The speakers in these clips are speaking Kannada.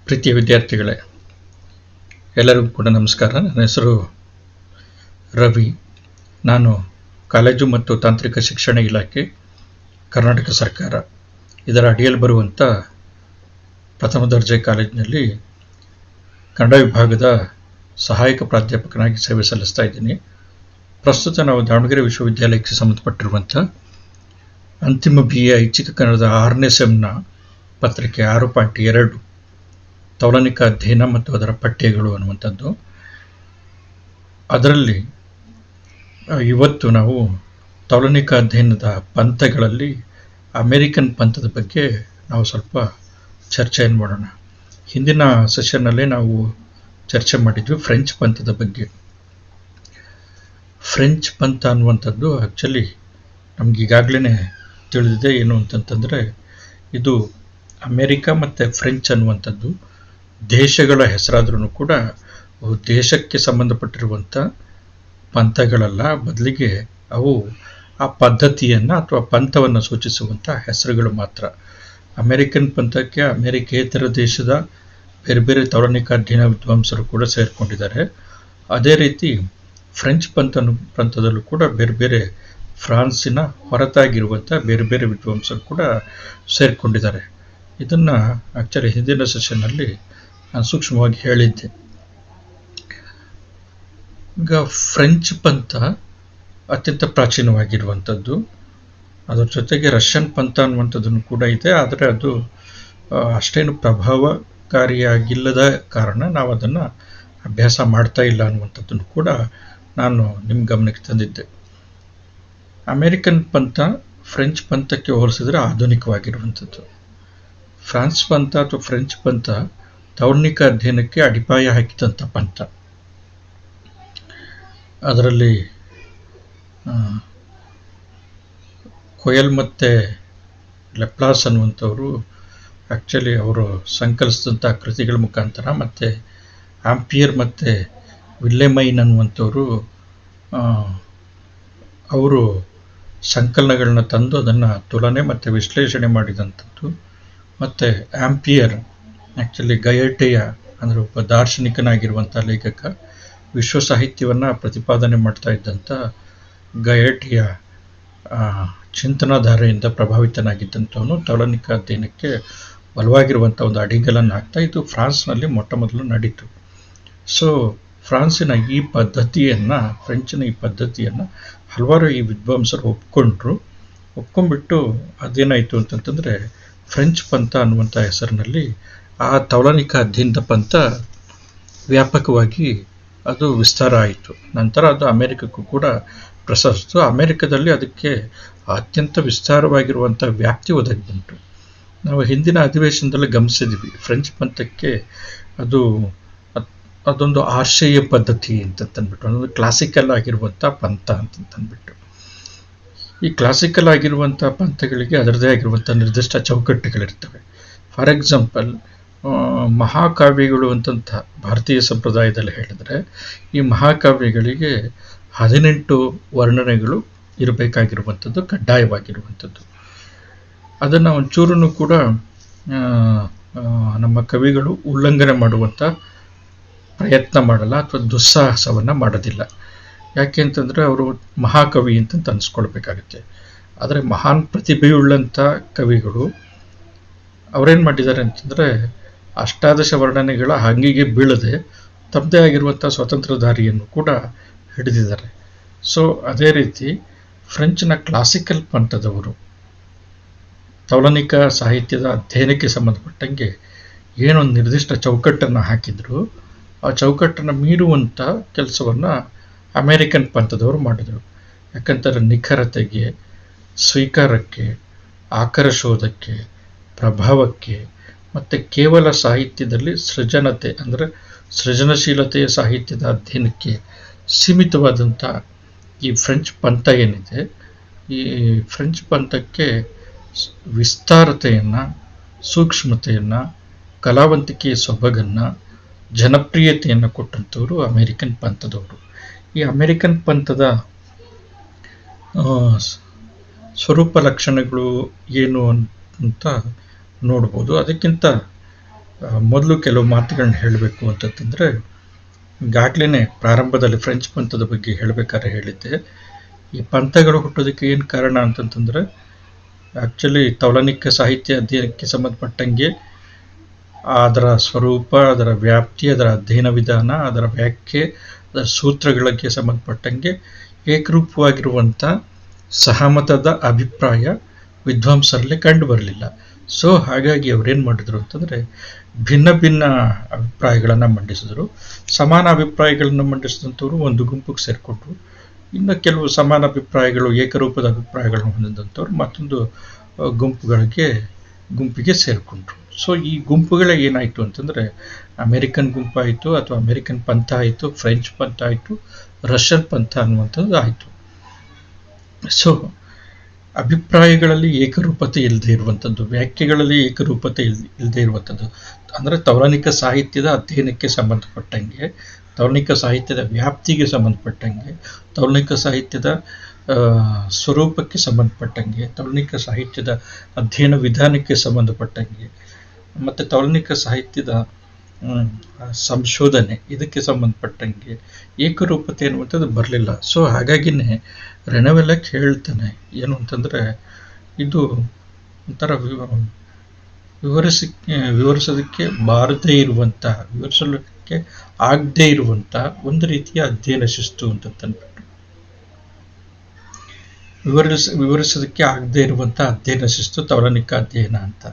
ಪ್ರೀತಿಯ ವಿದ್ಯಾರ್ಥಿಗಳೇ, ಎಲ್ಲರಿಗೂ ಕೂಡ ನಮಸ್ಕಾರ. ನನ್ನ ಹೆಸರು ರವಿ. ನಾನು ಕಾಲೇಜು ಮತ್ತು ತಾಂತ್ರಿಕ ಶಿಕ್ಷಣ ಇಲಾಖೆ, ಕರ್ನಾಟಕ ಸರ್ಕಾರ ಇದರ ಅಡಿಯಲ್ಲಿ ಬರುವಂಥ ಪ್ರಥಮ ದರ್ಜೆ ಕಾಲೇಜಿನಲ್ಲಿ ಕನ್ನಡ ವಿಭಾಗದ ಸಹಾಯಕ ಪ್ರಾಧ್ಯಾಪಕನಾಗಿ ಸೇವೆ ಸಲ್ಲಿಸ್ತಾ ಇದ್ದೀನಿ. ಪ್ರಸ್ತುತ ನಾವು ದಾವಣಗೆರೆ ವಿಶ್ವವಿದ್ಯಾಲಯಕ್ಕೆ ಸಂಬಂಧಪಟ್ಟಿರುವಂಥ ಅಂತಿಮ BA ಐಚ್ಛಿಕ ಕನ್ನಡದ 6ನೇ ಸೆಮ್ನ ಪತ್ರಿಕೆ 6.2 ತೌಲನಿಕ ಅಧ್ಯಯನ ಮತ್ತು ಅದರ ಪಠ್ಯಗಳು ಅನ್ನುವಂಥದ್ದು. ಅದರಲ್ಲಿ ಇವತ್ತು ನಾವು ತೌಲನಿಕ ಅಧ್ಯಯನದ ಪಂಥಗಳಲ್ಲಿ ಅಮೇರಿಕನ್ ಪಂಥದ ಬಗ್ಗೆ ನಾವು ಸ್ವಲ್ಪ ಚರ್ಚೆಯನ್ನು ಮಾಡೋಣ. ಹಿಂದಿನ ಸೆಷನ್ನಲ್ಲಿ ನಾವು ಚರ್ಚೆ ಮಾಡಿದ್ವಿ ಫ್ರೆಂಚ್ ಪಂಥದ ಬಗ್ಗೆ. ಫ್ರೆಂಚ್ ಪಂಥ ಅನ್ನುವಂಥದ್ದು ಆ್ಯಕ್ಚುಲಿ ನಮ್ಗೆ ಈಗಾಗಲೇ ತಿಳಿದಿದೆ. ಏನು ಅಂತಂತಂದರೆ, ಇದು ಅಮೇರಿಕಾ ಮತ್ತು ಫ್ರೆಂಚ್ ಅನ್ನುವಂಥದ್ದು ದೇಶಗಳ ಹೆಸರಾದ್ರೂ ಕೂಡ ದೇಶಕ್ಕೆ ಸಂಬಂಧಪಟ್ಟಿರುವಂಥ ಪಂಥಗಳಲ್ಲ. ಬದಲಿಗೆ ಅವು ಆ ಪದ್ಧತಿಯನ್ನು ಅಥವಾ ಪಂಥವನ್ನು ಸೂಚಿಸುವಂಥ ಹೆಸರುಗಳು ಮಾತ್ರ. ಅಮೇರಿಕನ್ ಪಂಥಕ್ಕೆ ಅಮೇರಿಕೇತರ ದೇಶದ ಬೇರೆ ಬೇರೆ ತೌಲನಿಕ ಅಧ್ಯಯನ ವಿದ್ವಾಂಸರು ಕೂಡ ಸೇರಿಕೊಂಡಿದ್ದಾರೆ. ಅದೇ ರೀತಿ ಫ್ರೆಂಚ್ ಪಂಥದಲ್ಲೂ ಕೂಡ ಬೇರೆ ಬೇರೆ ಫ್ರಾನ್ಸಿನ ಹೊರತಾಗಿರುವಂಥ ಬೇರೆ ಬೇರೆ ವಿದ್ವಾಂಸರು ಕೂಡ ಸೇರಿಕೊಂಡಿದ್ದಾರೆ. ಇದನ್ನು ಆ್ಯಕ್ಚುಲಿ ಹಿಂದಿನ ಸೆಷನ್ನಲ್ಲಿ ನಾನು ಸೂಕ್ಷ್ಮವಾಗಿ ಹೇಳಿದ್ದೆ. ಈಗ ಫ್ರೆಂಚ್ ಪಂಥ ಅತ್ಯಂತ ಪ್ರಾಚೀನವಾಗಿರುವಂಥದ್ದು. ಅದರ ಜೊತೆಗೆ ರಷ್ಯನ್ ಪಂಥ ಅನ್ನುವಂಥದ್ದನ್ನು ಕೂಡ ಇದೆ. ಆದರೆ ಅದು ಅಷ್ಟೇನು ಪ್ರಭಾವಕಾರಿಯಾಗಿಲ್ಲದ ಕಾರಣ ನಾವು ಅದನ್ನು ಅಭ್ಯಾಸ ಮಾಡ್ತಾ ಇಲ್ಲ ಅನ್ನುವಂಥದ್ದನ್ನು ಕೂಡ ನಾನು ನಿಮ್ಮ ಗಮನಕ್ಕೆ ತಂದಿದ್ದೆ. ಅಮೇರಿಕನ್ ಪಂಥ ಫ್ರೆಂಚ್ ಪಂಥಕ್ಕೆ ಹೋಲಿಸಿದರೆ ಆಧುನಿಕವಾಗಿರುವಂಥದ್ದು. ಫ್ರಾನ್ಸ್ ಪಂಥ ಅಥವಾ ಫ್ರೆಂಚ್ ಪಂಥ ತೌಲನಿಕ ಅಧ್ಯಯನಕ್ಕೆ ಅಡಿಪಾಯ ಹಾಕಿದಂಥ ಪಂಥ. ಅದರಲ್ಲಿ ಕೊಯಲ್ ಮತ್ತು ಲೆಪ್ಲಾಸ್ ಅನ್ನುವಂಥವರು ಆ್ಯಕ್ಚುಲಿ ಅವರು ಸಂಕಲಿಸಿದಂಥ ಕೃತಿಗಳ ಮುಖಾಂತರ, ಮತ್ತು ಆಂಪಿಯರ್ ಮತ್ತು ವಿಲ್ಲೆಮೈನ್ ಅನ್ನುವಂಥವರು ಅವರು ಸಂಕಲನಗಳನ್ನ ತಂದು ಅದನ್ನು ತುಲನೆ ಮತ್ತು ವಿಶ್ಲೇಷಣೆ ಮಾಡಿದಂಥದ್ದು. ಮತ್ತು ಆಂಪಿಯರ್ ಆ್ಯಕ್ಚುಲಿ ಗಯಟೆಯ ಅಂದರೆ ಒಬ್ಬ ದಾರ್ಶನಿಕನಾಗಿರುವಂಥ ಲೇಖಕ, ವಿಶ್ವ ಸಾಹಿತ್ಯವನ್ನು ಪ್ರತಿಪಾದನೆ ಮಾಡ್ತಾ ಇದ್ದಂಥ ಗಯಟೆಯ ಚಿಂತನಾಧಾರೆಯಿಂದ ಪ್ರಭಾವಿತನಾಗಿದ್ದಂಥವನು ತೌಲನಿಕ ಅಧ್ಯಯನಕ್ಕೆ ಬಲವಾಗಿರುವಂಥ ಒಂದು ಅಡಿಗಲನ್ನು ಹಾಕ್ತಾ ಇದು ಫ್ರಾನ್ಸ್ನಲ್ಲಿ ಮೊಟ್ಟ ಮೊದಲು ನಡೀತು. ಸೊ ಫ್ರಾನ್ಸಿನ ಈ ಪದ್ಧತಿಯನ್ನು, ಫ್ರೆಂಚಿನ ಈ ಪದ್ಧತಿಯನ್ನು ಹಲವಾರು ಈ ವಿದ್ವಾಂಸರು ಒಪ್ಕೊಂಡ್ಬಿಟ್ಟು ಅದೇನಾಯಿತು ಅಂತಂತಂದರೆ ಫ್ರೆಂಚ್ ಪಂಥ ಅನ್ನುವಂಥ ಹೆಸರಿನಲ್ಲಿ ಆ ತೌಲನಿಕ ಅಧ್ಯಯನದ ಪಂಥ ವ್ಯಾಪಕವಾಗಿ ಅದು ವಿಸ್ತಾರ ಆಯಿತು. ನಂತರ ಅದು ಅಮೇರಿಕಕ್ಕೂ ಕೂಡ ಪ್ರಸರಿಸಿತು. ಅಮೇರಿಕದಲ್ಲಿ ಅದಕ್ಕೆ ಅತ್ಯಂತ ವಿಸ್ತಾರವಾಗಿರುವಂಥ ವ್ಯಾಪ್ತಿ ಒದಗಿ ಬಂತು. ನಾವು ಹಿಂದಿನ ಅಧಿವೇಶನದಲ್ಲಿ ಗಮನಿಸಿದ್ವಿ, ಫ್ರೆಂಚ್ ಪಂಥಕ್ಕೆ ಅದೊಂದು ಆಶಯ ಪದ್ಧತಿ ಅಂತಂದ್ಬಿಟ್ಟು, ಅದೊಂದು ಕ್ಲಾಸಿಕಲ್ ಆಗಿರುವಂಥ ಪಂಥ ಅಂತಂದ್ಬಿಟ್ಟು. ಈ ಕ್ಲಾಸಿಕಲ್ ಆಗಿರುವಂಥ ಪಂಥಗಳಿಗೆ ಅದರದೇ ಆಗಿರುವಂಥ ನಿರ್ದಿಷ್ಟ ಚೌಕಟ್ಟುಗಳಿರ್ತವೆ. ಫಾರ್ ಎಕ್ಸಾಂಪಲ್, ಮಹಾಕಾವ್ಯಗಳು ಅಂತಂಥ ಭಾರತೀಯ ಸಂಪ್ರದಾಯದಲ್ಲಿ ಹೇಳಿದರೆ, ಈ ಮಹಾಕಾವ್ಯಗಳಿಗೆ 18 ವರ್ಣನೆಗಳು ಇರಬೇಕಾಗಿರುವಂಥದ್ದು ಕಡ್ಡಾಯವಾಗಿರುವಂಥದ್ದು. ಅದನ್ನು ಒಂಚೂರು ಕೂಡ ನಮ್ಮ ಕವಿಗಳು ಉಲ್ಲಂಘನೆ ಮಾಡುವಂಥ ಪ್ರಯತ್ನ ಮಾಡಲ್ಲ ಅಥವಾ ದುಸ್ಸಾಹಸವನ್ನು ಮಾಡೋದಿಲ್ಲ. ಯಾಕೆ ಅಂತಂದರೆ ಅವರು ಮಹಾಕವಿ ಅಂತಂತ ಅನಿಸ್ಕೊಳ್ಬೇಕಾಗತ್ತೆ. ಆದರೆ ಮಹಾನ್ ಪ್ರತಿಭೆಯುಳ್ಳಂಥ ಕವಿಗಳು ಅವರೇನು ಮಾಡಿದ್ದಾರೆ ಅಂತಂದರೆ, ಅಷ್ಟಾದಶ ವರ್ಣನೆಗಳ ಹಂಗಿಗೆ ಬೀಳದೆ ತಮ್ಮದೇ ಆಗಿರುವಂಥ ಸ್ವತಂತ್ರ ದಾರಿಯನ್ನು ಕೂಡ ಹಿಡಿದಿದ್ದಾರೆ. ಸೊ ಅದೇ ರೀತಿ ಫ್ರೆಂಚ್ನ ಕ್ಲಾಸಿಕಲ್ ಪಂಥದವರು ತೌಲನಿಕ ಸಾಹಿತ್ಯದ ಅಧ್ಯಯನಕ್ಕೆ ಸಂಬಂಧಪಟ್ಟಂಗೆ ಏನೊಂದು ನಿರ್ದಿಷ್ಟ ಚೌಕಟ್ಟನ್ನು ಹಾಕಿದ್ರು, ಆ ಚೌಕಟ್ಟನ್ನು ಮೀರುವಂಥ ಕೆಲಸವನ್ನು ಅಮೇರಿಕನ್ ಪಂಥದವರು ಮಾಡಿದರು. ಯಾಕಂತಾರೆ ನಿಖರತೆಗೆ, ಸ್ವೀಕಾರಕ್ಕೆ, ಆಕರ ಶೋಧಕ್ಕೆ, ಪ್ರಭಾವಕ್ಕೆ, ಮತ್ತು ಕೇವಲ ಸಾಹಿತ್ಯದಲ್ಲಿ ಸೃಜನತೆ ಅಂದರೆ ಸೃಜನಶೀಲತೆಯ ಸಾಹಿತ್ಯದ ಅಧ್ಯಯನಕ್ಕೆ ಸೀಮಿತವಾದಂಥ ಈ ಫ್ರೆಂಚ್ ಪಂಥ ಏನಿದೆ, ಈ ಫ್ರೆಂಚ್ ಪಂಥಕ್ಕೆ ವಿಸ್ತಾರತೆಯನ್ನು, ಸೂಕ್ಷ್ಮತೆಯನ್ನು, ಕಲಾವಂತಿಕೆಯ ಸೊಬಗನ್ನು, ಜನಪ್ರಿಯತೆಯನ್ನು ಕೊಟ್ಟಂಥವರು ಅಮೇರಿಕನ್ ಪಂಥದವರು. ಈ ಅಮೇರಿಕನ್ ಪಂಥದ ಸ್ವರೂಪ ಲಕ್ಷಣಗಳು ಏನು ಅಂತ ನೋಡ್ಬೋದು. ಅದಕ್ಕಿಂತ ಮೊದಲು ಕೆಲವು ಮಾತುಗಳನ್ನ ಹೇಳಬೇಕು ಅಂತಂತಂದರೆ, ಈಗಾಗಲೇ ಪ್ರಾರಂಭದಲ್ಲಿ ಫ್ರೆಂಚ್ ಪಂಥದ ಬಗ್ಗೆ ಹೇಳಬೇಕಾದ್ರೆ ಹೇಳಿದ್ದೆ. ಈ ಪಂಥಗಳು ಹುಟ್ಟೋದಕ್ಕೆ ಏನು ಕಾರಣ ಅಂತಂತಂದರೆ, ಆ್ಯಕ್ಚುಲಿ ತೌಲನಿಕ ಸಾಹಿತ್ಯ ಅಧ್ಯಯನಕ್ಕೆ ಸಂಬಂಧಪಟ್ಟಂಗೆ ಅದರ ಸ್ವರೂಪ, ಅದರ ವ್ಯಾಪ್ತಿ, ಅದರ ಅಧ್ಯಯನ ವಿಧಾನ, ಅದರ ವ್ಯಾಖ್ಯೆ, ಅದರ ಸೂತ್ರಗಳಿಗೆ ಸಂಬಂಧಪಟ್ಟಂಗೆ ಏಕರೂಪವಾಗಿರುವಂಥ ಸಹಮತದ ಅಭಿಪ್ರಾಯ ವಿದ್ವಾಂಸರಲ್ಲಿ ಕಂಡು ಬರಲಿಲ್ಲ. ಸೊ ಹಾಗಾಗಿ ಅವರೇನು ಮಾಡಿದ್ರು ಅಂತಂದರೆ, ಭಿನ್ನ ಭಿನ್ನ ಅಭಿಪ್ರಾಯಗಳನ್ನು ಮಂಡಿಸಿದ್ರು. ಸಮಾನ ಅಭಿಪ್ರಾಯಗಳನ್ನು ಮಂಡಿಸಿದಂಥವ್ರು ಒಂದು ಗುಂಪಿಗೆ ಸೇರಿಕೊಂಡ್ರು. ಇನ್ನು ಕೆಲವು ಸಮಾನ ಅಭಿಪ್ರಾಯಗಳು, ಏಕರೂಪದ ಅಭಿಪ್ರಾಯಗಳನ್ನು ಹೊಂದಿದಂಥವ್ರು ಮತ್ತೊಂದು ಗುಂಪಿಗೆ ಸೇರಿಕೊಂಡ್ರು. ಸೊ ಈ ಗುಂಪುಗಳೇ ಏನಾಯಿತು ಅಂತಂದರೆ, ಅಮೇರಿಕನ್ ಗುಂಪಾಯಿತು, ಅಥವಾ ಅಮೇರಿಕನ್ ಪಂಥ ಆಯಿತು, ಫ್ರೆಂಚ್ ಪಂಥ ಆಯಿತು, ರಷ್ಯನ್ ಪಂಥ ಅನ್ನುವಂಥದ್ದು ಆಯಿತು. ಸೊ ಅಭಿಪ್ರಾಯಗಳಲ್ಲಿ ಏಕರೂಪತೆ ಇಲ್ಲದೆ ಇರುವಂಥದ್ದು, ವ್ಯಾಖ್ಯೆಗಳಲ್ಲಿ ಏಕರೂಪತೆ ಇಲ್ಲದೆ ಇರುವಂಥದ್ದು, ಅಂದರೆ ತೌಲನಿಕ ಸಾಹಿತ್ಯದ ಅಧ್ಯಯನಕ್ಕೆ ಸಂಬಂಧಪಟ್ಟಂಗೆ, ತೌಲನಿಕ ಸಾಹಿತ್ಯದ ವ್ಯಾಪ್ತಿಗೆ ಸಂಬಂಧಪಟ್ಟಂಗೆ, ತೌಲನಿಕ ಸಾಹಿತ್ಯದ ಸ್ವರೂಪಕ್ಕೆ ಸಂಬಂಧಪಟ್ಟಂಗೆ, ತೌಲನಿಕ ಸಾಹಿತ್ಯದ ಅಧ್ಯಯನ ವಿಧಾನಕ್ಕೆ ಸಂಬಂಧಪಟ್ಟಂಗೆ, ಮತ್ತು ತೌಲನಿಕ ಸಾಹಿತ್ಯದ ಸಂಶೋಧನೆ ಇದಕ್ಕೆ ಸಂಬಂಧಪಟ್ಟಂಗೆ ಏಕರೂಪತೆ ಅನ್ನುವಂಥದ್ದು ಬರಲಿಲ್ಲ. ಸೊ ಹಾಗಾಗಿನೇ ರೆನೆವೆಲಕ್ ಹೇಳ್ತಾನೆ ಏನು ಅಂತಂದರೆ, ಇದು ಒಂಥರ ವಿವರಿಸೋದಕ್ಕೆ ಬಾರದೇ ಇರುವಂಥ, ವಿವರಿಸಲಿಕ್ಕೆ ಆಗದೇ ಇರುವಂಥ ಒಂದು ರೀತಿಯ ಅಧ್ಯಯನ ಶಿಸ್ತು ಅಂತಂದ್ಬಿಟ್ಟು, ವಿವರಿಸೋದಕ್ಕೆ ಆಗದೇ ಇರುವಂಥ ಅಧ್ಯಯನ ಶಿಸ್ತು ತೌಲನಿಕ ಅಧ್ಯಯನ ಅಂತ.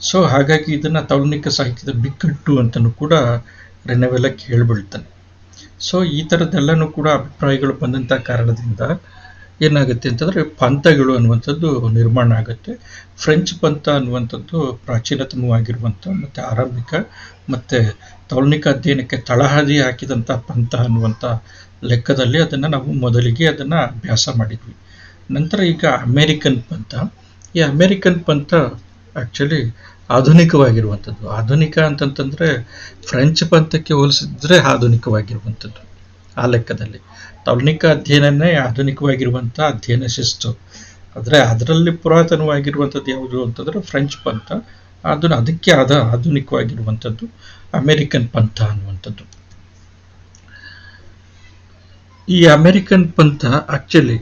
ಸೊ ಹಾಗಾಗಿ ಇದನ್ನು ತೌಲನಿಕ ಸಾಹಿತ್ಯದ ಬಿಕ್ಕಟ್ಟು ಅಂತಲೂ ಕೂಡ ರೆನೆವೆಲಕ್ ಹೇಳ್ಬಿಡ್ತಾನೆ. ಸೊ ಈ ಥರದ್ದೆಲ್ಲನೂ ಕೂಡ ಅಭಿಪ್ರಾಯಗಳು ಬಂದಂಥ ಕಾರಣದಿಂದ ಏನಾಗುತ್ತೆ ಅಂತಂದರೆ, ಪಂಥಗಳು ಅನ್ನುವಂಥದ್ದು ನಿರ್ಮಾಣ ಆಗುತ್ತೆ. ಫ್ರೆಂಚ್ ಪಂಥ ಅನ್ನುವಂಥದ್ದು ಪ್ರಾಚೀನತಮವಾಗಿರುವಂಥ ಮತ್ತು ಆರಂಭಿಕ ಮತ್ತು ತೌಲನಿಕ ಅಧ್ಯಯನಕ್ಕೆ ತಳಹದಿ ಹಾಕಿದಂಥ ಪಂಥ ಅನ್ನುವಂಥ ಲೆಕ್ಕದಲ್ಲಿ ಅದನ್ನು ನಾವು ಮೊದಲಿಗೆ ಅದನ್ನು ಅಭ್ಯಾಸ ಮಾಡಿದ್ವಿ. ನಂತರ ಈಗ ಅಮೇರಿಕನ್ ಪಂಥ, ಈ ಅಮೇರಿಕನ್ ಪಂಥ ಆ್ಯಕ್ಚುಲಿ ಆಧುನಿಕವಾಗಿರುವಂಥದ್ದು. ಆಧುನಿಕ ಅಂತಂತಂದರೆ ಫ್ರೆಂಚ್ ಪಂಥಕ್ಕೆ ಹೋಲಿಸಿದ್ರೆ ಆಧುನಿಕವಾಗಿರುವಂಥದ್ದು. ಆ ಲೆಕ್ಕದಲ್ಲಿ ತೌಲನಿಕ ಅಧ್ಯಯನನೇ ಆಧುನಿಕವಾಗಿರುವಂಥ ಅಧ್ಯಯನ ಶಿಸ್ತು. ಆದರೆ ಅದರಲ್ಲಿ ಪುರಾತನವಾಗಿರುವಂಥದ್ದು ಯಾವುದು ಅಂತಂದರೆ ಫ್ರೆಂಚ್ ಪಂಥ. ಅದಕ್ಕೆ ಆಧುನಿಕವಾಗಿರುವಂಥದ್ದು ಅಮೇರಿಕನ್ ಪಂಥ ಅನ್ನುವಂಥದ್ದು. ಈ ಅಮೇರಿಕನ್ ಪಂಥ ಆ್ಯಕ್ಚುಲಿ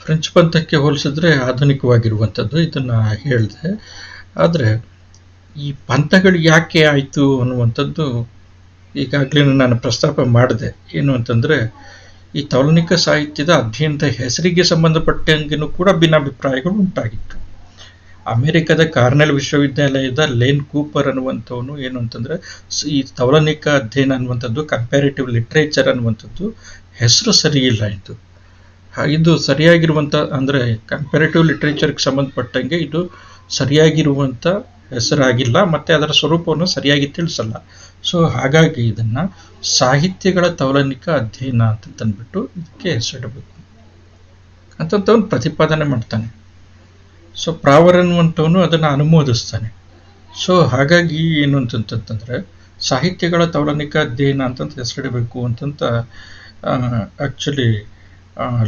ಫ್ರೆಂಚ್ ಪಂಥಕ್ಕೆ ಹೋಲಿಸಿದ್ರೆ ಆಧುನಿಕವಾಗಿರುವಂಥದ್ದು, ಇದನ್ನು ಹೇಳಿದೆ. ಆದರೆ ಈ ಪಂಥಗಳು ಯಾಕೆ ಆಯಿತು ಅನ್ನುವಂಥದ್ದು ಈಗಾಗಲೇ ನಾನು ಪ್ರಸ್ತಾಪ ಮಾಡಿದೆ. ಏನು ಅಂತಂದರೆ, ಈ ತೌಲನಿಕ ಸಾಹಿತ್ಯದ ಅಧ್ಯಯನದ ಹೆಸರಿಗೆ ಸಂಬಂಧಪಟ್ಟಂಗೆನೂ ಕೂಡ ಭಿನ್ನಾಭಿಪ್ರಾಯಗಳು ಉಂಟಾಗಿತ್ತು. ಅಮೆರಿಕದ ಕಾರ್ನೆಲ್ ವಿಶ್ವವಿದ್ಯಾಲಯದ ಲೇನ್ ಕೂಪರ್ ಅನ್ನುವಂಥವನು ಏನು ಅಂತಂದರೆ, ಈ ತೌಲನಿಕ ಅಧ್ಯಯನ ಅನ್ನುವಂಥದ್ದು, ಕಂಪ್ಯಾರಿಟಿವ್ ಲಿಟ್ರೇಚರ್ ಅನ್ನುವಂಥದ್ದು ಹೆಸರು ಸರಿಯಿಲ್ಲ. ಇದು ಸರಿಯಾಗಿರುವಂಥ, ಅಂದರೆ ಕಂಪ್ಯಾರಿಟಿವ್ ಲಿಟ್ರೇಚರ್ಗೆ ಸಂಬಂಧಪಟ್ಟಂಗೆ ಇದು ಸರಿಯಾಗಿರುವಂಥ ಹೆಸರಾಗಿಲ್ಲ, ಮತ್ತು ಅದರ ಸ್ವರೂಪವನ್ನು ಸರಿಯಾಗಿ ತಿಳಿಸಲ್ಲ. ಸೊ ಹಾಗಾಗಿ ಇದನ್ನು ಸಾಹಿತ್ಯಗಳ ತೌಲನಿಕ ಅಧ್ಯಯನ ಅಂತಂದ್ಬಿಟ್ಟು ಇದಕ್ಕೆ ಹೆಸರಿಡಬೇಕು ಅಂತಂತವನು ಪ್ರತಿಪಾದನೆ ಮಾಡ್ತಾನೆ. ಸೊ ಪ್ರಾವರ್ ಅನ್ನುವಂಥವನು ಅದನ್ನು ಅನುಮೋದಿಸ್ತಾನೆ. ಸೊ ಹಾಗಾಗಿ ಏನು ಅಂತಂತಂದರೆ, ಸಾಹಿತ್ಯಗಳ ತೌಲನಿಕ ಅಧ್ಯಯನ ಅಂತಂತ ಹೆಸರಿಡಬೇಕು ಅಂತಂತ ಆ್ಯಕ್ಚುಲಿ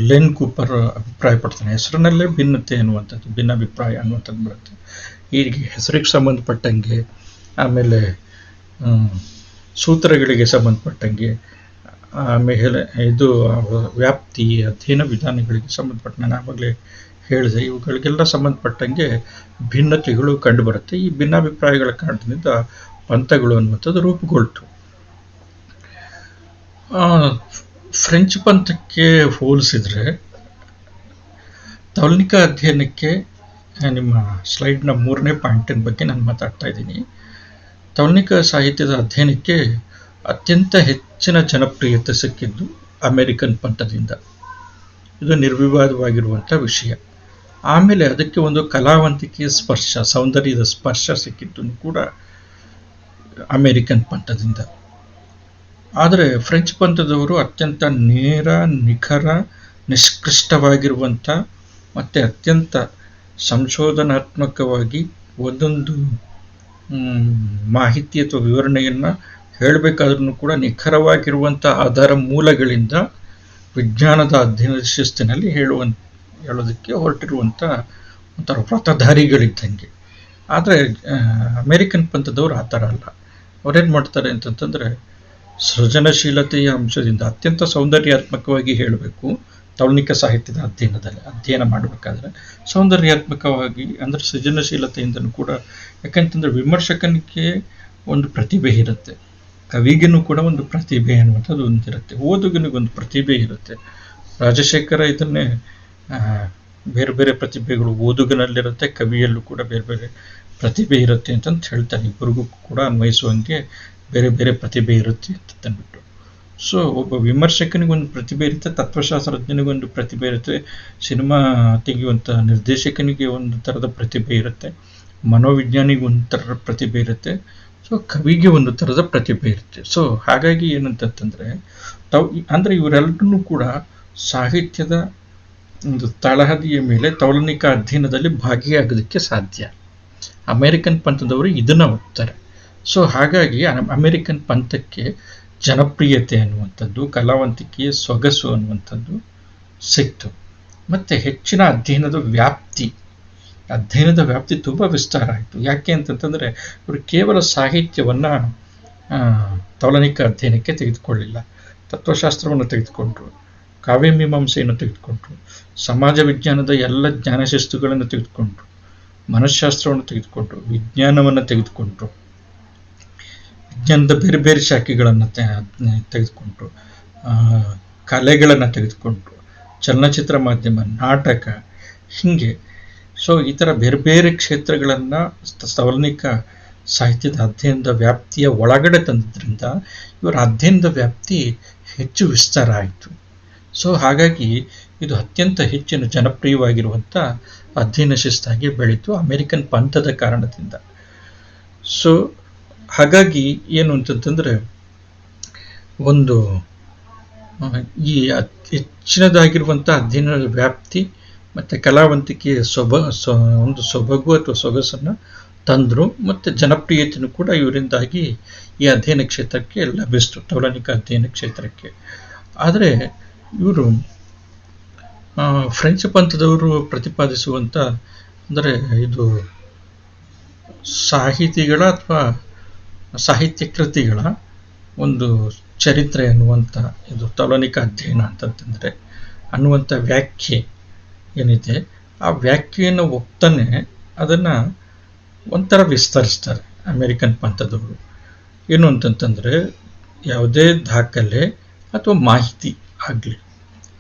ಲೇನ್ ಕೂಪರ್ ಅಭಿಪ್ರಾಯ ಪಡ್ತಾನೆ. ಹೆಸರಿನಲ್ಲೇ ಭಿನ್ನತೆ ಅನ್ನುವಂಥದ್ದು, ಭಿನ್ನಾಭಿಪ್ರಾಯ ಅನ್ನುವಂಥದ್ದು ಬರುತ್ತೆ. ಈಗ ಹೆಸರಿಗೆ ಸಂಬಂಧಪಟ್ಟಂಗೆ, ಆಮೇಲೆ ಸೂತ್ರಗಳಿಗೆ ಸಂಬಂಧಪಟ್ಟಂಗೆ, ಆಮೇಲೆ ಇದು ವ್ಯಾಪ್ತಿ, ಅಧ್ಯಯನ ವಿಧಾನಗಳಿಗೆ ಸಂಬಂಧಪಟ್ಟ, ನಾನು ಆವಾಗಲೇ ಹೇಳಿದೆ, ಇವುಗಳಿಗೆಲ್ಲ ಸಂಬಂಧಪಟ್ಟಂಗೆ ಭಿನ್ನತೆಗಳು ಕಂಡುಬರುತ್ತೆ. ಈ ಭಿನ್ನಾಭಿಪ್ರಾಯಗಳ ಕಾರಣದಿಂದ ಪಂಥಗಳು ಅನ್ನುವಂಥದ್ದು ರೂಪುಗೊಳ್ತು. ಫ್ರೆಂಚ್ ಪಂಥಕ್ಕೆ ಹೋಲಿಸಿದರೆ ತೌಲನಿಕ ಅಧ್ಯಯನಕ್ಕೆ, ನಿಮ್ಮ ಸ್ಲೈಡ್ನ 3ನೇ ಪಾಯಿಂಟಿನ ಬಗ್ಗೆ ನಾನು ಮಾತಾಡ್ತಾ ಇದ್ದೀನಿ. ತೌಲನಿಕ ಸಾಹಿತ್ಯದ ಅಧ್ಯಯನಕ್ಕೆ ಅತ್ಯಂತ ಹೆಚ್ಚಿನ ಜನಪ್ರಿಯತೆ ಸಿಕ್ಕಿದ್ದು ಅಮೇರಿಕನ್ ಪಂಥದಿಂದ. ಇದು ನಿರ್ವಿವಾದವಾಗಿರುವಂಥ ವಿಷಯ. ಆಮೇಲೆ ಅದಕ್ಕೆ ಒಂದು ಕಲಾವಂತಿಕೆಯ ಸ್ಪರ್ಶ, ಸೌಂದರ್ಯದ ಸ್ಪರ್ಶ ಸಿಕ್ಕಿದ್ದು ಕೂಡ ಅಮೇರಿಕನ್ ಪಂಥದಿಂದ. ಆದರೆ ಫ್ರೆಂಚ್ ಪಂಥದವರು ಅತ್ಯಂತ ನೇರ, ನಿಖರ, ನಿಷ್ಕೃಷ್ಟವಾಗಿರುವಂಥ ಮತ್ತು ಅತ್ಯಂತ ಸಂಶೋಧನಾತ್ಮಕವಾಗಿ ಒಂದೊಂದು ಮಾಹಿತಿ ಅಥವಾ ವಿವರಣೆಯನ್ನು ಹೇಳಬೇಕಾದ್ರೂ ಕೂಡ ನಿಖರವಾಗಿರುವಂಥ ಆಧಾರ ಮೂಲಗಳಿಂದ ವಿಜ್ಞಾನದ ಅಧ್ಯಯನದ ಶಿಸ್ತಿನಲ್ಲಿ ಹೇಳೋದಕ್ಕೆ ಹೊರಟಿರುವಂಥ ಒಂಥರ ವ್ರತಧಾರಿಗಳಿದ್ದಂಗೆ. ಆದರೆ ಅಮೇರಿಕನ್ ಪಂಥದವರು ಆ ಥರ ಅಲ್ಲ. ಅವರೇನು ಮಾಡ್ತಾರೆ ಅಂತಂತಂದರೆ, ಸೃಜನಶೀಲತೆಯ ಅಂಶದಿಂದ ಅತ್ಯಂತ ಸೌಂದರ್ಯಾತ್ಮಕವಾಗಿ ಹೇಳಬೇಕು. ತೌಲನಿಕ ಸಾಹಿತ್ಯದ ಅಧ್ಯಯನ ಮಾಡಬೇಕಾದ್ರೆ ಸೌಂದರ್ಯಾತ್ಮಕವಾಗಿ, ಅಂದರೆ ಸೃಜನಶೀಲತೆಯಿಂದನೂ ಕೂಡ. ಯಾಕಂತಂದರೆ ವಿಮರ್ಶಕನಿಗೆ ಒಂದು ಪ್ರತಿಭೆ ಇರುತ್ತೆ, ಕವಿಗೂ ಕೂಡ ಒಂದು ಪ್ರತಿಭೆ ಅನ್ನುವಂಥದ್ದು ಒಂದಿರುತ್ತೆ, ಓದುಗನಿಗೊಂದು ಪ್ರತಿಭೆ ಇರುತ್ತೆ. ರಾಜಶೇಖರ ಇದನ್ನೇ ಬೇರೆ ಬೇರೆ ಪ್ರತಿಭೆಗಳು ಓದುಗನಲ್ಲಿರುತ್ತೆ, ಕವಿಯಲ್ಲೂ ಕೂಡ ಬೇರೆ ಬೇರೆ ಪ್ರತಿಭೆ ಇರುತ್ತೆ ಅಂತಂತ ಹೇಳ್ತಾನೆ. ಇಬ್ಬರಿಗೂ ಕೂಡ ಅನ್ವಯಿಸುವಂಗೆ ಬೇರೆ ಬೇರೆ ಪ್ರತಿಭೆ ಇರುತ್ತೆ ಅಂತ ಅಂದ್ಬಿಟ್ಟು. ಸೊ ಒಬ್ಬ ವಿಮರ್ಶಕನಿಗೊಂದು ಪ್ರತಿಭೆ ಇರುತ್ತೆ, ತತ್ವಶಾಸ್ತ್ರಜ್ಞನಿಗೊಂದು ಪ್ರತಿಭೆ ಇರುತ್ತೆ, ಸಿನಿಮಾ ತೆಗೆಯುವಂಥ ನಿರ್ದೇಶಕನಿಗೆ ಒಂದು ಥರದ ಪ್ರತಿಭೆ ಇರುತ್ತೆ, ಮನೋವಿಜ್ಞಾನಿಗೆ ಒಂದು ಥರದ ಪ್ರತಿಭೆ ಇರುತ್ತೆ, ಸೊ ಕವಿಗೆ ಒಂದು ಥರದ ಪ್ರತಿಭೆ ಇರುತ್ತೆ. ಸೊ ಹಾಗಾಗಿ ಏನಂತಂದರೆ ಅಂದರೆ ಇವರೆಲ್ಲರೂ ಕೂಡ ಸಾಹಿತ್ಯದ ಒಂದು ತಳಹದಿಯ ಮೇಲೆ ತೌಲನಿಕ ಅಧ್ಯಯನದಲ್ಲಿ ಭಾಗಿಯಾಗೋದಕ್ಕೆ ಸಾಧ್ಯ. ಅಮೇರಿಕನ್ ಪಂಥದವರು ಇದನ್ನು ಒಪ್ತಾರೆ. ಸೊ ಹಾಗಾಗಿ ಅಮೇರಿಕನ್ ಪಂಥಕ್ಕೆ ಜನಪ್ರಿಯತೆ ಅನ್ನುವಂಥದ್ದು, ಕಲಾವಂತಿಕೆಯ ಸೊಗಸು ಅನ್ನುವಂಥದ್ದು ಸಿಕ್ತು. ಮತ್ತು ಹೆಚ್ಚಿನ ಅಧ್ಯಯನದ ವ್ಯಾಪ್ತಿ ತುಂಬ ವಿಸ್ತಾರ ಆಯಿತು. ಯಾಕೆ ಅಂತಂತಂದರೆ ಇವರು ಕೇವಲ ಸಾಹಿತ್ಯವನ್ನು ತೌಲನಿಕ ಅಧ್ಯಯನಕ್ಕೆ ತೆಗೆದುಕೊಳ್ಳಿಲ್ಲ, ತತ್ವಶಾಸ್ತ್ರವನ್ನು ತೆಗೆದುಕೊಂಡ್ರು, ಕಾವ್ಯಮೀಮಾಂಸೆಯನ್ನು ತೆಗೆದುಕೊಂಡ್ರು, ಸಮಾಜ ವಿಜ್ಞಾನದ ಎಲ್ಲ ಜ್ಞಾನಶಿಸ್ತುಗಳನ್ನು ತೆಗೆದುಕೊಂಡ್ರು, ಮನಃಶಾಸ್ತ್ರವನ್ನು ತೆಗೆದುಕೊಂಡ್ರು, ವಿಜ್ಞಾನವನ್ನು ತೆಗೆದುಕೊಂಡ್ರು, ವಿಜ್ಞಾನದ ಬೇರೆ ಬೇರೆ ಶಾಖೆಗಳನ್ನು ತೆಗೆದುಕೊಂಡ್ರು, ಕಲೆಗಳನ್ನು ತೆಗೆದುಕೊಂಡ್ರು, ಚಲನಚಿತ್ರ ಮಾಧ್ಯಮ, ನಾಟಕ, ಹೀಗೆ. ಸೊ ಈ ಥರ ಬೇರೆ ಬೇರೆ ಕ್ಷೇತ್ರಗಳನ್ನು ತೌಲನಿಕ ಸಾಹಿತ್ಯದ ಅಧ್ಯಯನದ ವ್ಯಾಪ್ತಿಯ ಒಳಗಡೆ ತಂದಿದ್ದರಿಂದ ಇವರ ಅಧ್ಯಯನದ ವ್ಯಾಪ್ತಿ ಹೆಚ್ಚು ವಿಸ್ತಾರ ಆಯಿತು. ಸೊ ಹಾಗಾಗಿ ಇದು ಅತ್ಯಂತ ಹೆಚ್ಚಿನ ಜನಪ್ರಿಯವಾಗಿರುವಂಥ ಅಧ್ಯಯನ ಶಿಸ್ತಾಗಿ ಬೆಳೀತು ಅಮೇರಿಕನ್ ಪಂಥದ ಕಾರಣದಿಂದ. ಸೊ ಹಾಗಾಗಿ ಏನು ಅಂತಂತಂದರೆ, ಒಂದು ಈ ಹೆಚ್ಚಿನದಾಗಿರುವಂಥ ಅಧ್ಯಯನದ ವ್ಯಾಪ್ತಿ ಮತ್ತು ಕಲಾವಂತಿಕೆಯ ಒಂದು ಸೊಬಗು ಅಥವಾ ಸೊಗಸನ್ನು ತಂದರು. ಮತ್ತು ಜನಪ್ರಿಯತೆಯೂ ಕೂಡ ಇವರಿಂದಾಗಿ ಈ ಅಧ್ಯಯನ ಕ್ಷೇತ್ರಕ್ಕೆ ಲಭಿಸ್ತು, ತೌಲನಿಕ ಅಧ್ಯಯನ ಕ್ಷೇತ್ರಕ್ಕೆ. ಆದರೆ ಇವರು ಫ್ರೆಂಚ್ ಪಂಥದವರು ಪ್ರತಿಪಾದಿಸುವಂಥ, ಅಂದರೆ ಇದು ಸಾಹಿತಿಗಳ ಅಥವಾ ಸಾಹಿತ್ಯ ಕೃತಿಗಳ ಒಂದು ಚರಿತ್ರೆ ಅನ್ನುವಂಥ, ಇದು ತೌಲನಿಕ ಅಧ್ಯಯನ ಅಂತಂತಂದರೆ ಅನ್ನುವಂಥ ವ್ಯಾಖ್ಯೆ ಏನಿದೆ, ಆ ವ್ಯಾಖ್ಯೆಯನ್ನು ಒಪ್ತಾನೆ ಅದನ್ನು ಒಂಥರ ವಿಸ್ತರಿಸ್ತಾರೆ ಅಮೇರಿಕನ್ ಪಂಥದವರು. ಏನು ಅಂತಂತಂದರೆ, ಯಾವುದೇ ದಾಖಲೆ ಅಥವಾ ಮಾಹಿತಿ ಆಗಲಿ,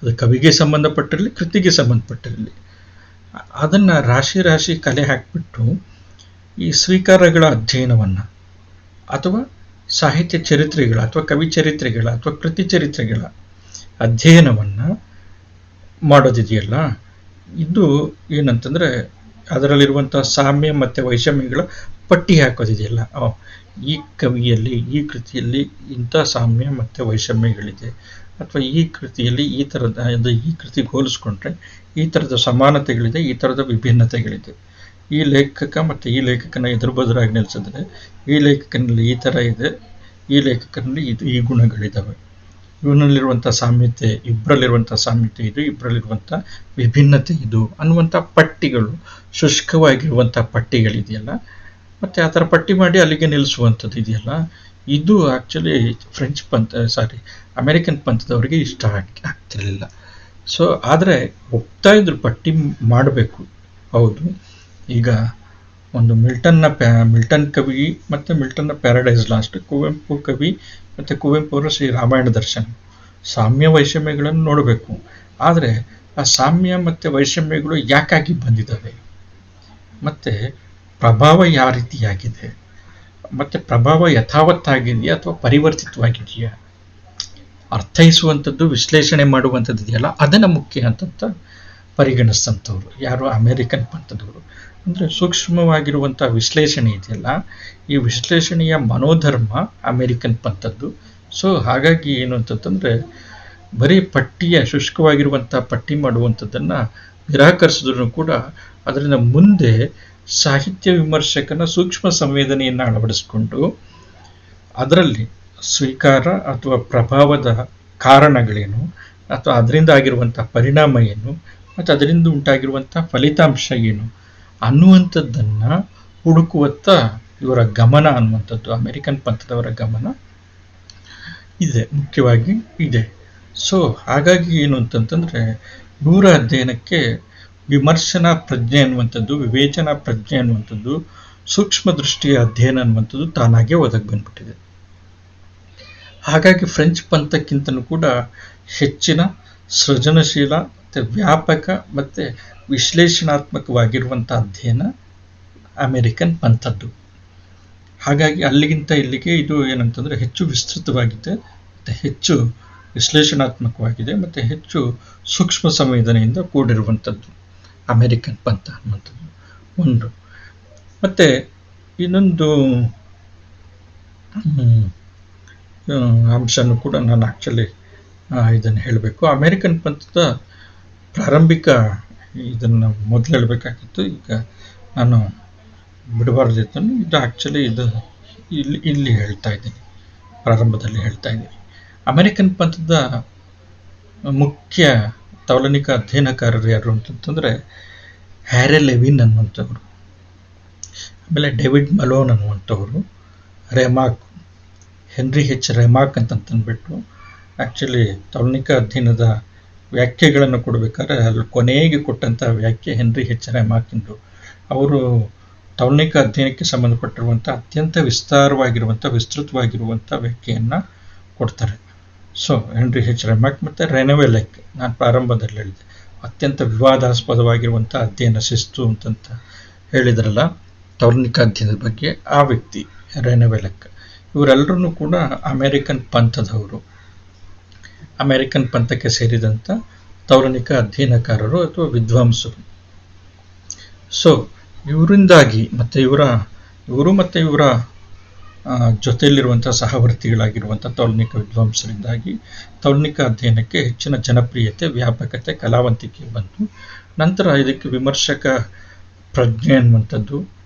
ಅದು ಕವಿಗೆ ಸಂಬಂಧಪಟ್ಟಿರಲಿ, ಕೃತಿಗೆ ಸಂಬಂಧಪಟ್ಟಿರಲಿ, ಅದನ್ನು ರಾಶಿ ಕಲೆ ಹಾಕಿಬಿಟ್ಟು ಈ ಸ್ವೀಕಾರಗಳ ಅಧ್ಯಯನವನ್ನು ಅಥವಾ ಸಾಹಿತ್ಯ ಚರಿತ್ರೆಗಳ ಅಥವಾ ಕವಿ ಚರಿತ್ರೆಗಳ ಅಥವಾ ಕೃತಿ ಚರಿತ್ರೆಗಳ ಅಧ್ಯಯನವನ್ನು ಮಾಡೋದಿದೆಯಲ್ಲ, ಇದು ಏನಂತಂದರೆ ಅದರಲ್ಲಿರುವಂಥ ಸಾಮ್ಯ ಮತ್ತು ವೈಷಮ್ಯಗಳ ಪಟ್ಟಿ ಹಾಕೋದಿದೆಯಲ್ಲ, ಈ ಕವಿಯಲ್ಲಿ, ಈ ಕೃತಿಯಲ್ಲಿ ಇಂಥ ಸಾಮ್ಯ ಮತ್ತು ವೈಷಮ್ಯಗಳಿದೆ, ಅಥವಾ ಈ ಕೃತಿಯಲ್ಲಿ ಈ ಥರದ, ಈ ಕೃತಿಗೆ ಹೋಲಿಸ್ಕೊಂಡ್ರೆ ಈ ಥರದ ಸಮಾನತೆಗಳಿದೆ, ಈ ಥರದ ವಿಭಿನ್ನತೆಗಳಿದೆ, ಈ ಲೇಖಕ ಮತ್ತು ಈ ಲೇಖಕನ ಎದುರು ಬದುರಾಗಿ ನಿಲ್ಲಿಸಿದ್ರೆ ಈ ಲೇಖಕನಲ್ಲಿ ಈ ಥರ ಇದೆ, ಈ ಲೇಖಕನಲ್ಲಿ ಈ ಗುಣಗಳಿದ್ದಾವೆ, ಇವನಲ್ಲಿರುವಂಥ ಸಾಮ್ಯತೆ, ಇಬ್ಬರಲ್ಲಿರುವಂಥ ಸಾಮ್ಯತೆ ಇದು, ಇಬ್ಬರಲ್ಲಿರುವಂಥ ವಿಭಿನ್ನತೆ ಇದು ಅನ್ನುವಂಥ ಪಟ್ಟಿಗಳು, ಶುಷ್ಕವಾಗಿರುವಂಥ ಪಟ್ಟಿಗಳಿದೆಯಲ್ಲ, ಮತ್ತು ಆ ಥರ ಪಟ್ಟಿ ಮಾಡಿ ಅಲ್ಲಿಗೆ ನಿಲ್ಲಿಸುವಂಥದ್ದು ಇದೆಯಲ್ಲ, ಇದು ಆ್ಯಕ್ಚುಲಿ ಅಮೇರಿಕನ್ ಪಂಥದವರಿಗೆ ಇಷ್ಟ ಆಗ್ತಿರಲಿಲ್ಲ. ಸೊ ಆದರೆ ಒಪ್ತಾ ಇದ್ರು, ಪಟ್ಟಿ ಮಾಡಬೇಕು. ಹೌದು, ಈಗ ಒಂದು ಮಿಲ್ಟನ್ ಕವಿ ಮತ್ತು ಮಿಲ್ಟನ್ನ ಪ್ಯಾರಡೈಸ್ ಲಾಸ್ಟ್, ಕುವೆಂಪು ಕವಿ ಮತ್ತು ಕುವೆಂಪು ಅವರ ಶ್ರೀ ರಾಮಾಯಣ ದರ್ಶನ, ಸಾಮ್ಯ ವೈಷಮ್ಯಗಳನ್ನು ನೋಡಬೇಕು. ಆದರೆ ಆ ಸಾಮ್ಯ ಮತ್ತು ವೈಷಮ್ಯಗಳು ಯಾಕಾಗಿ ಬಂದಿದ್ದಾವೆ, ಮತ್ತು ಪ್ರಭಾವ ಯಾವ ರೀತಿಯಾಗಿದೆ, ಮತ್ತು ಪ್ರಭಾವ ಯಥಾವತ್ತಾಗಿದೆಯಾ ಅಥವಾ ಪರಿವರ್ತಿತವಾಗಿದೆಯಾ, ಅರ್ಥೈಸುವಂಥದ್ದು, ವಿಶ್ಲೇಷಣೆ ಮಾಡುವಂಥದ್ದು ಇದೆಯಲ್ಲ, ಅದನ್ನು ಮುಖ್ಯ ಅಂತ ಪರಿಗಣಿಸಿದಂಥವ್ರು ಯಾರು, ಅಮೇರಿಕನ್ ಪಂಥದವರು. ಅಂದರೆ ಸೂಕ್ಷ್ಮವಾಗಿರುವಂಥ ವಿಶ್ಲೇಷಣೆ ಇದೆಯಲ್ಲ, ಈ ವಿಶ್ಲೇಷಣೆಯ ಮನೋಧರ್ಮ ಅಮೇರಿಕನ್ ಪಂಥದ್ದು. ಸೊ ಹಾಗಾಗಿ ಏನು ಅಂತಂತಂದರೆ, ಬರೀ ಶುಷ್ಕವಾಗಿರುವಂಥ ಪಟ್ಟಿ ಮಾಡುವಂಥದ್ದನ್ನು ನಿರಾಕರಿಸಿದ್ರು ಕೂಡ ಅದರಿಂದ ಮುಂದೆ ಸಾಹಿತ್ಯ ವಿಮರ್ಶಕನ ಸೂಕ್ಷ್ಮ ಸಂವೇದನೆಯನ್ನು ಅಳವಡಿಸಿಕೊಂಡು ಅದರಲ್ಲಿ ಸ್ವೀಕಾರ ಅಥವಾ ಪ್ರಭಾವದ ಕಾರಣಗಳೇನು, ಅಥವಾ ಅದರಿಂದ ಆಗಿರುವಂಥ ಪರಿಣಾಮ ಏನು, ಮತ್ತು ಅದರಿಂದ ಉಂಟಾಗಿರುವಂಥ ಫಲಿತಾಂಶ ಏನು ಅನ್ನುವಂಥದ್ದನ್ನು ಹುಡುಕುವತ್ತ ಇವರ ಗಮನ ಅನ್ನುವಂಥದ್ದು, ಅಮೆರಿಕನ್ ಪಂಥದವರ ಗಮನ ಇದೆ, ಮುಖ್ಯವಾಗಿ ಇದೆ. ಸೊ ಹಾಗಾಗಿ ಏನು ಅಂತಂತಂದರೆ ಇವರ ಅಧ್ಯಯನಕ್ಕೆ ವಿಮರ್ಶನಾ ಪ್ರಜ್ಞೆ ಅನ್ನುವಂಥದ್ದು, ವಿವೇಚನಾ ಪ್ರಜ್ಞೆ ಅನ್ನುವಂಥದ್ದು, ಸೂಕ್ಷ್ಮ ದೃಷ್ಟಿಯ ಅಧ್ಯಯನ ಅನ್ನುವಂಥದ್ದು ತಾನಾಗೇ ಒದಗಿ ಬಂದ್ಬಿಟ್ಟಿದೆ. ಹಾಗಾಗಿ ಫ್ರೆಂಚ್ ಪಂಥಕ್ಕಿಂತಲೂ ಕೂಡ ಹೆಚ್ಚಿನ ಸೃಜನಶೀಲ ಮತ್ತು ವ್ಯಾಪಕ ಮತ್ತು ವಿಶ್ಲೇಷಣಾತ್ಮಕವಾಗಿರುವಂಥ ಅಧ್ಯಯನ ಅಮೆರಿಕನ್ ಪಂಥದ್ದು. ಹಾಗಾಗಿ ಅಲ್ಲಿಗಿಂತ ಇಲ್ಲಿಗೆ ಇದು ಏನಂತಂದರೆ ಹೆಚ್ಚು ವಿಸ್ತೃತವಾಗಿದೆ ಮತ್ತು ಹೆಚ್ಚು ವಿಶ್ಲೇಷಣಾತ್ಮಕವಾಗಿದೆ ಮತ್ತು ಹೆಚ್ಚು ಸೂಕ್ಷ್ಮ ಸಂವೇದನೆಯಿಂದ ಕೂಡಿರುವಂಥದ್ದು ಅಮೆರಿಕನ್ ಪಂಥ ಅನ್ನುವಂಥದ್ದು ಒಂದು. ಮತ್ತು ಇನ್ನೊಂದು ಅಂಶನೂ ಕೂಡ ನಾನು ಆ್ಯಕ್ಚುಲಿ ಇದನ್ನು ಹೇಳಬೇಕು. ಅಮೇರಿಕನ್ ಪಂಥದ ಪ್ರಾರಂಭಿಕ ಇದನ್ನು ಮೊದಲು ಹೇಳಬೇಕಾಗಿತ್ತು, ಈಗ ನಾನು ಬಿಡಬಾರ್ದಿತ್ತು. ಇದು ಆ್ಯಕ್ಚುಲಿ ಇದು ಇಲ್ಲಿ ಹೇಳ್ತಾ ಇದ್ದೀನಿ, ಪ್ರಾರಂಭದಲ್ಲಿ ಹೇಳ್ತಾ ಇದ್ದೀನಿ. ಅಮೇರಿಕನ್ ಪಂಥದ ಮುಖ್ಯ ತೌಲನಿಕ ಅಧ್ಯಯನಕಾರರು ಯಾರು ಅಂತಂತಂದರೆ ಹ್ಯಾರೆ ಲೆವಿನ್ ಅನ್ನುವಂಥವ್ರು, ಆಮೇಲೆ ಡೇವಿಡ್ ಮಲೋನ್ ಅನ್ನುವಂಥವ್ರು, ರೆಮಾಕ್, ಹೆನ್ರಿ ಹೆಚ್ ರೆಮಾಕ್ ಅಂತಂದ್ಬಿಟ್ಟು ಆ್ಯಕ್ಚುಲಿ ತೌಲನಿಕ ಅಧ್ಯಯನದ ವ್ಯಾಖ್ಯೆಗಳನ್ನು ಕೊಡಬೇಕಾದ್ರೆ ಅಲ್ಲಿ ಕೊನೆಗೆ ಕೊಟ್ಟಂಥ ವ್ಯಾಖ್ಯೆ ಹೆನ್ರಿ ಹೆಚ್ ರೆಮಾಕಿಂದು. ಅವರು ತೌಲನಿಕ ಅಧ್ಯಯನಕ್ಕೆ ಸಂಬಂಧಪಟ್ಟಿರುವಂಥ ಅತ್ಯಂತ ವಿಸ್ತಾರವಾಗಿರುವಂಥ ವಿಸ್ತೃತವಾಗಿರುವಂಥ ವ್ಯಾಖ್ಯೆಯನ್ನು ಕೊಡ್ತಾರೆ. ಸೊ ಹೆನ್ರಿ ಹೆಚ್ ರೆಮಾಕ್ ಮತ್ತು ರೆನೆವೆಲೆಕ್, ನಾನು ಪ್ರಾರಂಭದಲ್ಲಿ ಹೇಳಿದೆ, ಅತ್ಯಂತ ವಿವಾದಾಸ್ಪದವಾಗಿರುವಂಥ ಅಧ್ಯಯನ ಶಿಸ್ತು ಅಂತಂತ ಹೇಳಿದ್ರಲ್ಲ ತೌಲನಿಕ ಅಧ್ಯಯನದ ಬಗ್ಗೆ, ಆ ವ್ಯಕ್ತಿ ರೆನೆವೆಲೆಕ್. ಇವರೆಲ್ಲರೂ ಕೂಡ ಅಮೇರಿಕನ್ ಪಂಥದವರು, ಅಮೇರಿಕನ್ ಪಂಥಕ್ಕೆ ಸೇರಿದಂಥ ತೌಲನಿಕ ಅಧ್ಯಯನಕಾರರು ಅಥವಾ ವಿದ್ವಾಂಸರು. ಸೊ ಇವರಿಂದಾಗಿ ಮತ್ತು ಇವರ ಜೊತೆಯಲ್ಲಿರುವಂಥ ಸಹವರ್ತಿಗಳಾಗಿರುವಂಥ ತೌಲನಿಕ ವಿದ್ವಾಂಸರಿಂದಾಗಿ ತೌಲನಿಕ ಅಧ್ಯಯನಕ್ಕೆ ಹೆಚ್ಚಿನ ಜನಪ್ರಿಯತೆ, ವ್ಯಾಪಕತೆ, ಕಲಾವಂತಿಕೆ ಬಂತು. ನಂತರ ಇದಕ್ಕೆ ವಿಮರ್ಶಕ ಪ್ರಜ್ಞೆ ಅನ್ನುವಂಥದ್ದು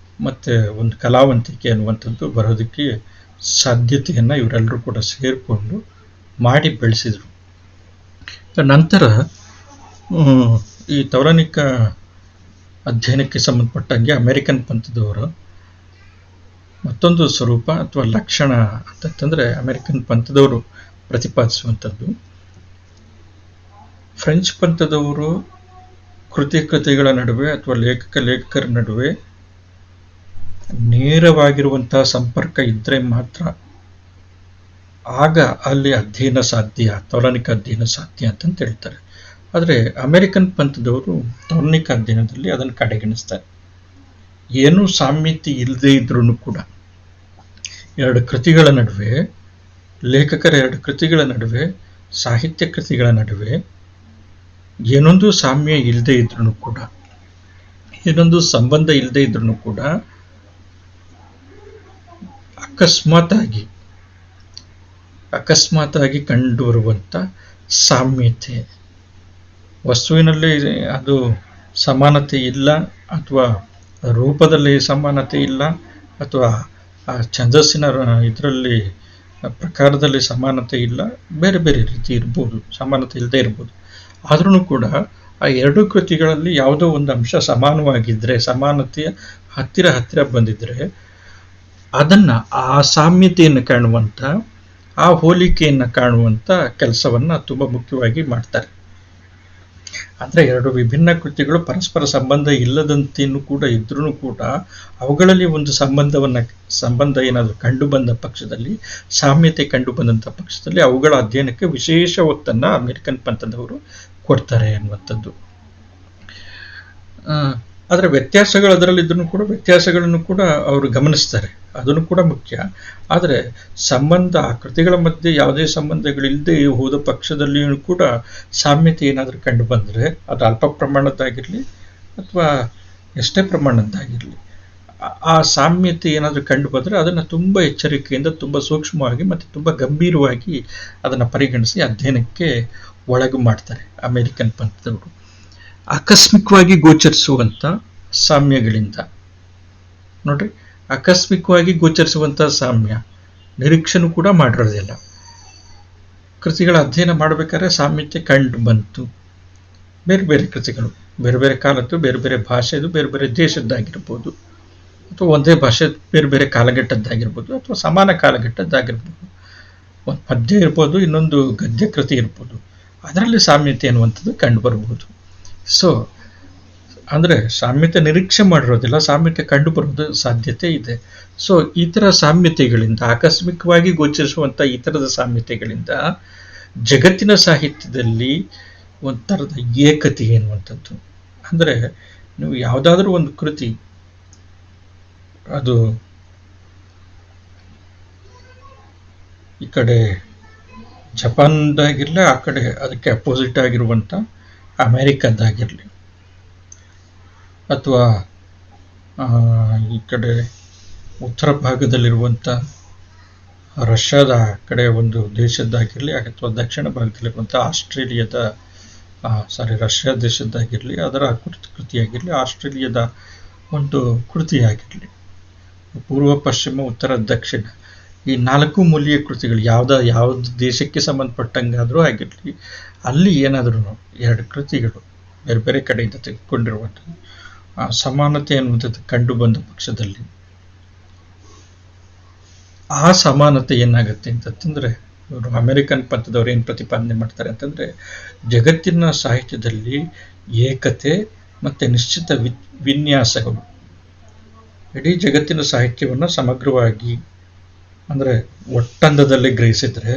ಮತ್ತು ಒಂದು ಕಲಾವಂತಿಕೆ ಅನ್ನುವಂಥದ್ದು ಬರೋದಕ್ಕೆ ಸಾಧ್ಯತೆಯನ್ನು ಇವರೆಲ್ಲರೂ ಕೂಡ ಸೇರಿಕೊಂಡು ಮಾಡಿ ಬೆಳೆಸಿದರು. ನಂತರ ಈ ತೌಲನಿಕ ಅಧ್ಯಯನಕ್ಕೆ ಸಂಬಂಧಪಟ್ಟಂಗೆ ಅಮೇರಿಕನ್ ಪಂಥದವರು ಮತ್ತೊಂದು ಸ್ವರೂಪ ಅಥವಾ ಲಕ್ಷಣ ಅಂತಂದರೆ ಅಮೇರಿಕನ್ ಪಂಥದವರು ಪ್ರತಿಪಾದಿಸುವಂಥದ್ದು, ಫ್ರೆಂಚ್ ಪಂಥದವರು ಕೃತಿಗಳ ನಡುವೆ ಅಥವಾ ಲೇಖಕರ ನಡುವೆ ನೇರವಾಗಿರುವಂಥ ಸಂಪರ್ಕ ಇದ್ದರೆ ಮಾತ್ರ ಆಗ ಅಲ್ಲಿ ಅಧ್ಯಯನ ಸಾಧ್ಯ, ತೌಲನಿಕ ಅಧ್ಯಯನ ಸಾಧ್ಯ ಅಂತಂತ ಹೇಳ್ತಾರೆ. ಆದರೆ ಅಮೇರಿಕನ್ ಪಂಥದವರು ತೌಲನಿಕ ಅಧ್ಯಯನದಲ್ಲಿ ಅದನ್ನು ಕಡೆಗಣಿಸ್ತಾರೆ. ಏನೂ ಸಾಮ್ಯತೆ ಇಲ್ಲದೇ ಇದ್ರೂ ಕೂಡ ಎರಡು ಕೃತಿಗಳ ನಡುವೆ, ಲೇಖಕರ ಎರಡು ಕೃತಿಗಳ ನಡುವೆ, ಸಾಹಿತ್ಯ ಕೃತಿಗಳ ನಡುವೆ ಏನೊಂದು ಸಾಮ್ಯ ಇಲ್ಲದೆ ಇದ್ರೂ ಕೂಡ, ಏನೊಂದು ಸಂಬಂಧ ಇಲ್ಲದೆ ಇದ್ರೂ ಕೂಡ ಅಕಸ್ಮಾತಾಗಿ ಕಂಡುಬರುವಂಥ ಸಾಮ್ಯತೆ, ವಸ್ತುವಿನಲ್ಲಿ ಅದು ಸಮಾನತೆ ಇಲ್ಲ, ಅಥವಾ ರೂಪದಲ್ಲಿ ಸಮಾನತೆ ಇಲ್ಲ, ಅಥವಾ ಆ ಛಂದಸ್ಸಿನ ಇದರಲ್ಲಿ ಪ್ರಕಾರದಲ್ಲಿ ಸಮಾನತೆ ಇಲ್ಲ, ಬೇರೆ ಬೇರೆ ರೀತಿ ಇರ್ಬೋದು, ಸಮಾನತೆ ಇಲ್ಲದೆ ಇರ್ಬೋದು. ಆದ್ರೂ ಕೂಡ ಆ ಎರಡು ಕೃತಿಗಳಲ್ಲಿ ಯಾವುದೋ ಒಂದು ಅಂಶ ಸಮಾನವಾಗಿದ್ದರೆ, ಸಮಾನತೆಯ ಹತ್ತಿರ ಬಂದಿದ್ದರೆ ಅದನ್ನು, ಆ ಸಾಮ್ಯತೆಯನ್ನು ಕಾಣುವಂಥ, ಆ ಹೋಲಿಕೆಯನ್ನು ಕಾಣುವಂಥ ಕೆಲಸವನ್ನು ತುಂಬ ಮುಖ್ಯವಾಗಿ ಮಾಡ್ತಾರೆ. ಅಂದರೆ ಎರಡು ವಿಭಿನ್ನ ಕೃತಿಗಳು ಪರಸ್ಪರ ಸಂಬಂಧ ಇಲ್ಲದಂತೆಯೂ ಕೂಡ ಇದ್ರೂ ಕೂಡ ಅವುಗಳಲ್ಲಿ ಒಂದು ಸಂಬಂಧ ಏನಾದರೂ ಕಂಡು ಬಂದ ಪಕ್ಷದಲ್ಲಿ, ಸಾಮ್ಯತೆ ಕಂಡು ಬಂದಂಥ ಪಕ್ಷದಲ್ಲಿ ಅವುಗಳ ಅಧ್ಯಯನಕ್ಕೆ ವಿಶೇಷ ಒತ್ತನ್ನು ಅಮೇರಿಕನ್ ಪಂಥದವರು ಕೊಡ್ತಾರೆ ಅನ್ನುವಂಥದ್ದು. ಆದರೆ ವ್ಯತ್ಯಾಸಗಳು ಅದರಲ್ಲಿದ್ದರೂ ಕೂಡ ವ್ಯತ್ಯಾಸಗಳನ್ನು ಕೂಡ ಅವರು ಗಮನಿಸ್ತಾರೆ, ಅದನ್ನು ಕೂಡ ಮುಖ್ಯ. ಆದರೆ ಸಂಬಂಧ, ಕೃತಿಗಳ ಮಧ್ಯೆ ಯಾವುದೇ ಸಂಬಂಧಗಳಿಲ್ಲದೆ ಹೋದ ಪಕ್ಷದಲ್ಲಿಯೂ ಕೂಡ ಸಾಮ್ಯತೆ ಏನಾದರೂ ಕಂಡು ಬಂದರೆ, ಅದು ಅಲ್ಪ ಪ್ರಮಾಣದ್ದಾಗಿರಲಿ ಅಥವಾ ಎಷ್ಟೇ ಪ್ರಮಾಣದ್ದಾಗಿರಲಿ, ಆ ಸಾಮ್ಯತೆ ಏನಾದರೂ ಕಂಡು ಬಂದರೆ ಅದನ್ನು ತುಂಬ ಎಚ್ಚರಿಕೆಯಿಂದ, ತುಂಬ ಸೂಕ್ಷ್ಮವಾಗಿ ಮತ್ತು ತುಂಬ ಗಂಭೀರವಾಗಿ ಅದನ್ನು ಪರಿಗಣಿಸಿ ಅಧ್ಯಯನಕ್ಕೆ ಒಳಗು ಮಾಡ್ತಾರೆ ಅಮೇರಿಕನ್ ಪಂಥದವರು. ಆಕಸ್ಮಿಕವಾಗಿ ಗೋಚರಿಸುವಂಥ ಸಾಮ್ಯಗಳಿಂದ ನೋಡ್ರಿ, ಆಕಸ್ಮಿಕವಾಗಿ ಗೋಚರಿಸುವಂಥ ಸಾಮ್ಯ ನಿರೀಕ್ಷೆನೂ ಕೂಡ ಮಾಡಿರೋದಿಲ್ಲ. ಕೃತಿಗಳ ಅಧ್ಯಯನ ಮಾಡಬೇಕಾದ್ರೆ ಸಾಮ್ಯತೆ ಕಂಡು ಬಂತು. ಬೇರೆ ಬೇರೆ ಕೃತಿಗಳು, ಬೇರೆ ಬೇರೆ ಕಾಲದ್ದು, ಬೇರೆ ಬೇರೆ ಭಾಷೆದು, ಬೇರೆ ಬೇರೆ ದೇಶದ್ದಾಗಿರ್ಬೋದು. ಅಥವಾ ಒಂದೇ ಭಾಷೆ ಬೇರೆ ಬೇರೆ ಕಾಲಘಟ್ಟದ್ದಾಗಿರ್ಬೋದು ಅಥವಾ ಸಮಾನ ಕಾಲಘಟ್ಟದ್ದಾಗಿರ್ಬೋದು. ಒಂದು ಪದ್ಯ ಇರ್ಬೋದು, ಇನ್ನೊಂದು ಗದ್ಯ ಕೃತಿ ಇರ್ಬೋದು, ಅದರಲ್ಲಿ ಸಾಮ್ಯತೆ ಅನ್ನುವಂಥದ್ದು ಕಂಡು ಬರಬಹುದು. ಸೊ ಅಂದರೆ ಸಾಮ್ಯತೆ ನಿರೀಕ್ಷೆ ಮಾಡಿರೋದಿಲ್ಲ, ಸಾಮ್ಯತೆ ಕಂಡು ಬರೋದು ಸಾಧ್ಯತೆ ಇದೆ. ಸೊ ಈ ಥರ ಸಾಮ್ಯತೆಗಳಿಂದ, ಆಕಸ್ಮಿಕವಾಗಿ ಗೋಚರಿಸುವಂಥ ಈ ಥರದ ಸಾಮ್ಯತೆಗಳಿಂದ ಜಗತ್ತಿನ ಸಾಹಿತ್ಯದಲ್ಲಿ ಒಂಥರದ ಏಕತೆ ಎನ್ನುವಂಥದ್ದು. ಅಂದರೆ ನೀವು ಯಾವುದಾದ್ರೂ ಒಂದು ಕೃತಿ ಅದು ಈ ಕಡೆ ಜಪಾನ್ದಾಗಿರಲಿ, ಆ ಕಡೆ ಅದಕ್ಕೆ ಅಪೋಸಿಟ್ ಆಗಿರುವಂಥ ಅಮೇರಿಕದ್ದಾಗಿರಲಿ, ಅಥವಾ ಈ ಕಡೆ ಉತ್ತರ ಭಾಗದಲ್ಲಿರುವಂಥ ರಷ್ಯಾದ ಕಡೆ ಒಂದು ದೇಶದ್ದಾಗಿರಲಿ, ಅಥವಾ ದಕ್ಷಿಣ ಭಾಗದಲ್ಲಿರುವಂಥ ರಷ್ಯಾ ದೇಶದ್ದಾಗಿರಲಿ, ಅದರ ಕೃತಿಯಾಗಿರಲಿ, ಆಸ್ಟ್ರೇಲಿಯಾದ ಒಂದು ಕೃತಿಯಾಗಿರಲಿ, ಪೂರ್ವ ಪಶ್ಚಿಮ ಉತ್ತರ ದಕ್ಷಿಣ, ಈ 4 ಮೂಲೀಯ ಕೃತಿಗಳು ಯಾವ್ದು ದೇಶಕ್ಕೆ ಸಂಬಂಧಪಟ್ಟಂಗಾದರೂ ಆಗಿರಲಿ, ಅಲ್ಲಿ ಏನಾದ್ರೂ 2 ಕೃತಿಗಳು ಬೇರೆ ಬೇರೆ ಕಡೆಯಿಂದ ತೆಗೆದುಕೊಂಡಿರುವಂಥದ್ದು ಸಮಾನತೆ ಅನ್ನುವಂಥದ್ದು ಕಂಡು ಬಂದ ಪಕ್ಷದಲ್ಲಿ ಆ ಸಮಾನತೆ ಏನಾಗುತ್ತೆ ಅಂತಂದರೆ, ಇವರು ಅಮೆರಿಕನ್ ಪಂಥದವ್ರು ಏನು ಪ್ರತಿಪಾದನೆ ಮಾಡ್ತಾರೆ ಅಂತಂದರೆ, ಜಗತ್ತಿನ ಸಾಹಿತ್ಯದಲ್ಲಿ ಏಕತೆ ಮತ್ತು ನಿಶ್ಚಿತ ವಿನ್ಯಾಸಗಳು ಇಡೀ ಜಗತ್ತಿನ ಸಾಹಿತ್ಯವನ್ನು ಸಮಗ್ರವಾಗಿ ಅಂದರೆ ಒಟ್ಟಂದದಲ್ಲಿ ಗ್ರಹಿಸಿದರೆ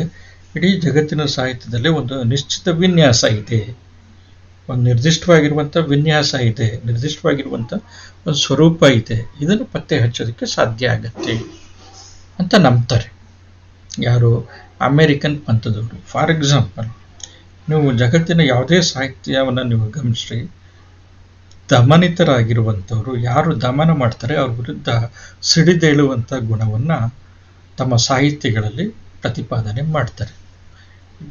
ಇಡೀ ಜಗತ್ತಿನ ಸಾಹಿತ್ಯದಲ್ಲಿ ಒಂದು ನಿಶ್ಚಿತ ವಿನ್ಯಾಸ ಇದೆ, ಒಂದು ನಿರ್ದಿಷ್ಟವಾಗಿರುವಂಥ ವಿನ್ಯಾಸ ಇದೆ, ನಿರ್ದಿಷ್ಟವಾಗಿರುವಂಥ ಒಂದು ಸ್ವರೂಪ ಇದೆ. ಇದನ್ನು ಪತ್ತೆ ಹಚ್ಚೋದಕ್ಕೆ ಸಾಧ್ಯ ಆಗತ್ತೆ ಅಂತ ನಂಬ್ತಾರೆ ಯಾರು? ಅಮೇರಿಕನ್ ಪಂಥದವರು. ಫಾರ್ ಎಕ್ಸಾಂಪಲ್, ನೀವು ಜಗತ್ತಿನ ಯಾವುದೇ ಸಾಹಿತ್ಯವನ್ನು ನೀವು ಗಮನಿಸ್ರಿ, ದಮನಿತರಾಗಿರುವಂಥವ್ರು ಯಾರು ದಮನ ಮಾಡ್ತಾರೆ ಅವ್ರ ವಿರುದ್ಧ ಸಿಡಿದೇಳುವಂಥ ಗುಣವನ್ನು ತಮ್ಮ ಸಾಹಿತ್ಯಗಳಲ್ಲಿ ಪ್ರತಿಪಾದನೆ ಮಾಡ್ತಾರೆ.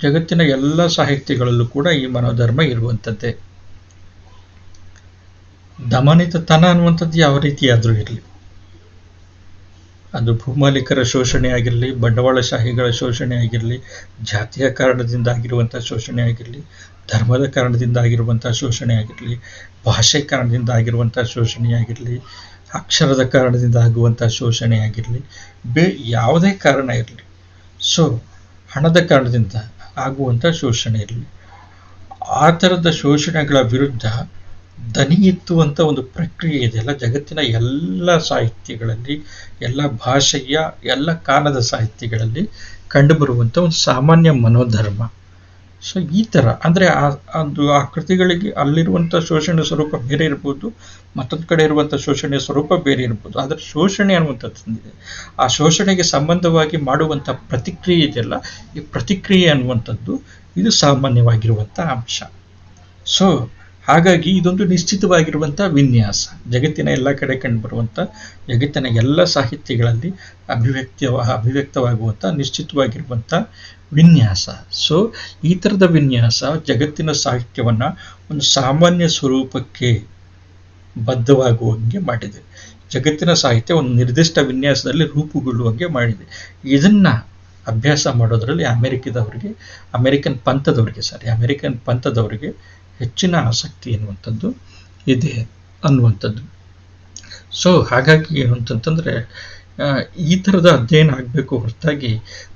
ಜಗತ್ತಿನ ಎಲ್ಲ ಸಾಹಿತ್ಯಗಳಲ್ಲೂ ಕೂಡ ಈ ಮನೋಧರ್ಮ ಇರುವಂಥದ್ದೇ. ದಮನಿತತನ ಅನ್ನುವಂಥದ್ದು ಯಾವ ರೀತಿಯಾದರೂ ಇರಲಿ, ಅದು ಭೂಮಾಲೀಕರ ಶೋಷಣೆ ಆಗಿರಲಿ, ಬಂಡವಾಳಶಾಹಿಗಳ ಶೋಷಣೆ ಆಗಿರಲಿ, ಜಾತಿಯ ಕಾರಣದಿಂದ ಆಗಿರುವಂಥ ಶೋಷಣೆ ಆಗಿರಲಿ, ಧರ್ಮದ ಕಾರಣದಿಂದ ಆಗಿರುವಂಥ ಶೋಷಣೆ ಆಗಿರಲಿ, ಭಾಷೆ ಕಾರಣದಿಂದ ಆಗಿರುವಂಥ ಶೋಷಣೆ ಆಗಿರಲಿ, ಅಕ್ಷರದ ಕಾರಣದಿಂದ ಆಗುವಂಥ ಶೋಷಣೆ ಆಗಿರಲಿ, ಯಾವುದೇ ಕಾರಣ ಇರಲಿ, ಸೊ ಹಣದ ಕಾರಣದಿಂದ ಆಗುವಂಥ ಶೋಷಣೆ ಇರಲಿ, ಆ ಥರದ ಶೋಷಣೆಗಳ ವಿರುದ್ಧ ದನಿ ಎತ್ತುವಂಥ ಒಂದು ಪ್ರಕ್ರಿಯೆ ಇದೆಯಲ್ಲ ಜಗತ್ತಿನ ಎಲ್ಲ ಸಾಹಿತ್ಯಗಳಲ್ಲಿ, ಎಲ್ಲ ಭಾಷೆಯ ಎಲ್ಲ ಕಾಲದ ಸಾಹಿತ್ಯಗಳಲ್ಲಿ ಕಂಡುಬರುವಂಥ ಒಂದು ಸಾಮಾನ್ಯ ಮನೋಧರ್ಮ. ಸೊ ಈ ಥರ ಅಂದರೆ ಆ ಕೃತಿಗಳಿಗೆ ಅಲ್ಲಿರುವಂಥ ಶೋಷಣೆ ಸ್ವರೂಪ ಬೇರೆ ಇರ್ಬೋದು, ಮತ್ತೊಂದು ಕಡೆ ಇರುವಂಥ ಶೋಷಣೆಯ ಸ್ವರೂಪ ಬೇರೆ ಇರ್ಬೋದು, ಆದರೆ ಶೋಷಣೆ ಅನ್ನುವಂಥದ್ದಿದೆ. ಆ ಶೋಷಣೆಗೆ ಸಂಬಂಧವಾಗಿ ಮಾಡುವಂಥ ಪ್ರತಿಕ್ರಿಯೆ ಇದೆಯಲ್ಲ, ಈ ಪ್ರತಿಕ್ರಿಯೆ ಅನ್ನುವಂಥದ್ದು ಇದು ಸಾಮಾನ್ಯವಾಗಿರುವಂಥ ಅಂಶ. ಸೊ ಹಾಗಾಗಿ ಇದೊಂದು ನಿಶ್ಚಿತವಾಗಿರುವಂಥ ವಿನ್ಯಾಸ, ಜಗತ್ತಿನ ಎಲ್ಲ ಕಡೆ ಕಂಡುಬರುವಂಥ, ಜಗತ್ತಿನ ಎಲ್ಲ ಸಾಹಿತ್ಯಗಳಲ್ಲಿ ಅಭಿವ್ಯಕ್ತವಾಗುವಂಥ ನಿಶ್ಚಿತವಾಗಿರುವಂಥ ವಿನ್ಯಾಸ. ಸೊ ಈ ಥರದ ವಿನ್ಯಾಸ ಜಗತ್ತಿನ ಸಾಹಿತ್ಯವನ್ನು ಒಂದು ಸಾಮಾನ್ಯ ಸ್ವರೂಪಕ್ಕೆ ಬದ್ಧವಾಗುವಂಗೆ ಮಾಡಿದೆ. ಜಗತ್ತಿನ ಸಾಹಿತ್ಯ ಒಂದು ನಿರ್ದಿಷ್ಟ ವಿನ್ಯಾಸದಲ್ಲಿ ರೂಪುಗೊಳ್ಳುವಂಗೆ ಮಾಡಿದೆ. ಇದನ್ನು ಅಭ್ಯಾಸ ಮಾಡೋದರಲ್ಲಿ ಅಮೆರಿಕನ್ ಪಂಥದವರಿಗೆ ಹೆಚ್ಚಿನ ಆಸಕ್ತಿ ಎನ್ನುವಂಥದ್ದು ಇದೆ ಅನ್ನುವಂಥದ್ದು. ಸೊ ಹಾಗಾಗಿ ಏನು ಅಂತಂತಂದರೆ, ಈ ಥರದ ಅಧ್ಯಯನ ಆಗಬೇಕು ಹೊರತಾಗಿ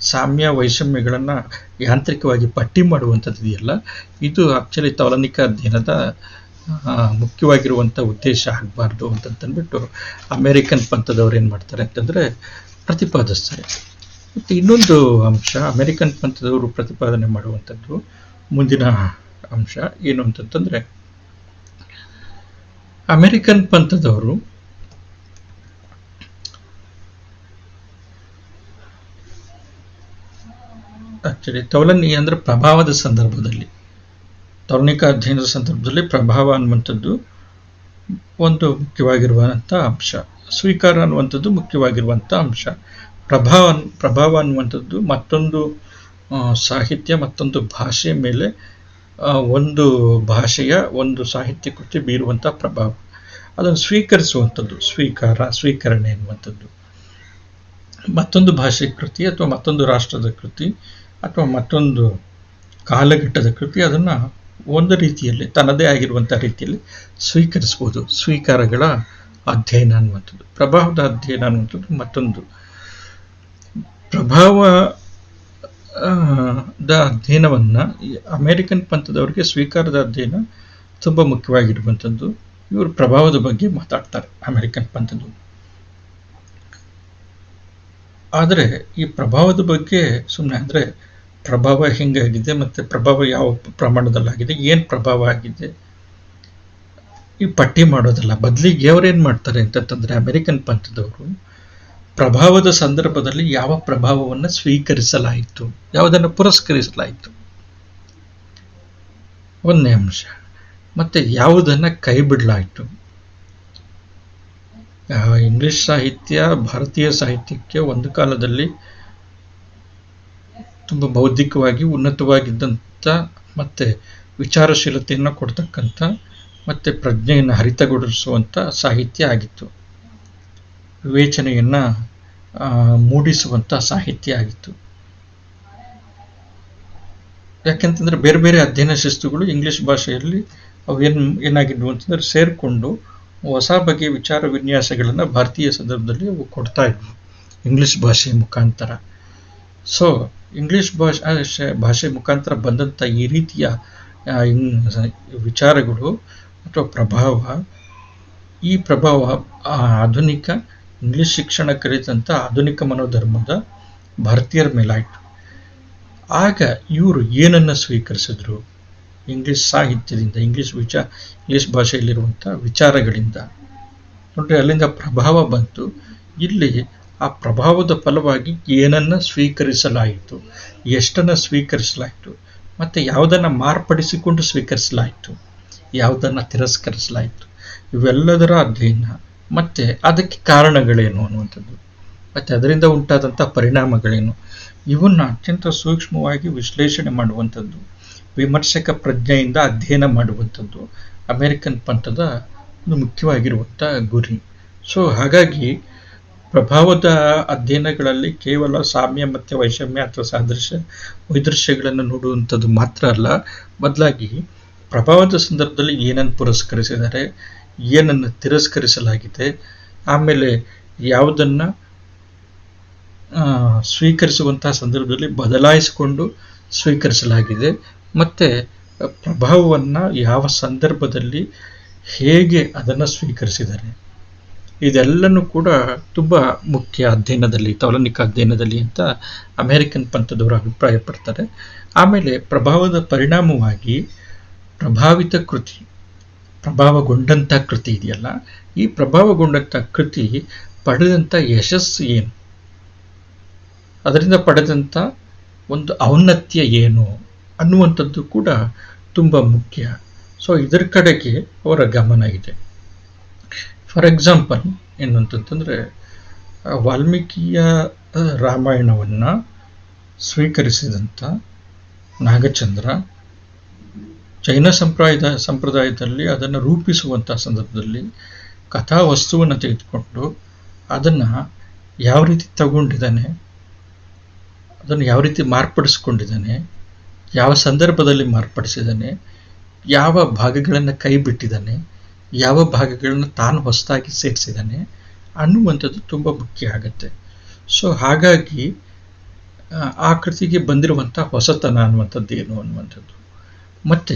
ಸಾಮ್ಯ ವೈಷಮ್ಯಗಳನ್ನು ಯಾಂತ್ರಿಕವಾಗಿ ಪಟ್ಟಿ ಮಾಡುವಂಥದ್ದು ಇದೆಯಲ್ಲ, ಇದು ಆ್ಯಕ್ಚುಲಿ ತೌಲನಿಕ ಅಧ್ಯಯನದ ಮುಖ್ಯವಾಗಿರುವಂಥ ಉದ್ದೇಶ ಆಗಬಾರ್ದು ಅಂತಂದ್ಬಿಟ್ಟು ಅಮೇರಿಕನ್ ಪಂಥದವ್ರು ಏನು ಮಾಡ್ತಾರೆ ಅಂತಂದರೆ ಪ್ರತಿಪಾದಿಸ್ತಾರೆ. ಮತ್ತು ಇನ್ನೊಂದು ಅಂಶ ಅಮೇರಿಕನ್ ಪಂಥದವರು ಪ್ರತಿಪಾದನೆ ಮಾಡುವಂಥದ್ದು ಮುಂದಿನ ಅಂಶ ಏನು ಅಂತಂತಂದರೆ, ಅಮೇರಿಕನ್ ಪಂಥದವರು ಆಕ್ಚುಲಿ ತೌಲನಿ ಅಂದರೆ ಪ್ರಭಾವದ ಸಂದರ್ಭದಲ್ಲಿ, ತೌಲನಿಕ ಅಧ್ಯಯನದ ಸಂದರ್ಭದಲ್ಲಿ ಪ್ರಭಾವ ಅನ್ನುವಂಥದ್ದು ಒಂದು ಮುಖ್ಯವಾಗಿರುವಂಥ ಅಂಶ, ಸ್ವೀಕಾರ ಅನ್ನುವಂಥದ್ದು ಮುಖ್ಯವಾಗಿರುವಂಥ ಅಂಶ. ಪ್ರಭಾವ ಅನ್ನುವಂಥದ್ದು ಮತ್ತೊಂದು ಸಾಹಿತ್ಯ, ಮತ್ತೊಂದು ಭಾಷೆ ಮೇಲೆ ಒಂದು ಭಾಷೆಯ ಒಂದು ಸಾಹಿತ್ಯ ಕೃತಿ ಬೀರುವಂಥ ಪ್ರಭಾವ, ಅದನ್ನು ಸ್ವೀಕರಿಸುವಂಥದ್ದು ಸ್ವೀಕರಣೆ ಎನ್ನುವಂಥದ್ದು. ಮತ್ತೊಂದು ಭಾಷೆ ಕೃತಿ ಅಥವಾ ಮತ್ತೊಂದು ರಾಷ್ಟ್ರದ ಕೃತಿ ಅಥವಾ ಮತ್ತೊಂದು ಕಾಲಘಟ್ಟದ ಕೃತಿ ಅದನ್ನು ಒಂದು ರೀತಿಯಲ್ಲಿ ತನ್ನದೇ ಆಗಿರುವಂಥ ರೀತಿಯಲ್ಲಿ ಸ್ವೀಕರಿಸ್ಬೋದು. ಸ್ವೀಕಾರಗಳ ಅಧ್ಯಯನ ಅನ್ನುವಂಥದ್ದು. ಪ್ರಭಾವದ ಅಧ್ಯಯನ ಅನ್ನುವಂಥದ್ದು ಮತ್ತೊಂದು. ಪ್ರಭಾವ ಅಧ್ಯಯನವನ್ನು ಅಮೇರಿಕನ್ ಪಂಥದವರಿಗೆ ಸ್ವೀಕಾರದ ಅಧ್ಯಯನ ತುಂಬ ಮುಖ್ಯವಾಗಿರುವಂಥದ್ದು. ಇವರು ಪ್ರಭಾವದ ಬಗ್ಗೆ ಮಾತಾಡ್ತಾರೆ ಅಮೇರಿಕನ್ ಪಂಥದವರು. ಆದರೆ ಈ ಪ್ರಭಾವದ ಬಗ್ಗೆ ಸುಮ್ಮನೆ ಅಂದರೆ ಪ್ರಭಾವ ಹೆಂಗಾಗಿದೆ ಮತ್ತು ಪ್ರಭಾವ ಯಾವ ಪ್ರಮಾಣದಲ್ಲಾಗಿದೆ, ಏನು ಪ್ರಭಾವ ಆಗಿದೆ ಈ ಪಟ್ಟಿ ಮಾಡೋದಲ್ಲ. ಬದಲಿಗೆ ಅವ್ರೇನು ಮಾಡ್ತಾರೆ ಅಂತಂದರೆ ಅಮೇರಿಕನ್ ಪಂಥದವರು ಪ್ರಭಾವದ ಸಂದರ್ಭದಲ್ಲಿ ಯಾವ ಪ್ರಭಾವವನ್ನು ಸ್ವೀಕರಿಸಲಾಯಿತು, ಯಾವುದನ್ನು ಪುರಸ್ಕರಿಸಲಾಯಿತು, ಒಂದನೇ ಅಂಶ. ಮತ್ತು ಯಾವುದನ್ನು ಕೈ ಬಿಡಲಾಯಿತು. ಇಂಗ್ಲಿಷ್ ಸಾಹಿತ್ಯ ಭಾರತೀಯ ಸಾಹಿತ್ಯಕ್ಕೆ ಒಂದು ಕಾಲದಲ್ಲಿ ತುಂಬ ಬೌದ್ಧಿಕವಾಗಿ ಉನ್ನತವಾಗಿದ್ದಂಥ ಮತ್ತು ವಿಚಾರಶೀಲತೆಯನ್ನು ಕೊಡ್ತಕ್ಕಂಥ ಮತ್ತು ಪ್ರಜ್ಞೆಯನ್ನು ಹರಿತಗೊಳಿಸುವಂಥ ಸಾಹಿತ್ಯ ಆಗಿತ್ತು. ವಿವೇಚನೆಯನ್ನು ಮೂಡಿಸುವಂಥ ಸಾಹಿತ್ಯ ಆಗಿತ್ತು. ಯಾಕೆಂತಂದರೆ ಬೇರೆ ಬೇರೆ ಅಧ್ಯಯನ ಶಿಸ್ತುಗಳು ಇಂಗ್ಲಿಷ್ ಭಾಷೆಯಲ್ಲಿ ಅವು ಏನಾಗಿದ್ವು ಅಂತಂದರೆ ಸೇರಿಕೊಂಡು ಹೊಸ ಬಗೆಯ ವಿಚಾರ ವಿನ್ಯಾಸಗಳನ್ನು ಭಾರತೀಯ ಸಂದರ್ಭದಲ್ಲಿ ಅವು ಕೊಡ್ತಾ ಇದ್ವು ಇಂಗ್ಲಿಷ್ ಭಾಷೆಯ ಮುಖಾಂತರ. ಸೊ ಇಂಗ್ಲಿಷ್ ಭಾಷೆ ಮುಖಾಂತರ ಬಂದಂಥ ಈ ರೀತಿಯ ವಿಚಾರಗಳು ಅಥವಾ ಈ ಪ್ರಭಾವ ಆಧುನಿಕ ಇಂಗ್ಲಿಷ್ ಶಿಕ್ಷಣ ಕಲಿತಂಥ ಆಧುನಿಕ ಮನೋಧರ್ಮದ ಭಾರತೀಯರ ಮೇಲಾಯಿತು. ಆಗ ಇವರು ಏನನ್ನು ಸ್ವೀಕರಿಸಿದ್ರು? ಇಂಗ್ಲಿಷ್ ಸಾಹಿತ್ಯದಿಂದ, ಇಂಗ್ಲಿಷ್ ಭಾಷೆಯಲ್ಲಿರುವಂಥ ವಿಚಾರಗಳಿಂದ ನೋಡ್ರಿ, ಅಲ್ಲಿಂದ ಪ್ರಭಾವ ಬಂತು. ಇಲ್ಲಿ ಆ ಪ್ರಭಾವದ ಫಲವಾಗಿ ಏನನ್ನು ಸ್ವೀಕರಿಸಲಾಯಿತು, ಎಷ್ಟನ್ನು ಸ್ವೀಕರಿಸಲಾಯಿತು, ಮತ್ತು ಯಾವುದನ್ನು ಮಾರ್ಪಡಿಸಿಕೊಂಡು ಸ್ವೀಕರಿಸಲಾಯಿತು, ಯಾವುದನ್ನು ತಿರಸ್ಕರಿಸಲಾಯಿತು, ಇವೆಲ್ಲದರ ಅಧ್ಯಯನ ಮತ್ತು ಅದಕ್ಕೆ ಕಾರಣಗಳೇನು ಅನ್ನುವಂಥದ್ದು, ಮತ್ತು ಅದರಿಂದ ಉಂಟಾದಂಥ ಪರಿಣಾಮಗಳೇನು, ಇವನ್ನು ಅತ್ಯಂತ ಸೂಕ್ಷ್ಮವಾಗಿ ವಿಶ್ಲೇಷಣೆ ಮಾಡುವಂಥದ್ದು, ವಿಮರ್ಶಕ ಪ್ರಜ್ಞೆಯಿಂದ ಅಧ್ಯಯನ ಮಾಡುವಂಥದ್ದು ಅಮೇರಿಕನ್ ಪಂಥದ ಒಂದು ಮುಖ್ಯವಾಗಿರುವಂಥ ಗುರಿ. ಸೊ ಹಾಗಾಗಿ ಪ್ರಭಾವದ ಅಧ್ಯಯನಗಳಲ್ಲಿ ಕೇವಲ ಸಾಮ್ಯ ಮತ್ತು ವೈಷಮ್ಯ ಅಥವಾ ವೈದೃಶ್ಯಗಳನ್ನು ನೋಡುವಂಥದ್ದು ಮಾತ್ರ ಅಲ್ಲ, ಬದಲಾಗಿ ಪ್ರಭಾವದ ಸಂದರ್ಭದಲ್ಲಿ ಏನನ್ನು ಪುರಸ್ಕರಿಸಿದ್ದಾರೆ, ಏನನ್ನು ತಿರಸ್ಕರಿಸಲಾಗಿದೆ, ಆಮೇಲೆ ಯಾವುದನ್ನು ಸ್ವೀಕರಿಸುವಂತಹ ಸಂದರ್ಭದಲ್ಲಿ ಬದಲಾಯಿಸಿಕೊಂಡು ಸ್ವೀಕರಿಸಲಾಗಿದೆ, ಮತ್ತು ಪ್ರಭಾವವನ್ನು ಯಾವ ಸಂದರ್ಭದಲ್ಲಿ ಹೇಗೆ ಅದನ್ನು ಸ್ವೀಕರಿಸಿದ್ದಾರೆ, ಇದೆಲ್ಲನೂ ಕೂಡ ತುಂಬ ಮುಖ್ಯ ಅಧ್ಯಯನದಲ್ಲಿ, ತೌಲನಿಕ ಅಧ್ಯಯನದಲ್ಲಿ ಅಂತ ಅಮೇರಿಕನ್ ಪಂಥದವರು ಅಭಿಪ್ರಾಯ ಪಡ್ತಾರೆ. ಆಮೇಲೆ ಪ್ರಭಾವದ ಪರಿಣಾಮವಾಗಿ ಪ್ರಭಾವಿತ ಕೃತಿ, ಪ್ರಭಾವಗೊಂಡಂಥ ಕೃತಿ ಇದೆಯಲ್ಲ, ಈ ಪ್ರಭಾವಗೊಂಡಂಥ ಕೃತಿ ಪಡೆದಂಥ ಯಶಸ್ಸು ಏನು, ಅದರಿಂದ ಪಡೆದಂಥ ಒಂದು ಔನ್ನತ್ಯ ಏನು ಅನ್ನುವಂಥದ್ದು ಕೂಡ ತುಂಬ ಮುಖ್ಯ. ಸೊ ಇದರ ಕಡೆಗೆ ಅವರ ಗಮನ ಇದೆ. ಫಾರ್ ಎಕ್ಸಾಂಪಲ್ ಏನು ಅಂತಂತಂದರೆ, ವಾಲ್ಮೀಕಿಯ ರಾಮಾಯಣವನ್ನು ಸ್ವೀಕರಿಸಿದಂಥ ನಾಗಚಂದ್ರ ಜೈನ ಸಂಪ್ರದಾಯದಲ್ಲಿ ಅದನ್ನು ರೂಪಿಸುವಂಥ ಸಂದರ್ಭದಲ್ಲಿ ಕಥಾವಸ್ತುವನ್ನು ತೆಗೆದುಕೊಂಡು ಅದನ್ನು ಯಾವ ರೀತಿ ತಗೊಂಡಿದ್ದಾನೆ, ಅದನ್ನು ಯಾವ ರೀತಿ ಮಾರ್ಪಡಿಸ್ಕೊಂಡಿದ್ದಾನೆ, ಯಾವ ಸಂದರ್ಭದಲ್ಲಿ ಮಾರ್ಪಡಿಸಿದ್ದಾನೆ, ಯಾವ ಭಾಗಗಳನ್ನು ಕೈ ಬಿಟ್ಟಿದ್ದಾನೆ, ಯಾವ ಭಾಗಗಳನ್ನು ತಾನು ಹೊಸದಾಗಿ ಸೇರಿಸಿದ್ದಾನೆ ಅನ್ನುವಂಥದ್ದು ತುಂಬ ಮುಖ್ಯ ಆಗುತ್ತೆ. ಸೊ ಹಾಗಾಗಿ ಆ ಕೃತಿಗೆ ಬಂದಿರುವಂಥ ಹೊಸತನ ಅನ್ನುವಂಥದ್ದು ಏನು ಅನ್ನುವಂಥದ್ದು. ಮತ್ತು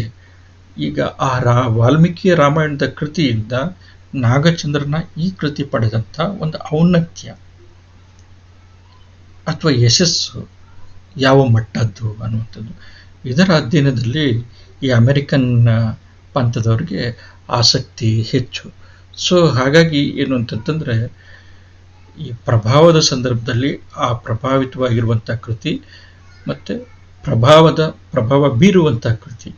ಈಗ ಆ ವಾಲ್ಮೀಕಿಯ ರಾಮಾಯಣದ ಕೃತಿಯಿಂದ ನಾಗಚಂದ್ರನ ಈ ಕೃತಿ ಪಡೆದಂಥ ಒಂದು ಔನ್ನತ್ಯ ಅಥವಾ ಯಶಸ್ಸು ಯಾವ ಮಟ್ಟದ್ದು ಅನ್ನುವಂಥದ್ದು, ಇದರ ಅಧ್ಯಯನದಲ್ಲಿ ಈ ಅಮೇರಿಕನ್ ಪಂಥದವರಿಗೆ ಆಸಕ್ತಿ ಹೆಚ್ಚು. ಸೊ ಹಾಗಾಗಿ ಏನು ಅಂತಂತಂದರೆ, ಈ ಪ್ರಭಾವದ ಸಂದರ್ಭದಲ್ಲಿ ಆ ಪ್ರಭಾವಿತವಾಗಿರುವಂಥ ಕೃತಿ ಮತ್ತು ಪ್ರಭಾವ ಬೀರುವಂಥ ಕೃತಿ,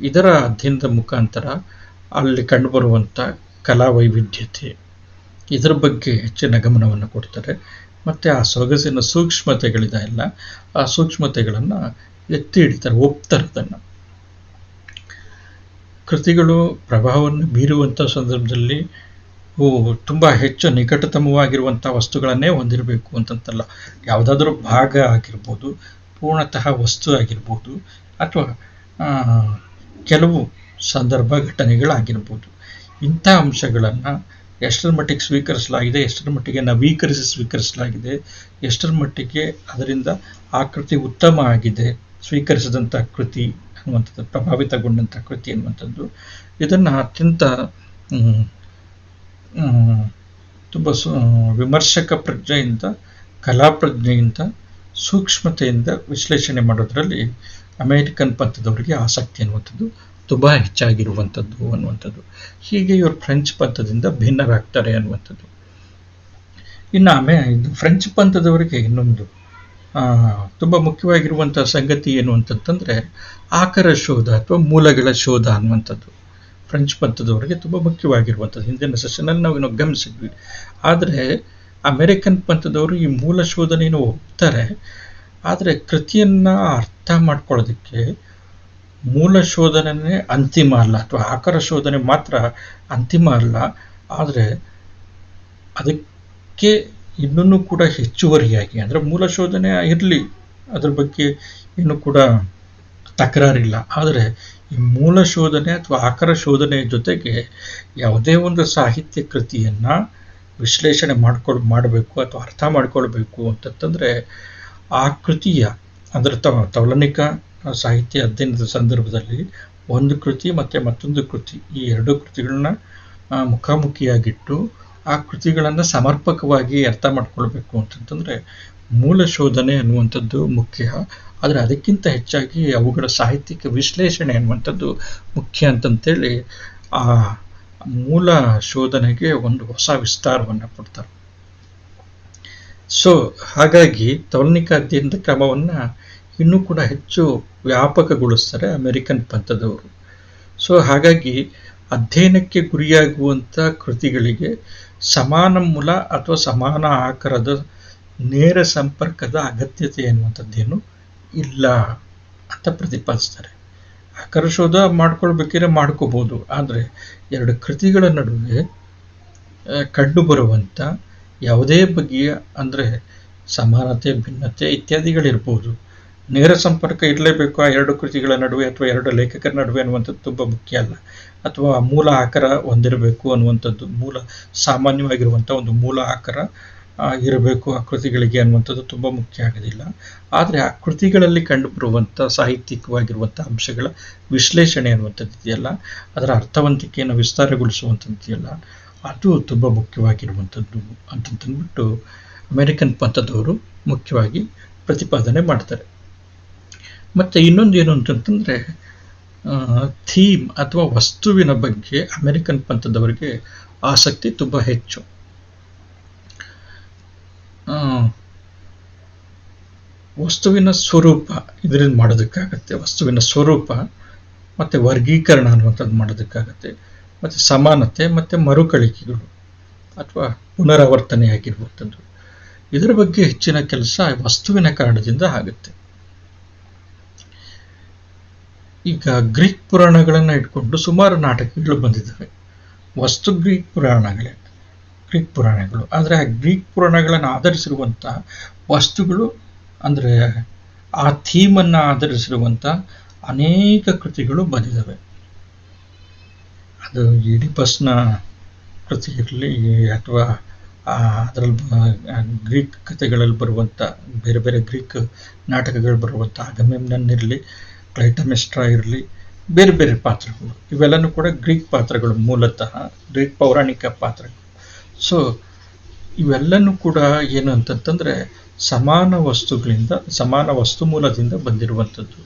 ಇದರ ಅಧ್ಯಯನದ ಮುಖಾಂತರ ಅಲ್ಲಿ ಕಂಡುಬರುವಂಥ ಕಲಾ ವೈವಿಧ್ಯತೆ, ಇದರ ಬಗ್ಗೆ ಹೆಚ್ಚಿನ ಗಮನವನ್ನು ಕೊಡ್ತಾರೆ. ಮತ್ತು ಆ ಸೊಗಸಿನ ಸೂಕ್ಷ್ಮತೆಗಳಿದೆಯಲ್ಲ, ಆ ಸೂಕ್ಷ್ಮತೆಗಳನ್ನು ಎತ್ತಿ ಹಿಡಿತಾರೆ, ಒಪ್ತಾರೆ. ಅದನ್ನು ಕೃತಿಗಳು ಪ್ರಭಾವವನ್ನು ಬೀರುವಂಥ ಸಂದರ್ಭದಲ್ಲಿ ತುಂಬ ಹೆಚ್ಚು ನಿಕಟತಮವಾಗಿರುವಂಥ ವಸ್ತುಗಳನ್ನೇ ಹೊಂದಿರಬೇಕು ಅಂತಂತಲ್ಲ, ಯಾವುದಾದ್ರೂ ಭಾಗ ಆಗಿರ್ಬೋದು, ಪೂರ್ಣತಃ ವಸ್ತು ಆಗಿರ್ಬೋದು, ಅಥವಾ ಕೆಲವು ಸಂದರ್ಭ ಘಟನೆಗಳಾಗಿರ್ಬೋದು. ಇಂಥ ಅಂಶಗಳನ್ನು ಎಷ್ಟರ ಮಟ್ಟಿಗೆ ಸ್ವೀಕರಿಸಲಾಗಿದೆ, ಎಷ್ಟರ ಮಟ್ಟಿಗೆ ನವೀಕರಿಸಿ ಸ್ವೀಕರಿಸಲಾಗಿದೆ, ಎಷ್ಟರ ಮಟ್ಟಿಗೆ ಅದರಿಂದ ಆ ಕೃತಿ ಉತ್ತಮ ಆಗಿದೆ, ಸ್ವೀಕರಿಸಿದಂಥ ಕೃತಿ ಅನ್ನುವಂಥದ್ದು, ಪ್ರಭಾವಿತಗೊಂಡಂಥ ಕೃತಿ ಅನ್ನುವಂಥದ್ದು, ಇದನ್ನು ಅತ್ಯಂತ ತುಂಬ ವಿಮರ್ಶಕ ಪ್ರಜ್ಞೆಯಿಂದ, ಕಲಾ ಪ್ರಜ್ಞೆಯಿಂದ, ಸೂಕ್ಷ್ಮತೆಯಿಂದ ವಿಶ್ಲೇಷಣೆ ಮಾಡೋದ್ರಲ್ಲಿ ಅಮೇರಿಕನ್ ಪಂಥದವರಿಗೆ ಆಸಕ್ತಿ ಅನ್ನುವಂಥದ್ದು ತುಂಬ ಹೆಚ್ಚಾಗಿರುವಂಥದ್ದು ಅನ್ನುವಂಥದ್ದು. ಹೀಗೆ ಇವರು ಫ್ರೆಂಚ್ ಪಂಥದಿಂದ ಭಿನ್ನರಾಗ್ತಾರೆ ಅನ್ನುವಂಥದ್ದು. ಇನ್ನು ಇದು ಫ್ರೆಂಚ್ ಪಂಥದವರಿಗೆ ಇನ್ನೊಂದು ತುಂಬ ಮುಖ್ಯವಾಗಿರುವಂಥ ಸಂಗತಿ ಏನು ಅಂತಂತಂದರೆ ಆಕರ ಶೋಧ ಅಥವಾ ಮೂಲಗಳ ಶೋಧ ಅನ್ನುವಂಥದ್ದು ಫ್ರೆಂಚ್ ಪಂಥದವರಿಗೆ ತುಂಬ ಮುಖ್ಯವಾಗಿರುವಂಥದ್ದು. ಹಿಂದಿನ ಸೆಷನಲ್ಲಿ ನಾವು ಗಮನಿಸಿದ್ವಿ. ಆದರೆ ಅಮೆರಿಕನ್ ಪಂಥದವರು ಈ ಮೂಲ ಶೋಧನೆಯನ್ನು ಒಪ್ತಾರೆ. ಆದರೆ ಕೃತಿಯನ್ನು ಅರ್ಥ ಮಾಡ್ಕೊಳ್ಳೋದಕ್ಕೆ ಮೂಲ ಶೋಧನೆ ಅಂತಿಮ ಅಲ್ಲ, ಅಥವಾ ಆಕರ ಶೋಧನೆ ಮಾತ್ರ ಅಂತಿಮ ಅಲ್ಲ. ಆದರೆ ಅದಕ್ಕೆ ಇನ್ನೂ ಕೂಡ ಹೆಚ್ಚುವರಿಯಾಗಿ, ಅಂದರೆ ಮೂಲ ಶೋಧನೆ ಇರಲಿ, ಅದ್ರ ಬಗ್ಗೆ ಇನ್ನೂ ಕೂಡ ತಕರಾರಿಲ್ಲ. ಆದರೆ ಈ ಮೂಲ ಶೋಧನೆ ಅಥವಾ ಆಕರ ಶೋಧನೆಯ ಜೊತೆಗೆ ಯಾವುದೇ ಒಂದು ಸಾಹಿತ್ಯ ಕೃತಿಯನ್ನು ವಿಶ್ಲೇಷಣೆ ಮಾಡಬೇಕು ಅಥವಾ ಅರ್ಥ ಮಾಡ್ಕೊಳ್ಬೇಕು ಅಂತಂದರೆ ಆ ಕೃತಿಯ, ಅಂದರೆ ತೌಲನಿಕ ಸಾಹಿತ್ಯ ಅಧ್ಯಯನದ ಸಂದರ್ಭದಲ್ಲಿ ಒಂದು ಕೃತಿ ಮತ್ತು ಮತ್ತೊಂದು ಕೃತಿ, ಈ ಎರಡು ಕೃತಿಗಳನ್ನ ಮುಖಾಮುಖಿಯಾಗಿಟ್ಟು ಆ ಕೃತಿಗಳನ್ನು ಸಮರ್ಪಕವಾಗಿ ಅರ್ಥ ಮಾಡ್ಕೊಳ್ಬೇಕು ಅಂತಂತಂದರೆ ಮೂಲ ಶೋಧನೆ ಅನ್ನುವಂಥದ್ದು ಮುಖ್ಯ. ಆದರೆ ಅದಕ್ಕಿಂತ ಹೆಚ್ಚಾಗಿ ಅವುಗಳ ಸಾಹಿತ್ಯಿಕ ವಿಶ್ಲೇಷಣೆ ಅನ್ನುವಂಥದ್ದು ಮುಖ್ಯ ಅಂತಂತೇಳಿ ಆ ಮೂಲ ಶೋಧನೆಗೆ ಒಂದು ಹೊಸ ವಿಸ್ತಾರವನ್ನು ಕೊಡ್ತಾರೆ. ಸೊ ಹಾಗಾಗಿ ತೌಲನಿಕ ಅಧ್ಯಯನದ ಕ್ರಮವನ್ನು ಇನ್ನೂ ಕೂಡ ಹೆಚ್ಚು ವ್ಯಾಪಕಗೊಳಿಸ್ತಾರೆ ಅಮೆರಿಕನ್ ಪಂಥದವರು. ಸೊ ಹಾಗಾಗಿ ಅಧ್ಯಯನಕ್ಕೆ ಗುರಿಯಾಗುವಂಥ ಕೃತಿಗಳಿಗೆ ಸಮಾನ ಮೂಲ ಅಥವಾ ಸಮಾನ ಆಕಾರದ ನೇರ ಸಂಪರ್ಕದ ಅಗತ್ಯತೆ ಅನ್ನುವಂಥದ್ದೇನು ಇಲ್ಲ ಅಂತ ಪ್ರತಿಪಾದಿಸ್ತಾರೆ. ಆಕರ ಶೋಧ ಮಾಡ್ಕೊಳ್ಬೇಕಿದ್ರೆ ಮಾಡ್ಕೋಬೋದು. ಆದರೆ ಎರಡು ಕೃತಿಗಳ ನಡುವೆ ಕಂಡುಬರುವಂಥ ಯಾವುದೇ ಬಗೆಯ, ಅಂದರೆ ಸಮಾನತೆ, ಭಿನ್ನತೆ ಇತ್ಯಾದಿಗಳಿರ್ಬೋದು. ನೇರ ಸಂಪರ್ಕ ಇರಲೇಬೇಕು ಆ ಎರಡು ಕೃತಿಗಳ ನಡುವೆ ಅಥವಾ ಎರಡು ಲೇಖಕರ ನಡುವೆ ಅನ್ನುವಂಥದ್ದು ತುಂಬ ಮುಖ್ಯ ಅಲ್ಲ. ಅಥವಾ ಮೂಲ ಆಕಾರ ಹೊಂದಿರಬೇಕು ಅನ್ನುವಂಥದ್ದು, ಮೂಲ ಸಾಮಾನ್ಯವಾಗಿರುವಂಥ ಒಂದು ಮೂಲ ಆಕಾರ ಇರಬೇಕು ಆ ಕೃತಿಗಳಿಗೆ ಅನ್ನುವಂಥದ್ದು ತುಂಬ ಮುಖ್ಯ ಆಗೋದಿಲ್ಲ. ಆದರೆ ಆ ಕೃತಿಗಳಲ್ಲಿ ಕಂಡುಬರುವಂಥ ಸಾಹಿತ್ಯಿಕವಾಗಿರುವಂಥ ಅಂಶಗಳ ವಿಶ್ಲೇಷಣೆ ಅನ್ನುವಂಥದ್ದು ಇದೆಯಲ್ಲ, ಅದರ ಅರ್ಥವಂತಿಕೆಯನ್ನು ವಿಸ್ತಾರಗೊಳಿಸುವಂಥದ್ದು ಇದೆಯಲ್ಲ, ಅದು ತುಂಬ ಮುಖ್ಯವಾಗಿರುವಂಥದ್ದು ಅಂತಂತಂದ್ಬಿಟ್ಟು ಅಮೆರಿಕನ್ ಪಂಥದವರು ಮುಖ್ಯವಾಗಿ ಪ್ರತಿಪಾದನೆ ಮಾಡ್ತಾರೆ. ಮತ್ತು ಇನ್ನೊಂದು ಏನು ಅಂತಂತಂದರೆ ಥೀಮ್ ಅಥವಾ ವಸ್ತುವಿನ ಬಗ್ಗೆ ಅಮೆರಿಕನ್ ಪಂಥದವರಿಗೆ ಆಸಕ್ತಿ ತುಂಬ ಹೆಚ್ಚು. ವಸ್ತುವಿನ ಸ್ವರೂಪ ಇದರಿಂದ ಮಾಡೋದಕ್ಕಾಗತ್ತೆ, ವಸ್ತುವಿನ ಸ್ವರೂಪ ಮತ್ತು ವರ್ಗೀಕರಣ ಅನ್ನುವಂಥದ್ದು ಮಾಡೋದಕ್ಕಾಗತ್ತೆ, ಮತ್ತು ಸಮಾನತೆ ಮತ್ತು ಮರುಕಳಿಕೆಗಳು ಅಥವಾ ಪುನರಾವರ್ತನೆಯಾಗಿರುವಂಥದ್ದು, ಇದರ ಬಗ್ಗೆ ಹೆಚ್ಚಿನ ಕೆಲಸ ವಸ್ತುವಿನ ಕಾರಣದಿಂದ ಆಗುತ್ತೆ. ಈಗ ಗ್ರೀಕ್ ಪುರಾಣಗಳನ್ನು ಇಟ್ಕೊಂಡು ಸುಮಾರು ನಾಟಕಗಳು ಬಂದಿದ್ದಾವೆ. ವಸ್ತು ಗ್ರೀಕ್ ಪುರಾಣಗಳು. ಆದರೆ ಆ ಗ್ರೀಕ್ ಪುರಾಣಗಳನ್ನು ಆಧರಿಸಿರುವಂಥ ವಸ್ತುಗಳು, ಅಂದರೆ ಆ ಥೀಮನ್ನು ಆಧರಿಸಿರುವಂಥ ಅನೇಕ ಕೃತಿಗಳು ಬಂದಿದ್ದಾವೆ. ಅದು ಈಡಿಪಸ್ನ ಕೃತಿ ಇರಲಿ ಅಥವಾ ಅದರಲ್ಲಿ ಗ್ರೀಕ್ ಕಥೆಗಳಲ್ಲಿ ಬರುವಂಥ ಬೇರೆ ಬೇರೆ ಗ್ರೀಕ್ ನಾಟಕಗಳು ಬರುವಂಥ ಅಗಮೆಮ್ನನ್ ಇರಲಿ, ಕ್ಲೈಟಮೆಸ್ಟ್ರಾ ಇರಲಿ, ಬೇರೆ ಬೇರೆ ಪಾತ್ರಗಳು, ಇವೆಲ್ಲನೂ ಕೂಡ ಗ್ರೀಕ್ ಪಾತ್ರಗಳು, ಮೂಲತಃ ಗ್ರೀಕ್ ಪೌರಾಣಿಕ ಪಾತ್ರಗಳು. ಸೊ ಇವೆಲ್ಲನೂ ಕೂಡ ಏನು ಅಂತಂತಂದರೆ ಸಮಾನ ವಸ್ತುಗಳಿಂದ, ಸಮಾನ ವಸ್ತು ಮೂಲದಿಂದ ಬಂದಿರುವಂಥದ್ದು.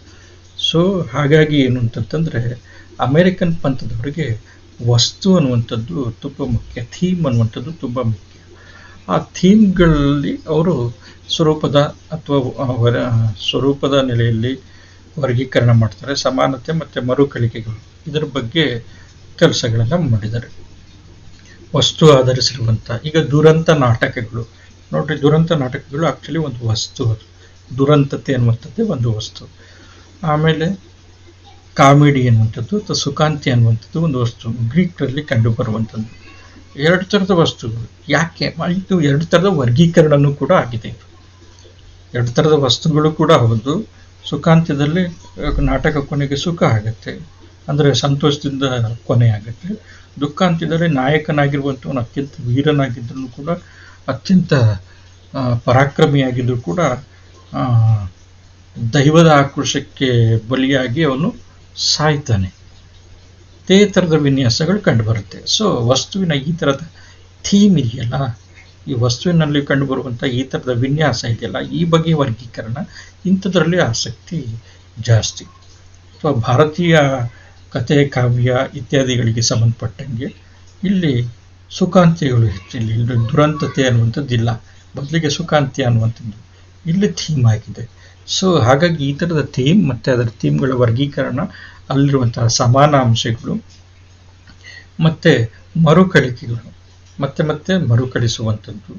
ಸೊ ಹಾಗಾಗಿ ಏನು ಅಂತಂತಂದರೆ ಅಮೇರಿಕನ್ ಪಂಥದವರಿಗೆ ವಸ್ತು ಅನ್ನುವಂಥದ್ದು ತುಂಬ ಮುಖ್ಯ, ಥೀಮ್ ಅನ್ನುವಂಥದ್ದು ತುಂಬ ಮುಖ್ಯ. ಆ ಥೀಮ್ಗಳಲ್ಲಿ ಅವರು ಸ್ವರೂಪದ ನೆಲೆಯಲ್ಲಿ ವರ್ಗೀಕರಣ ಮಾಡ್ತಾರೆ, ಸಮಾನತೆ ಮತ್ತು ಮರುಕಳಿಕೆಗಳು ಇದರ ಬಗ್ಗೆ ಕೆಲಸಗಳನ್ನು ಮಾಡಿದ್ದಾರೆ. ವಸ್ತು ಆಧರಿಸಿರುವಂಥ, ಈಗ ದುರಂತ ನಾಟಕಗಳು ನೋಡ್ರಿ, ದುರಂತ ನಾಟಕಗಳು ಆ್ಯಕ್ಚುಲಿ ಒಂದು ವಸ್ತು, ಅದು ದುರಂತತೆ ಅನ್ನುವಂಥದ್ದೇ ಒಂದು ವಸ್ತು. ಆಮೇಲೆ ಕಾಮಿಡಿ ಅನ್ನುವಂಥದ್ದು ಅಥವಾ ಸುಖಾಂತಿ ಅನ್ನುವಂಥದ್ದು ಒಂದು ವಸ್ತು, ಗ್ರೀಕ್ರಲ್ಲಿ ಕಂಡು ಬರುವಂಥದ್ದು. ಎರಡು ಥರದ ವಸ್ತುಗಳು. ಯಾಕೆ ಇದು ಎರಡು ಥರದ ವರ್ಗೀಕರಣನೂ ಕೂಡ ಆಗಿದೆ. ಎರಡು ಥರದ ವಸ್ತುಗಳು ಕೂಡ ಹೌದು. ಸುಖಾಂತ್ಯದಲ್ಲಿ ನಾಟಕ ಕೊನೆಗೆ ಸುಖ ಆಗುತ್ತೆ, ಅಂದರೆ ಸಂತೋಷದಿಂದ ಕೊನೆಯಾಗುತ್ತೆ. ದುಃಖ ಅಂತಿದ್ದರೆ ನಾಯಕನಾಗಿರುವಂಥವನು ಅತ್ಯಂತ ವೀರನಾಗಿದ್ದರೂ ಕೂಡ, ಅತ್ಯಂತ ಪರಾಕ್ರಮಿಯಾಗಿದ್ದರೂ ಕೂಡ ದೈವದ ಆಕ್ರೋಶಕ್ಕೆ ಬಲಿಯಾಗಿ ಅವನು ಸಾಯ್ತಾನೆ. ಇದೇ ಥರದ ವಿನ್ಯಾಸಗಳು ಕಂಡುಬರುತ್ತೆ. ಸೊ ವಸ್ತುವಿನ ಈ ಥರದ ಥೀಮ್ ಇದೆಯಲ್ಲ, ಈ ವಸ್ತುವಿನಲ್ಲಿ ಕಂಡುಬರುವಂಥ ಈ ಥರದ ವಿನ್ಯಾಸ ಇದೆಯಲ್ಲ, ಈ ಬಗೆಯ ವರ್ಗೀಕರಣ ಇಂಥದ್ರಲ್ಲಿ ಆಸಕ್ತಿ ಜಾಸ್ತಿ. ಅಥವಾ ಭಾರತೀಯ ಕಥೆ, ಕಾವ್ಯ ಇತ್ಯಾದಿಗಳಿಗೆ ಸಂಬಂಧಪಟ್ಟಂಗೆ ಇಲ್ಲಿ ಸುಖಾಂತ್ಯಗಳು ಹೆಚ್ಚಿಲ್ಲ. ಇಲ್ಲಿ ದುರಂತತೆ ಅನ್ನುವಂಥದ್ದಿಲ್ಲ, ಬದಲಿಗೆ ಸುಖಾಂತ್ಯ ಅನ್ನುವಂಥದ್ದು ಇಲ್ಲಿ ಥೀಮ್ ಆಗಿದೆ. ಸೊ ಹಾಗಾಗಿ ಈ ಥರದ ಥೀಮ್ ಮತ್ತು ಅದರ ಥೀಮ್ಗಳ ವರ್ಗೀಕರಣ, ಅಲ್ಲಿರುವಂತಹ ಸಮಾನ ಅಂಶಗಳು ಮತ್ತು ಮರುಕಳಿಕೆಗಳು, ಮತ್ತೆ ಮರುಕಳಿಸುವಂಥದ್ದು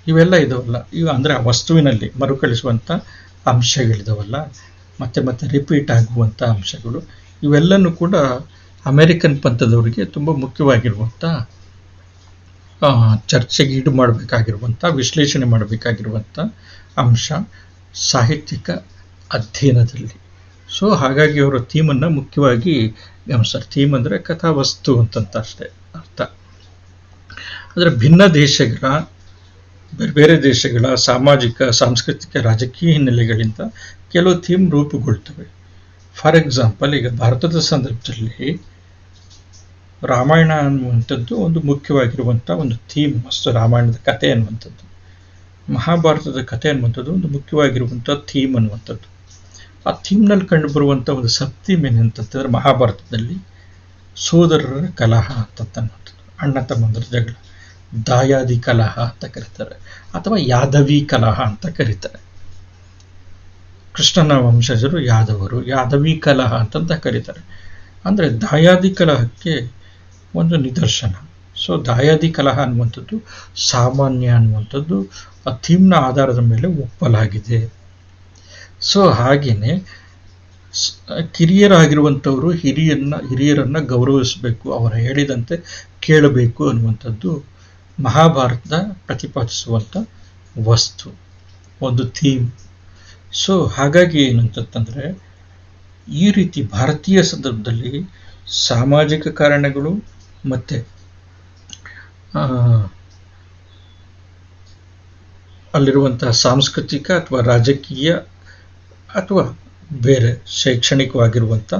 ಇವೆಲ್ಲ ಇದಾವಲ್ಲ, ಇವು ಅಂದರೆ ಆ ವಸ್ತುವಿನಲ್ಲಿ ಮರುಕಳಿಸುವಂಥ ಅಂಶಗಳಿದಾವಲ್ಲ, ಮತ್ತೆ ರಿಪೀಟ್ ಆಗುವಂಥ ಅಂಶಗಳು, ಇವೆಲ್ಲನೂ ಕೂಡ ಅಮೇರಿಕನ್ ಪಂಥದವರಿಗೆ ತುಂಬ ಮುಖ್ಯವಾಗಿರುವಂಥ ಚರ್ಚೆಗೆ ಈಡು ಮಾಡಬೇಕಾಗಿರುವಂಥ, ವಿಶ್ಲೇಷಣೆ ಮಾಡಬೇಕಾಗಿರುವಂಥ ಅಂಶ ಸಾಹಿತ್ಯಿಕ ಅಧ್ಯಯನದಲ್ಲಿ. ಸೊ ಹಾಗಾಗಿ ಅವರು ಥೀಮನ್ನು ಮುಖ್ಯವಾಗಿ ಗಮನಿಸ್ತಾರೆ. ಥೀಮ್ ಅಂದರೆ ಕಥಾವಸ್ತು ಅಂತಂತ ಅಷ್ಟೇ ಅರ್ಥ. ಅಂದರೆ ಭಿನ್ನ ದೇಶಗಳ, ಬೇರೆ ದೇಶಗಳ ಸಾಮಾಜಿಕ, ಸಾಂಸ್ಕೃತಿಕ, ರಾಜಕೀಯ ಹಿನ್ನೆಲೆಗಳಿಂದ ಕೆಲವು ಥೀಮ್ ರೂಪುಗೊಳ್ತವೆ. ಫಾರ್ ಎಕ್ಸಾಂಪಲ್, ಈಗ ಭಾರತದ ಸಂದರ್ಭದಲ್ಲಿ ರಾಮಾಯಣ ಅನ್ನುವಂಥದ್ದು ಒಂದು ಮುಖ್ಯವಾಗಿರುವಂಥ ಒಂದು ಥೀಮ್ ವಸ್ತು, ರಾಮಾಯಣದ ಕಥೆ ಅನ್ನುವಂಥದ್ದು. ಮಹಾಭಾರತದ ಕಥೆ ಅನ್ನುವಂಥದ್ದು ಒಂದು ಮುಖ್ಯವಾಗಿರುವಂಥ ಥೀಮ್ ಅನ್ನುವಂಥದ್ದು. ಆ ಥೀಮ್ನಲ್ಲಿ ಕಂಡುಬರುವಂಥ ಒಂದು ಸಬ್ ಥೀಮ್ ಏನಂತಂತಂದರೆ, ಮಹಾಭಾರತದಲ್ಲಿ ಸೋದರರ ಕಲಹ ಅಂತಂತನ್ನುವಂಥದ್ದು, ಅಣ್ಣ ತಮ್ಮಂದರ ಜಗಳ, ದಾಯಾದಿ ಕಲಹ ಅಂತ ಕರೀತಾರೆ, ಅಥವಾ ಯಾದವಿ ಕಲಹ ಅಂತ ಕರೀತಾರೆ. ಕೃಷ್ಣನ ವಂಶಜರು ಯಾದವರು, ಯಾದವಿ ಕಲಹ ಅಂತಂತ ಕರೀತಾರೆ. ಅಂದರೆ ದಾಯಾದಿ ಕಲಹಕ್ಕೆ ಒಂದು ನಿದರ್ಶನ. ಸೊ ದಾಯಾದಿ ಕಲಹ ಅನ್ನುವಂಥದ್ದು ಸಾಮಾನ್ಯ ಅನ್ನುವಂಥದ್ದು ಆ ಥೀಮ್ನ ಆಧಾರದ ಮೇಲೆ ಒಪ್ಪಲಾಗಿದೆ. ಸೊ ಹಾಗೆಯೇ ಕಿರಿಯರಾಗಿರುವಂಥವರು ಹಿರಿಯರನ್ನು ಗೌರವಿಸಬೇಕು, ಅವರ ಹೇಳಿದಂತೆ ಕೇಳಬೇಕು ಅನ್ನುವಂಥದ್ದು ಮಹಾಭಾರತದ ಪ್ರತಿಪಾದಿಸುವಂಥ ವಸ್ತು, ಒಂದು ಥೀಮ್. ಸೊ ಹಾಗಾಗಿ ಏನಂತಂದರೆ, ಈ ರೀತಿ ಭಾರತೀಯ ಸಂದರ್ಭದಲ್ಲಿ ಸಾಮಾಜಿಕ ಕಾರಣಗಳು ಮತ್ತು ಅಲ್ಲಿರುವಂತಹ ಸಾಂಸ್ಕೃತಿಕ ಅಥವಾ ರಾಜಕೀಯ ಅಥವಾ ಬೇರೆ ಶೈಕ್ಷಣಿಕವಾಗಿರುವಂಥ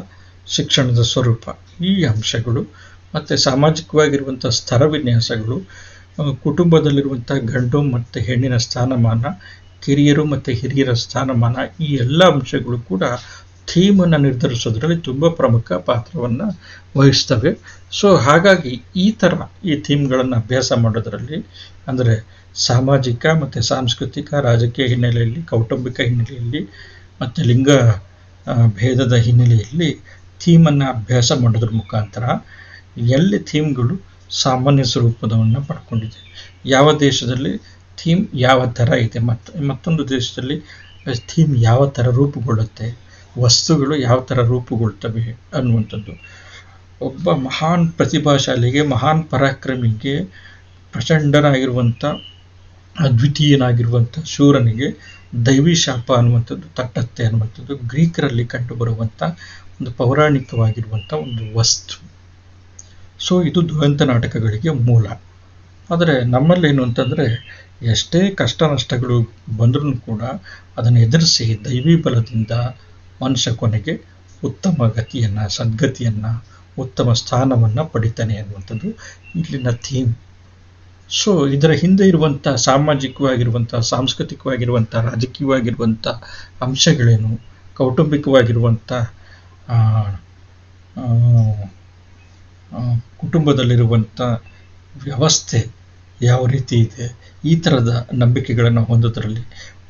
ಶಿಕ್ಷಣದ ಸ್ವರೂಪ, ಈ ಅಂಶಗಳು ಮತ್ತು ಸಾಮಾಜಿಕವಾಗಿರುವಂಥ ಸ್ತರ ವಿನ್ಯಾಸಗಳು, ಕುಟುಂಬದಲ್ಲಿರುವಂಥ ಗಂಡು ಮತ್ತು ಹೆಣ್ಣಿನ ಸ್ಥಾನಮಾನ, ಕಿರಿಯರು ಮತ್ತು ಹಿರಿಯರ ಸ್ಥಾನಮಾನ, ಈ ಎಲ್ಲ ಅಂಶಗಳು ಕೂಡ ಥೀಮನ್ನು ನಿರ್ಧರಿಸೋದ್ರಲ್ಲಿ ತುಂಬ ಪ್ರಮುಖ ಪಾತ್ರವನ್ನು ವಹಿಸ್ತವೆ. ಸೊ ಹಾಗಾಗಿ ಈ ಥೀಮ್ಗಳನ್ನು ಅಭ್ಯಾಸ ಮಾಡೋದರಲ್ಲಿ, ಅಂದರೆ ಸಾಮಾಜಿಕ ಮತ್ತು ಸಾಂಸ್ಕೃತಿಕ, ರಾಜಕೀಯ ಹಿನ್ನೆಲೆಯಲ್ಲಿ, ಕೌಟುಂಬಿಕ ಹಿನ್ನೆಲೆಯಲ್ಲಿ ಮತ್ತು ಲಿಂಗ ಭೇದದ ಹಿನ್ನೆಲೆಯಲ್ಲಿ ಥೀಮನ್ನು ಅಭ್ಯಾಸ ಮಾಡೋದ್ರ ಮುಖಾಂತರ ಎಲ್ಲಿ ಥೀಮ್ಗಳು ಸಾಮಾನ್ಯ ಸ್ವರೂಪದವನ್ನು ಪಡ್ಕೊಂಡಿದೆ, ಯಾವ ದೇಶದಲ್ಲಿ ಥೀಮ್ ಯಾವ ಥರ ಇದೆ, ಮತ್ತೊಂದು ದೇಶದಲ್ಲಿ ಥೀಮ್ ಯಾವ ಥರ ರೂಪುಗೊಳ್ಳುತ್ತೆ, ವಸ್ತುಗಳು ಯಾವ ಥರ ರೂಪುಗೊಳ್ತವೆ ಅನ್ನುವಂಥದ್ದು. ಒಬ್ಬ ಮಹಾನ್ ಪ್ರತಿಭಾಶಾಲಿಗೆ, ಮಹಾನ್ ಪರಾಕ್ರಮಿಗೆ, ಪ್ರಚಂಡನಾಗಿರುವಂಥ ಅದ್ವಿತೀಯನಾಗಿರುವಂಥ ಶೂರನಿಗೆ ದೈವಿ ಶಾಪ ಅನ್ನುವಂಥದ್ದು ತಟ್ಟತ್ತೆ ಅನ್ನುವಂಥದ್ದು ಗ್ರೀಕರಲ್ಲಿ ಕಂಡುಬರುವಂಥ ಒಂದು ಪೌರಾಣಿಕವಾಗಿರುವಂಥ ಒಂದು ವಸ್ತು. ಸೊ ಇದು ದುರಂತ ನಾಟಕಗಳಿಗೆ ಮೂಲ. ಆದರೆ ನಮ್ಮಲ್ಲೇನು ಅಂತಂದರೆ, ಎಷ್ಟೇ ಕಷ್ಟ ನಷ್ಟಗಳು ಬಂದರೂ ಕೂಡ ಅದನ್ನು ಎದುರಿಸಿ ದೈವಿ ಬಲದಿಂದ ಮನುಷ್ಯ ಕೊನೆಗೆ ಉತ್ತಮ ಗತಿಯನ್ನು, ಸದ್ಗತಿಯನ್ನು, ಉತ್ತಮ ಸ್ಥಾನವನ್ನು ಪಡಿತಾನೆ ಅನ್ನುವಂಥದ್ದು ಇಲ್ಲಿನ ಥೀಮ್. ಸೊ ಇದರ ಹಿಂದೆ ಇರುವಂಥ ಸಾಮಾಜಿಕವಾಗಿರುವಂಥ, ಸಾಂಸ್ಕೃತಿಕವಾಗಿರುವಂಥ, ರಾಜಕೀಯವಾಗಿರುವಂಥ ಅಂಶಗಳೇನು, ಕೌಟುಂಬಿಕವಾಗಿರುವಂಥ ಕುಟುಂಬದಲ್ಲಿರುವಂಥ ವ್ಯವಸ್ಥೆ ಯಾವ ರೀತಿ ಇದೆ, ಈ ಥರದ ನಂಬಿಕೆಗಳನ್ನು ಹೊಂದೋದ್ರಲ್ಲಿ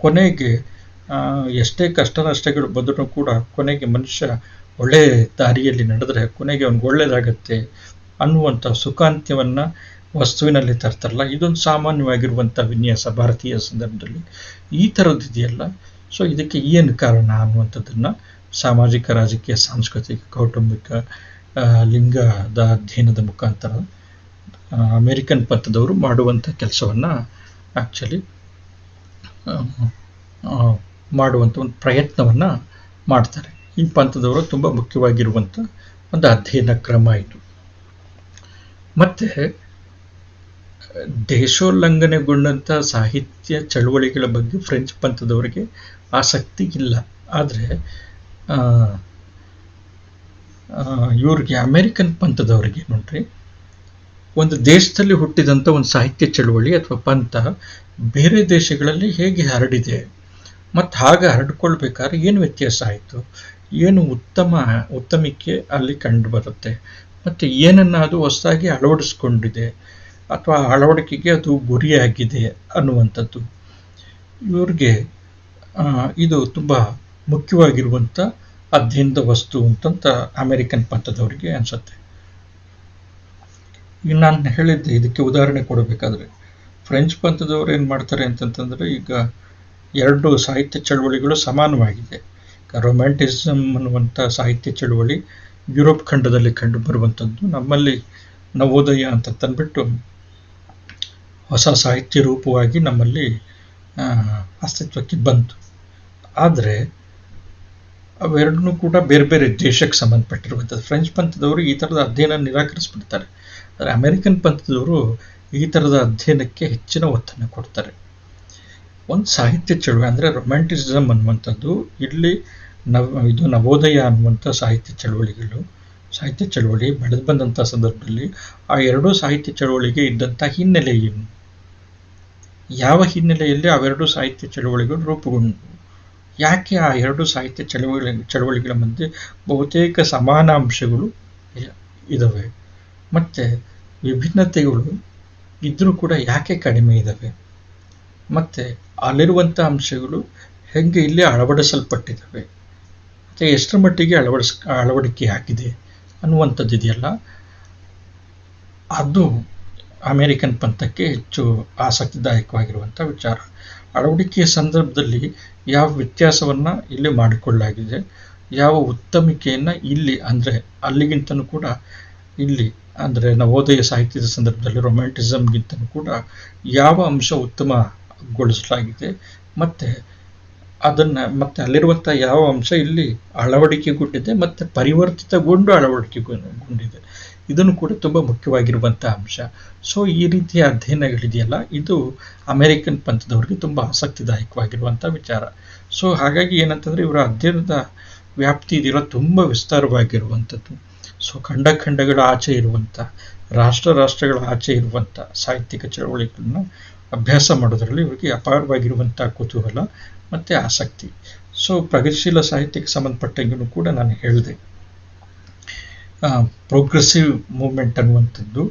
ಕೊನೆಗೆ ಎಷ್ಟೇ ಕಷ್ಟ ನಷ್ಟಗಳು ಬಂದರೂ ಕೂಡ ಕೊನೆಗೆ ಮನುಷ್ಯ ಒಳ್ಳೆಯ ದಾರಿಯಲ್ಲಿ ನಡೆದರೆ ಕೊನೆಗೆ ಅವನಿಗೆ ಒಳ್ಳೆಯದಾಗತ್ತೆ ಅನ್ನುವಂಥ ಸುಖಾಂತ್ಯವನ್ನು ವಸ್ತುವಿನಲ್ಲಿ ತರ್ತಾರಲ್ಲ, ಇದೊಂದು ಸಾಮಾನ್ಯವಾಗಿರುವಂಥ ವಿನ್ಯಾಸ ಭಾರತೀಯ ಸಂದರ್ಭದಲ್ಲಿ. ಈ ಥರದ್ದಿದೆಯಲ್ಲ, ಸೊ ಇದಕ್ಕೆ ಏನು ಕಾರಣ ಅನ್ನುವಂಥದ್ದನ್ನು ಸಾಮಾಜಿಕ, ರಾಜಕೀಯ, ಸಾಂಸ್ಕೃತಿಕ, ಕೌಟುಂಬಿಕ, ಲಿಂಗದ ಅಧ್ಯಯನದ ಮುಖಾಂತರ ಅಮೇರಿಕನ್ ಪಂಥದವರು ಮಾಡುವಂಥ ಕೆಲಸವನ್ನು ಆ್ಯಕ್ಚುಲಿ ಮಾಡುವಂಥ ಒಂದು ಪ್ರಯತ್ನವನ್ನು ಮಾಡ್ತಾರೆ. ಈ ಪಂಥದವರು ತುಂಬ ಮುಖ್ಯವಾಗಿರುವಂಥ ಒಂದು ಅಧ್ಯಯನ ಕ್ರಮ ಇದು. ಮತ್ತು ದೇಶೋಲ್ಲಂಘನೆಗೊಂಡಂಥ ಸಾಹಿತ್ಯ ಚಳುವಳಿಗಳ ಬಗ್ಗೆ ಫ್ರೆಂಚ್ ಪಂಥದವರಿಗೆ ಆಸಕ್ತಿ ಇಲ್ಲ. ಆದರೆ ಇವ್ರಿಗೆ ಅಮೇರಿಕನ್ ಪಂಥದವ್ರಿಗೆ ನೋಡ್ರಿ, ಒಂದು ದೇಶದಲ್ಲಿ ಹುಟ್ಟಿದಂಥ ಒಂದು ಸಾಹಿತ್ಯ ಚಳುವಳಿ ಅಥವಾ ಪಂಥ ಬೇರೆ ದೇಶಗಳಲ್ಲಿ ಹೇಗೆ ಹರಡಿದೆ ಮತ್ತು ಹಾಗೆ ಹರಡ್ಕೊಳ್ಬೇಕಾದ್ರೆ ಏನು ವ್ಯತ್ಯಾಸ ಆಯಿತು, ಏನು ಉತ್ತಮಿಕೆ ಅಲ್ಲಿ ಕಂಡು ಬರುತ್ತೆ, ಮತ್ತು ಏನನ್ನು ಅದು ಹೊಸದಾಗಿ ಅಳವಡಿಸ್ಕೊಂಡಿದೆ ಅಥವಾ ಅಳವಡಿಕೆಗೆ ಅದು ಗುರಿಯಾಗಿದೆ ಅನ್ನುವಂಥದ್ದು ಇವ್ರಿಗೆ ಇದು ತುಂಬ ಮುಖ್ಯವಾಗಿರುವಂಥ ಅಧ್ಯಯನದ ವಸ್ತು ಅಂತಂತ ಅಮೇರಿಕನ್ ಪಂಥದವರಿಗೆ ಅನಿಸುತ್ತೆ. ಈಗ ನಾನು ಹೇಳಿದ್ದೆ, ಇದಕ್ಕೆ ಉದಾಹರಣೆ ಕೊಡಬೇಕಾದ್ರೆ ಫ್ರೆಂಚ್ ಪಂಥದವ್ರು ಏನು ಮಾಡ್ತಾರೆ ಅಂತಂತಂದರೆ, ಈಗ ಎರಡು ಸಾಹಿತ್ಯ ಚಳುವಳಿಗಳು ಸಮಾನವಾಗಿದೆ. ರೊಮ್ಯಾಂಟಿಸಮ್ ಅನ್ನುವಂಥ ಸಾಹಿತ್ಯ ಚಳುವಳಿ ಯುರೋಪ್ ಖಂಡದಲ್ಲಿ ಕಂಡು ಬರುವಂಥದ್ದು, ನಮ್ಮಲ್ಲಿ ನವೋದಯ ಅಂತ ತಂದ್ಬಿಟ್ಟು ಹೊಸ ಸಾಹಿತ್ಯ ರೂಪವಾಗಿ ನಮ್ಮಲ್ಲಿ ಅಸ್ತಿತ್ವಕ್ಕೆ ಬಂತು. ಆದರೆ ಅವೆರಡನ್ನೂ ಕೂಡ ಬೇರೆ ಬೇರೆ ದೇಶಕ್ಕೆ ಸಂಬಂಧಪಟ್ಟಿರುವಂಥದ್ದು. ಫ್ರೆಂಚ್ ಪಂಥದವರು ಈ ಥರದ ಅಧ್ಯಯನ ನಿರಾಕರಿಸ್ಬಿಡ್ತಾರೆ. ಆದರೆ ಅಮೇರಿಕನ್ ಪಂಥದವರು ಈ ಥರದ ಅಧ್ಯಯನಕ್ಕೆ ಹೆಚ್ಚಿನ ಒತ್ತನ್ನು ಕೊಡ್ತಾರೆ. ಒಂದು ಸಾಹಿತ್ಯ ಚಳುವಳಿ ಅಂದರೆ ರೊಮ್ಯಾಂಟಿಸಿಸಮ್ ಅನ್ನುವಂಥದ್ದು, ಇಲ್ಲಿ ಇದು ನವೋದಯ ಅನ್ನುವಂಥ ಸಾಹಿತ್ಯ ಚಳುವಳಿ ಬೆಳೆದು ಬಂದಂಥ ಸಂದರ್ಭದಲ್ಲಿ ಆ ಎರಡೂ ಸಾಹಿತ್ಯ ಚಳುವಳಿಗೆ ಇದ್ದಂಥ ಹಿನ್ನೆಲೆ ಏನು, ಯಾವ ಹಿನ್ನೆಲೆಯಲ್ಲಿ ಅವೆರಡೂ ಸಾಹಿತ್ಯ ಚಳುವಳಿಗಳು ರೂಪುಗೊಂಡವು, ಯಾಕೆ ಆ ಎರಡು ಸಾಹಿತ್ಯ ಚಳುವಳಿಗಳ ಮಧ್ಯೆ ಬಹುತೇಕ ಸಮಾನ ಅಂಶಗಳು ಇದ್ದಾವೆ, ಮತ್ತು ವಿಭಿನ್ನತೆಗಳು ಇದ್ದರೂ ಕೂಡ ಯಾಕೆ ಕಡಿಮೆ ಇದ್ದಾವೆ, ಮತ್ತು ಅಲ್ಲಿರುವಂಥ ಅಂಶಗಳು ಹೇಗೆ ಇಲ್ಲಿ ಅಳವಡಿಸಲ್ಪಟ್ಟಿದ್ದಾವೆ, ಮತ್ತು ಎಷ್ಟರ ಮಟ್ಟಿಗೆ ಅಳವಡಿಕೆ ಆಗಿದೆ ಅನ್ನುವಂಥದ್ದು ಇದೆಯಲ್ಲ, ಅದು ಅಮೇರಿಕನ್ ಪಂಥಕ್ಕೆ ಹೆಚ್ಚು ಆಸಕ್ತಿದಾಯಕವಾಗಿರುವಂಥ ವಿಚಾರ. ಅಳವಡಿಕೆಯ ಸಂದರ್ಭದಲ್ಲಿ ಯಾವ ವ್ಯತ್ಯಾಸವನ್ನು ಇಲ್ಲಿ ಮಾಡಿಕೊಳ್ಳಲಾಗಿದೆ, ಯಾವ ಉತ್ತಮಿಕೆಯನ್ನು ಇಲ್ಲಿ ಅಂದರೆ ಅಲ್ಲಿಗಿಂತನೂ ಕೂಡ ಇಲ್ಲಿ ಅಂದರೆ ನವೋದಯ ಸಾಹಿತ್ಯದ ಸಂದರ್ಭದಲ್ಲಿ ರೊಮ್ಯಾಂಟಿಸಮ್ಗಿಂತನೂ ಕೂಡ ಯಾವ ಅಂಶ ಉತ್ತಮಗೊಳಿಸಲಾಗಿದೆ, ಮತ್ತು ಅದನ್ನು ಮತ್ತು ಅಲ್ಲಿರುವಂಥ ಯಾವ ಅಂಶ ಇಲ್ಲಿ ಅಳವಡಿಕೆಗೊಂಡಿದೆ ಮತ್ತು ಪರಿವರ್ತಿತಗೊಂಡು ಅಳವಡಿಕೆಗೊಂಡಿದೆ, ಇದನ್ನು ಕೂಡ ತುಂಬ ಮುಖ್ಯವಾಗಿರುವಂಥ ಅಂಶ. ಸೊ ಈ ರೀತಿಯ ಅಧ್ಯಯನಗಳಿದೆಯಲ್ಲ, ಇದು ಅಮೇರಿಕನ್ ಪಂಥದವರಿಗೆ ತುಂಬ ಆಸಕ್ತಿದಾಯಕವಾಗಿರುವಂಥ ವಿಚಾರ. ಸೊ ಹಾಗಾಗಿ ಏನಂತಂದರೆ ಇವರ ಅಧ್ಯಯನದ ವ್ಯಾಪ್ತಿ ಇದೆಯಲ್ಲ ತುಂಬ ವಿಸ್ತಾರವಾಗಿರುವಂಥದ್ದು. ಸೊ ಖಂಡಗಳ ಆಚೆ ಇರುವಂಥ, ರಾಷ್ಟ್ರಗಳ ಆಚೆ ಇರುವಂಥ ಸಾಹಿತ್ಯಿಕ ಚಳವಳಿಗಳನ್ನ ಅಭ್ಯಾಸ ಮಾಡೋದ್ರಲ್ಲಿ ಇವರಿಗೆ ಅಪಾರವಾಗಿರುವಂಥ ಕುತೂಹಲ ಮತ್ತು ಆಸಕ್ತಿ. ಸೊ ಪ್ರಗತಿಶೀಲ ಸಾಹಿತ್ಯಕ್ಕೆ ಸಂಬಂಧಪಟ್ಟಂಗೂ ಕೂಡ ನಾನು ಹೇಳಿದೆ, ಪ್ರೋಗ್ರೆಸಿವ್ ಮೂವ್ಮೆಂಟ್ ಅನ್ನುವಂಥದ್ದು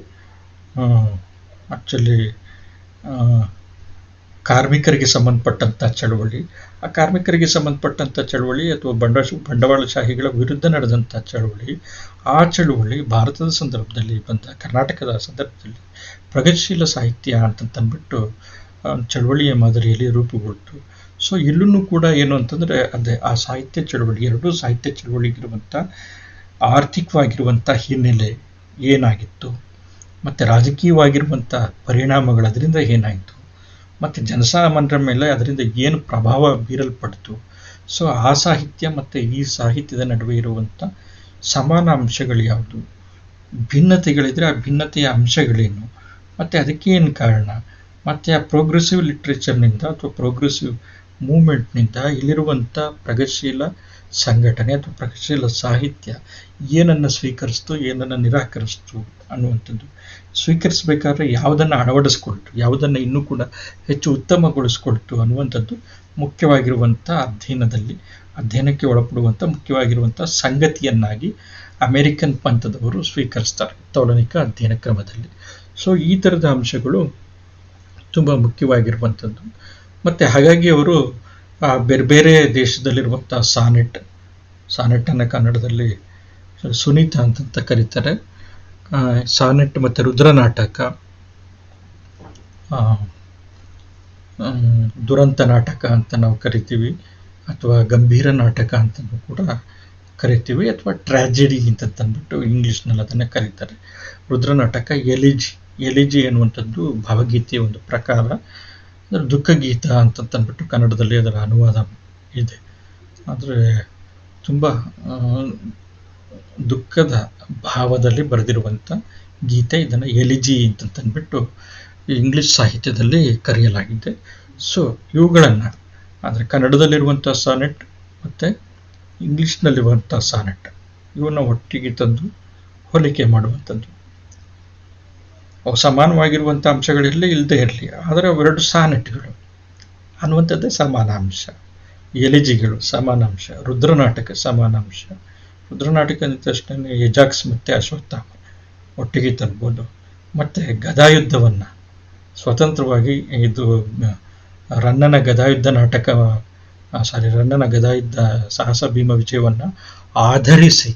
ಆ್ಯಕ್ಚುಲಿ ಕಾರ್ಮಿಕರಿಗೆ ಸಂಬಂಧಪಟ್ಟಂಥ ಚಳವಳಿ, ಆ ಕಾರ್ಮಿಕರಿಗೆ ಸಂಬಂಧಪಟ್ಟಂಥ ಚಳವಳಿ ಅಥವಾ ಬಂಡವಾಳಶಾಹಿಗಳ ವಿರುದ್ಧ ನಡೆದಂಥ ಚಳವಳಿ, ಆ ಚಳವಳಿ ಭಾರತದ ಸಂದರ್ಭದಲ್ಲಿ ಕರ್ನಾಟಕದ ಸಂದರ್ಭದಲ್ಲಿ ಪ್ರಗತಿಶೀಲ ಸಾಹಿತ್ಯ ಅಂತಂದ್ಬಿಟ್ಟು ಚಳವಳಿಯ ಮಾದರಿಯಲ್ಲಿ ರೂಪುಗೊಳ್ತು. ಸೊ ಇಲ್ಲೂ ಕೂಡ ಏನು ಅಂತಂದರೆ ಅದೇ ಆ ಸಾಹಿತ್ಯ ಚಳವಳಿ, ಎರಡೂ ಸಾಹಿತ್ಯ ಚಳವಳಿಗಿರುವಂಥ ಆರ್ಥಿಕವಾಗಿರುವಂಥ ಹಿನ್ನೆಲೆ ಏನಾಗಿತ್ತು, ಮತ್ತು ರಾಜಕೀಯವಾಗಿರುವಂಥ ಪರಿಣಾಮಗಳು ಅದರಿಂದ ಏನಾಯಿತು, ಮತ್ತು ಜನಸಾಮಾನ್ಯರ ಮೇಲೆ ಅದರಿಂದ ಏನು ಪ್ರಭಾವ ಬೀರಲ್ಪಡ್ತು. ಸೊ ಆ ಸಾಹಿತ್ಯ ಮತ್ತು ಈ ಸಾಹಿತ್ಯದ ನಡುವೆ ಇರುವಂಥ ಸಮಾನ ಅಂಶಗಳು ಯಾವುದು, ಭಿನ್ನತೆಗಳಿದ್ರೆ ಆ ಭಿನ್ನತೆಯ ಅಂಶಗಳೇನು, ಮತ್ತು ಅದಕ್ಕೆ ಏನು ಕಾರಣ, ಮತ್ತು ಆ ಪ್ರೋಗ್ರೆಸಿವ್ ಲಿಟ್ರೇಚರ್ನಿಂದ ಅಥವಾ ಪ್ರೋಗ್ರೆಸಿವ್ ಮೂಮೆಂಟ್ನಿಂದ ಇಲ್ಲಿರುವಂಥ ಪ್ರಗತಿಶೀಲ ಸಂಘಟನೆ ಅಥವಾ ಪ್ರಗತಿಶೀಲ ಸಾಹಿತ್ಯ ಏನನ್ನು ಸ್ವೀಕರಿಸ್ತು, ಏನನ್ನು ನಿರಾಕರಿಸ್ತು ಅನ್ನುವಂಥದ್ದು. ಸ್ವೀಕರಿಸಬೇಕಾದ್ರೆ ಯಾವುದನ್ನು ಅಳವಡಿಸ್ಕೊಳ್ತು, ಯಾವುದನ್ನು ಇನ್ನೂ ಕೂಡ ಹೆಚ್ಚು ಉತ್ತಮಗೊಳಿಸ್ಕೊಳ್ತು ಅನ್ನುವಂಥದ್ದು ಮುಖ್ಯವಾಗಿರುವಂಥ ಅಧ್ಯಯನಕ್ಕೆ ಒಳಪಡುವಂಥ ಮುಖ್ಯವಾಗಿರುವಂಥ ಸಂಗತಿಯನ್ನಾಗಿ ಅಮೇರಿಕನ್ ಪಂಥದವರು ಸ್ವೀಕರಿಸ್ತಾರೆ ತೌಲನಿಕ ಅಧ್ಯಯನ ಕ್ರಮದಲ್ಲಿ. ಸೊ ಈ ಥರದ ಅಂಶಗಳು ತುಂಬ ಮುಖ್ಯವಾಗಿರುವಂಥದ್ದು. ಮತ್ತು ಹಾಗಾಗಿ ಅವರು ಬೇರೆ ಬೇರೆ ದೇಶದಲ್ಲಿರುವಂಥ ಸಾನೆಟ್ಟನ್ನು ಕನ್ನಡದಲ್ಲಿ ಸುನೀತ ಅಂತಂತ ಕರೀತಾರೆ, ಸಾನೆಟ್ ಮತ್ತು ರುದ್ರನಾಟಕ, ದುರಂತ ನಾಟಕ ಅಂತ ನಾವು ಕರಿತೀವಿ, ಅಥವಾ ಗಂಭೀರ ನಾಟಕ ಅಂತಲೂ ಕೂಡ ಕರಿತೀವಿ, ಅಥವಾ ಟ್ರ್ಯಾಜಿಡಿ ಅಂತಂದ್ಬಿಟ್ಟು ಇಂಗ್ಲೀಷ್ನಲ್ಲಿ ಅದನ್ನು ಕರೀತಾರೆ. ರುದ್ರನಾಟಕ ಎಲಿಜಿ ಎನ್ನುವಂಥದ್ದು ಭಾವಗೀತೆಯ ಒಂದು ಪ್ರಕಾರ, ಅಂದರೆ ದುಃಖಗೀತ ಅಂತಂದ್ಬಿಟ್ಟು ಕನ್ನಡದಲ್ಲಿ ಅದರ ಅನುವಾದ ಇದೆ. ಆದರೆ ತುಂಬ ದುಃಖದ ಭಾವದಲ್ಲಿ ಬರೆದಿರುವಂಥ ಗೀತೆ. ಇದನ್ನು ಎಲಿಜಿ ಅಂತಂದ್ಬಿಟ್ಟು ಇಂಗ್ಲಿಷ್ ಸಾಹಿತ್ಯದಲ್ಲಿ ಕರೆಯಲಾಗಿದೆ. ಸೊ ಇವುಗಳನ್ನು ಅಂದರೆ ಕನ್ನಡದಲ್ಲಿರುವಂಥ ಸಾನೆಟ್ ಮತ್ತು ಇಂಗ್ಲೀಷ್ನಲ್ಲಿರುವಂಥ ಸಾನೆಟ್ ಇವನ್ನ ಒಟ್ಟಿಗೆ ತಂದು ಹೋಲಿಕೆ ಮಾಡುವಂಥದ್ದು. ಅವು ಸಮಾನವಾಗಿರುವಂಥ ಅಂಶಗಳಿರಲಿ ಇಲ್ಲದೆ ಇರಲಿ, ಆದರೆ ಅವೆರಡು ಸಾನೆಟ್ಗಳು ಅನ್ನುವಂಥದ್ದೇ ಸಮಾನಾಂಶ. ಎಲಿಜಿಗಳು ಸಮಾನಾಂಶ, ರುದ್ರನಾಟಕ ಸಮಾನಾಂಶ. ರುದ್ರನಾಟಕ ಅಂದ ತಕ್ಷಣ ಎಜಾಕ್ಸ್ ಮತ್ತು ಅಶ್ವತ್ಥಾಮ ಒಟ್ಟಿಗೆ ತರ್ಬೋದು. ಮತ್ತು ಗದಾಯುದ್ಧವನ್ನು ಸ್ವತಂತ್ರವಾಗಿ ಇದು ರನ್ನನ ಗದಾಯುದ್ಧ ನಾಟಕ ರನ್ನನ ಗದಾಯುದ್ಧ ಸಾಹಸ ಭೀಮ ವಿಜಯವನ್ನು ಆಧರಿಸಿ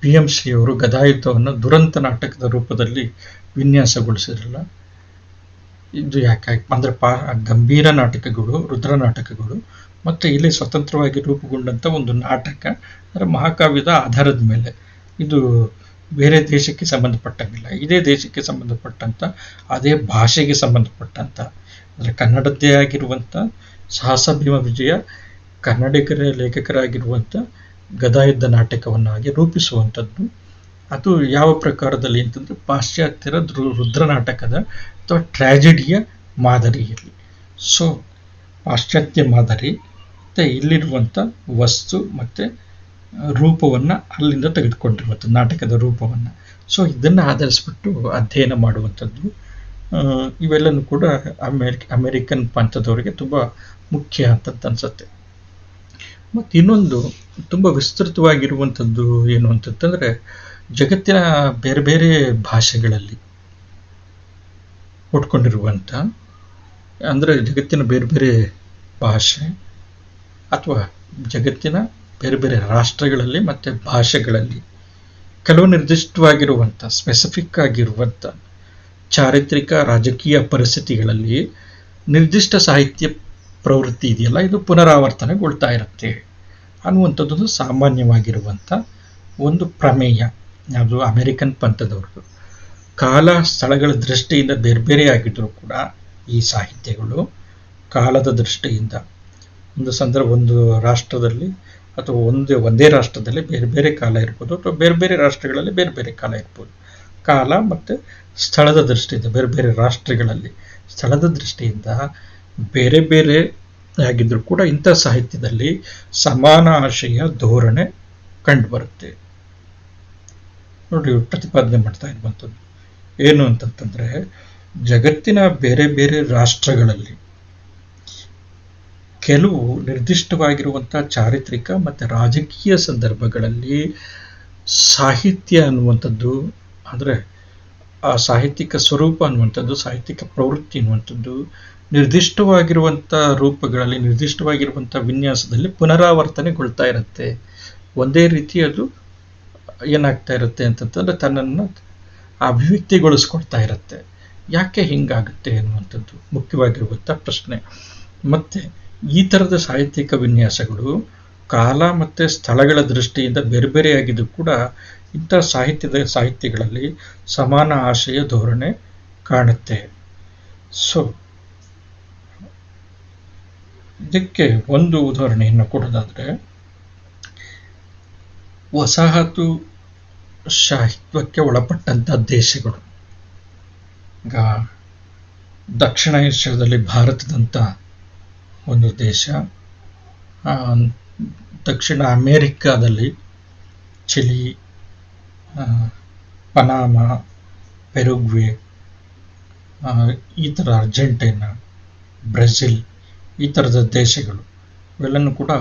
PMC ಅವರು ಗದಾಯುದ್ಧವನ್ನು ದುರಂತ ನಾಟಕದ ರೂಪದಲ್ಲಿ ವಿನ್ಯಾಸಗೊಳಿಸಿರಲ್ಲ. ಇದು ಯಾಕೆ ಅಂದರೆ ಗಂಭೀರ ನಾಟಕಗಳು, ರುದ್ರ ನಾಟಕಗಳು, ಮತ್ತು ಇಲ್ಲಿ ಸ್ವತಂತ್ರವಾಗಿ ರೂಪುಗೊಂಡಂಥ ಒಂದು ನಾಟಕ, ಅಂದರೆ ಮಹಾಕಾವ್ಯದ ಆಧಾರದ ಮೇಲೆ. ಇದು ಬೇರೆ ದೇಶಕ್ಕೆ ಸಂಬಂಧಪಟ್ಟಂಗಿಲ್ಲ, ಇದೇ ದೇಶಕ್ಕೆ ಸಂಬಂಧಪಟ್ಟಂಥ, ಅದೇ ಭಾಷೆಗೆ ಸಂಬಂಧಪಟ್ಟಂಥ, ಅಂದರೆ ಕನ್ನಡದ್ದೇ ಆಗಿರುವಂಥ ಸಾಹಸ ಭೀಮ ವಿಜಯ ಕನ್ನಡಿಗರ ಲೇಖಕರಾಗಿರುವಂಥ ಗದಾಯುದ್ಧ ನಾಟಕವನ್ನಾಗಿ ರೂಪಿಸುವಂಥದ್ದು. ಅದು ಯಾವ ಪ್ರಕಾರದಲ್ಲಿ ಅಂತಂದರೆ ಪಾಶ್ಚಾತ್ಯರ ರುದ್ರ ನಾಟಕದ ಅಥವಾ ಟ್ರ್ಯಾಜಿಡಿಯ ಮಾದರಿಯಲ್ಲಿ. ಸೊ ಪಾಶ್ಚಾತ್ಯ ಮಾದರಿ ಮತ್ತು ಇಲ್ಲಿರುವಂಥ ವಸ್ತು ಮತ್ತು ರೂಪವನ್ನು ಅಲ್ಲಿಂದ ತೆಗೆದುಕೊಂಡಿರುವಂಥ ನಾಟಕದ ರೂಪವನ್ನು. ಸೊ ಇದನ್ನು ಆಧರಿಸ್ಬಿಟ್ಟು ಅಧ್ಯಯನ ಮಾಡುವಂಥದ್ದು. ಇವೆಲ್ಲನೂ ಕೂಡ ಅಮೇರಿಕನ್ ಪಂಥದವರಿಗೆ ತುಂಬ ಮುಖ್ಯ ಅಂತ ಅನ್ಸುತ್ತೆ. ಮತ್ತು ಇನ್ನೊಂದು ತುಂಬ ವಿಸ್ತೃತವಾಗಿರುವಂಥದ್ದು ಏನು ಅಂತಂತಂದರೆ, ಜಗತ್ತಿನ ಬೇರೆ ಬೇರೆ ಭಾಷೆಗಳಲ್ಲಿ ಹುಟ್ಕೊಂಡಿರುವಂಥ, ಅಂದರೆ ಜಗತ್ತಿನ ಬೇರೆ ಬೇರೆ ಭಾಷೆ ಅಥವಾ ಜಗತ್ತಿನ ಬೇರೆ ಬೇರೆ ರಾಷ್ಟ್ರಗಳಲ್ಲಿ ಮತ್ತು ಭಾಷೆಗಳಲ್ಲಿ ಕೆಲವು ನಿರ್ದಿಷ್ಟವಾಗಿರುವಂಥ ಸ್ಪೆಸಿಫಿಕ್ ಆಗಿರುವಂಥ ಚಾರಿತ್ರಿಕ ರಾಜಕೀಯ ಪರಿಸ್ಥಿತಿಗಳಲ್ಲಿ ನಿರ್ದಿಷ್ಟ ಸಾಹಿತ್ಯ ಪ್ರವೃತ್ತಿ ಇದೆಯಲ್ಲ, ಇದು ಪುನರಾವರ್ತನೆಗೊಳ್ತಾ ಇರುತ್ತೆ ಅನ್ನುವಂಥದ್ದು ಸಾಮಾನ್ಯವಾಗಿರುವಂಥ ಒಂದು ಪ್ರಮೇಯ. ಅದು ಅಮೆರಿಕನ್ ಪಂಥದವ್ರದ್ದು. ಕಾಲ ಸ್ಥಳಗಳ ದೃಷ್ಟಿಯಿಂದ ಬೇರೆ ಬೇರೆ ಆಗಿದ್ದರೂ ಕೂಡ ಈ ಸಾಹಿತ್ಯಗಳು ಕಾಲದ ದೃಷ್ಟಿಯಿಂದ ಒಂದು ರಾಷ್ಟ್ರದಲ್ಲಿ ಅಥವಾ ಒಂದೇ ರಾಷ್ಟ್ರದಲ್ಲಿ ಬೇರೆ ಬೇರೆ ಕಾಲ ಇರ್ಬೋದು, ಅಥವಾ ಬೇರೆ ಬೇರೆ ರಾಷ್ಟ್ರಗಳಲ್ಲಿ ಬೇರೆ ಬೇರೆ ಕಾಲ ಇರ್ಬೋದು. ಕಾಲ ಮತ್ತು ಸ್ಥಳದ ದೃಷ್ಟಿಯಿಂದ ಬೇರೆ ಬೇರೆ ರಾಷ್ಟ್ರಗಳಲ್ಲಿ ಸ್ಥಳದ ದೃಷ್ಟಿಯಿಂದ ಬೇರೆ ಬೇರೆ ಆಗಿದ್ರೂ ಕೂಡ ಇಂಥ ಸಾಹಿತ್ಯದಲ್ಲಿ ಸಮಾನ ಆಶಯ ಧೋರಣೆ ಕಂಡುಬರುತ್ತೆ. ನೋಡಿ, ಪ್ರತಿಪಾದನೆ ಮಾಡ್ತಾ ಇರುವಂಥದ್ದು ಏನು ಅಂತಂತಂದರೆ, ಜಗತ್ತಿನ ಬೇರೆ ಬೇರೆ ರಾಷ್ಟ್ರಗಳಲ್ಲಿ ಕೆಲವು ನಿರ್ದಿಷ್ಟವಾಗಿರುವಂಥ ಚಾರಿತ್ರಿಕ ಮತ್ತು ರಾಜಕೀಯ ಸಂದರ್ಭಗಳಲ್ಲಿ ಸಾಹಿತ್ಯ ಅನ್ನುವಂಥದ್ದು, ಅಂದರೆ ಆ ಸಾಹಿತ್ಯಿಕ ಸ್ವರೂಪ ಅನ್ನುವಂಥದ್ದು, ಸಾಹಿತ್ಯಿಕ ಪ್ರವೃತ್ತಿ ಅನ್ನುವಂಥದ್ದು ನಿರ್ದಿಷ್ಟವಾಗಿರುವಂಥ ರೂಪಗಳಲ್ಲಿ, ನಿರ್ದಿಷ್ಟವಾಗಿರುವಂಥ ವಿನ್ಯಾಸದಲ್ಲಿ ಪುನರಾವರ್ತನೆಗೊಳ್ತಾ ಇರುತ್ತೆ. ಒಂದೇ ರೀತಿ ಅದು ಏನಾಗ್ತಾ ಇರುತ್ತೆ ಅಂತಂತಂದರೆ ತನ್ನನ್ನು ಅಭಿವ್ಯಕ್ತಿಗೊಳಿಸ್ಕೊಳ್ತಾ ಇರುತ್ತೆ. ಯಾಕೆ ಹಿಂಗಾಗುತ್ತೆ ಅನ್ನುವಂಥದ್ದು ಮುಖ್ಯವಾಗಿರುವಂಥ ಪ್ರಶ್ನೆ. ಮತ್ತು ಈ ಥರದ ಸಾಹಿತ್ಯಿಕ ವಿನ್ಯಾಸಗಳು ಕಾಲ ಮತ್ತು ಸ್ಥಳಗಳ ದೃಷ್ಟಿಯಿಂದ ಬೇರೆ ಬೇರೆಯಾಗಿದ್ದು ಕೂಡ ಇಂಥ ಸಾಹಿತ್ಯಗಳಲ್ಲಿ ಸಮಾನ ಆಶಯ ಧೋರಣೆ ಕಾಣುತ್ತೆ. ಸೊ ಇದಕ್ಕೆ ಒಂದು ಉದಾಹರಣೆಯನ್ನು ಕೊಡೋದಾದರೆ, ವಸಾಹತು ಶಾಹಿತ್ವಕ್ಕೆ ಒಳಪಟ್ಟಂಥ ದೇಶಗಳು, ಈಗ ದಕ್ಷಿಣ ಏಷ್ಯಾದಲ್ಲಿ ಭಾರತದಂಥ ಒಂದು ದೇಶ, ದಕ್ಷಿಣ ಅಮೇರಿಕಾದಲ್ಲಿ ಚಿಲಿ, ಪನಾಮಾ, ಪೆರುಗ್ವೆ, ಈ ಥರ ಅರ್ಜೆಂಟೈನಾ, ಬ್ರೆಜಿಲ್, ಈ ಥರದ ದೇಶಗಳು ಇವೆಲ್ಲನೂ ಕೂಡ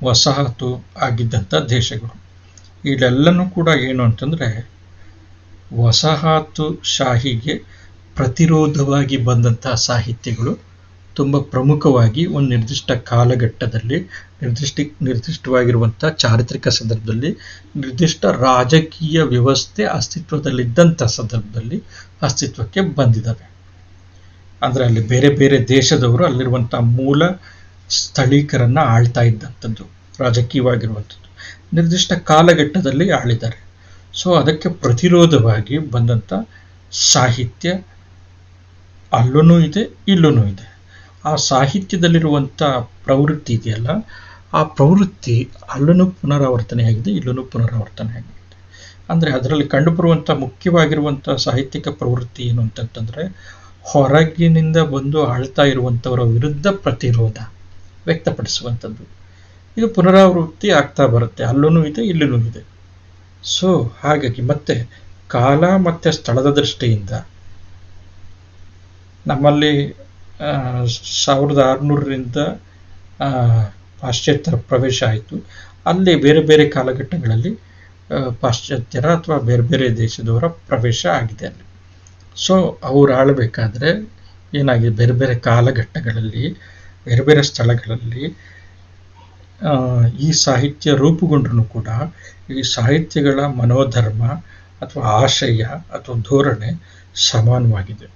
ವಸಾಹತು ಆಗಿದ್ದಂಥ ದೇಶಗಳು. ಇಲ್ಲೆಲ್ಲನೂ ಕೂಡ ಏನು ಅಂತಂದರೆ, ವಸಾಹತು ಶಾಹಿಗೆ ಪ್ರತಿರೋಧವಾಗಿ ಬಂದಂಥ ಸಾಹಿತ್ಯಗಳು ತುಂಬ ಪ್ರಮುಖವಾಗಿ ಒಂದು ನಿರ್ದಿಷ್ಟ ಕಾಲಘಟ್ಟದಲ್ಲಿ ನಿರ್ದಿಷ್ಟವಾಗಿರುವಂಥ ಚಾರಿತ್ರಿಕ ಸಂದರ್ಭದಲ್ಲಿ, ನಿರ್ದಿಷ್ಟ ರಾಜಕೀಯ ವ್ಯವಸ್ಥೆ ಅಸ್ತಿತ್ವದಲ್ಲಿದ್ದಂಥ ಸಂದರ್ಭದಲ್ಲಿ ಅಸ್ತಿತ್ವಕ್ಕೆ ಬಂದಿದ್ದಾವೆ. ಅಂದರೆ ಅಲ್ಲಿ ಬೇರೆ ಬೇರೆ ದೇಶದವರು ಅಲ್ಲಿರುವಂಥ ಮೂಲ ಸ್ಥಳೀಕರನ್ನು ಆಳ್ತಾ ಇದ್ದಂಥದ್ದು, ರಾಜಕೀಯವಾಗಿರುವಂಥದ್ದು ನಿರ್ದಿಷ್ಟ ಕಾಲಘಟ್ಟದಲ್ಲಿ ಆಳಿದ್ದಾರೆ. ಸೊ ಅದಕ್ಕೆ ಪ್ರತಿರೋಧವಾಗಿ ಬಂದಂಥ ಸಾಹಿತ್ಯ ಅಲ್ಲೂ ಇದೆ, ಇಲ್ಲೂ ಇದೆ. ಆ ಸಾಹಿತ್ಯದಲ್ಲಿರುವಂಥ ಪ್ರವೃತ್ತಿ ಇದೆಯಲ್ಲ, ಆ ಪ್ರವೃತ್ತಿ ಅಲ್ಲೂ ಪುನರಾವರ್ತನೆಯಾಗಿದೆ, ಇಲ್ಲೂ ಪುನರಾವರ್ತನೆಯಾಗಿದೆ. ಅಂದರೆ ಅದರಲ್ಲಿ ಕಂಡುಬರುವಂಥ ಮುಖ್ಯವಾಗಿರುವಂಥ ಸಾಹಿತ್ಯಿಕ ಪ್ರವೃತ್ತಿ ಏನು ಅಂತಂತಂದರೆ, ಹೊರಗಿನಿಂದ ಬಂದು ಆಳ್ತಾ ಇರುವಂಥವರ ವಿರುದ್ಧ ಪ್ರತಿರೋಧ ವ್ಯಕ್ತಪಡಿಸುವಂಥದ್ದು. ಇದು ಪುನರಾವೃತ್ತಿ ಆಗ್ತಾ ಬರುತ್ತೆ, ಅಲ್ಲೂ ಇದೆ, ಇಲ್ಲೂ ಇದೆ. ಸೊ ಹಾಗಾಗಿ ಮತ್ತೆ ಕಾಲ ಮತ್ತು ಸ್ಥಳದ ದೃಷ್ಟಿಯಿಂದ ನಮ್ಮಲ್ಲಿ 1600ರಿಂದ ಪಾಶ್ಚಾತ್ಯರ ಪ್ರವೇಶ ಆಯಿತು. ಅಲ್ಲಿ ಬೇರೆ ಬೇರೆ ಕಾಲಘಟ್ಟಗಳಲ್ಲಿ ಪಾಶ್ಚಾತ್ಯರ ಅಥವಾ ಬೇರೆ ಬೇರೆ ದೇಶದವರ ಪ್ರವೇಶ ಆಗಿದೆ ಅಲ್ಲಿ. ಸೊ ಅವ್ರು ಆಳಬೇಕಾದ್ರೆ ಏನಾಗಿದೆ, ಬೇರೆ ಬೇರೆ ಕಾಲಘಟ್ಟಗಳಲ್ಲಿ ಬೇರೆ ಬೇರೆ ಸ್ಥಳಗಳಲ್ಲಿ ಈ ಸಾಹಿತ್ಯ ರೂಪುಗೊಂಡ್ರೂ ಕೂಡ ಈ ಸಾಹಿತ್ಯಗಳ ಮನೋಧರ್ಮ ಅಥವಾ ಆಶಯ ಅಥವಾ ಧೋರಣೆ ಸಮಾನವಾಗಿದೆ.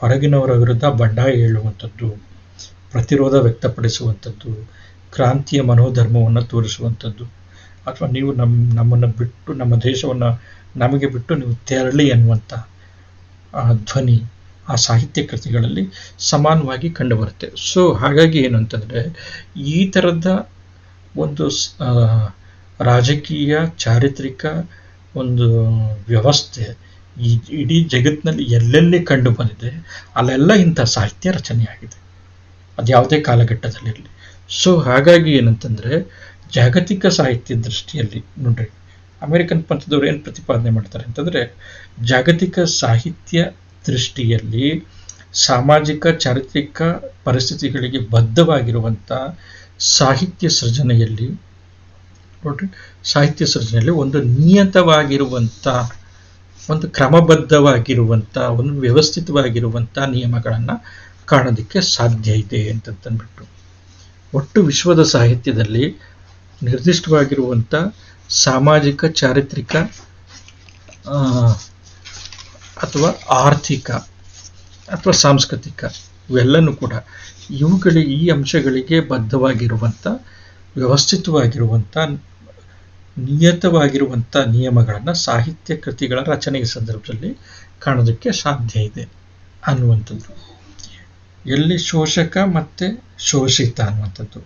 ಹೊರಗಿನವರ ವಿರುದ್ಧ ಬಂಡಾಯ ಹೇಳುವಂಥದ್ದು, ಪ್ರತಿರೋಧ ವ್ಯಕ್ತಪಡಿಸುವಂಥದ್ದು, ಕ್ರಾಂತಿಯ ಮನೋಧರ್ಮವನ್ನು ತೋರಿಸುವಂಥದ್ದು, ಅಥವಾ ನೀವು ನಮ್ಮನ್ನು ಬಿಟ್ಟು, ನಮ್ಮ ದೇಶವನ್ನು ನಮಗೆ ಬಿಟ್ಟು ನೀವು ತೆರಳಿ ಅನ್ನುವಂಥ ಧ್ವನಿ ಆ ಸಾಹಿತ್ಯ ಕೃತಿಗಳಲ್ಲಿ ಸಮಾನವಾಗಿ ಕಂಡುಬರುತ್ತೆ. ಸೊ ಹಾಗಾಗಿ ಏನಂತಂದರೆ, ಈ ಥರದ ಒಂದು ರಾಜಕೀಯ ಚಾರಿತ್ರಿಕ ಒಂದು ವ್ಯವಸ್ಥೆ ಈ ಇಡೀ ಜಗತ್ತಿನಲ್ಲಿ ಎಲ್ಲೆಲ್ಲಿ ಕಂಡು ಬಂದಿದೆ ಅಲ್ಲೆಲ್ಲ ಇಂಥ ಸಾಹಿತ್ಯ ರಚನೆಯಾಗಿದೆ, ಅದು ಯಾವುದೇ ಕಾಲಘಟ್ಟದಲ್ಲಿರಲಿ. ಸೊ ಹಾಗಾಗಿ ಏನಂತಂದರೆ, ಜಾಗತಿಕ ಸಾಹಿತ್ಯ ದೃಷ್ಟಿಯಲ್ಲಿ ನೋಡ್ರಿ, ಅಮೆರಿಕನ್ ಪಂಥದವ್ರು ಏನು ಪ್ರತಿಪಾದನೆ ಮಾಡ್ತಾರೆ ಅಂತಂದರೆ, ಜಾಗತಿಕ ಸಾಹಿತ್ಯ ದೃಷ್ಟಿಯಲ್ಲಿ ಸಾಮಾಜಿಕ ಚಾರಿತ್ರಿಕ ಪರಿಸ್ಥಿತಿಗಳಿಗೆ ಬದ್ಧವಾಗಿರುವಂಥ ಸಾಹಿತ್ಯ ಸೃಜನೆಯಲ್ಲಿ ನೋಡ್ರಿ, ಸಾಹಿತ್ಯ ಸೃಜನೆಯಲ್ಲಿ ಒಂದು ನಿಯತವಾಗಿರುವಂಥ, ಒಂದು ಕ್ರಮಬದ್ಧವಾಗಿರುವಂಥ, ಒಂದು ವ್ಯವಸ್ಥಿತವಾಗಿರುವಂಥ ನಿಯಮಗಳನ್ನು ಕಾಣೋದಕ್ಕೆ ಸಾಧ್ಯ ಇದೆ ಅಂತಂದ್ಬಿಟ್ಟು, ಒಟ್ಟು ವಿಶ್ವದ ಸಾಹಿತ್ಯದಲ್ಲಿ ನಿರ್ದಿಷ್ಟವಾಗಿರುವಂಥ ಸಾಮಾಜಿಕ ಚಾರಿತ್ರಿಕ ಅಥವಾ ಆರ್ಥಿಕ ಅಥವಾ ಸಾಂಸ್ಕೃತಿಕ ಇವೆಲ್ಲನೂ ಕೂಡ ಈ ಅಂಶಗಳಿಗೆ ಬದ್ಧವಾಗಿರುವಂಥ, ವ್ಯವಸ್ಥಿತವಾಗಿರುವಂಥ, ನಿಯತವಾಗಿರುವಂಥ ನಿಯಮಗಳನ್ನು ಸಾಹಿತ್ಯ ಕೃತಿಗಳ ರಚನೆಯ ಸಂದರ್ಭದಲ್ಲಿ ಕಾಣೋದಕ್ಕೆ ಸಾಧ್ಯ ಇದೆ ಅನ್ನುವಂಥದ್ದು. ಎಲ್ಲಿ ಶೋಷಕ ಮತ್ತು ಶೋಷಿತ ಅನ್ನುವಂಥದ್ದು,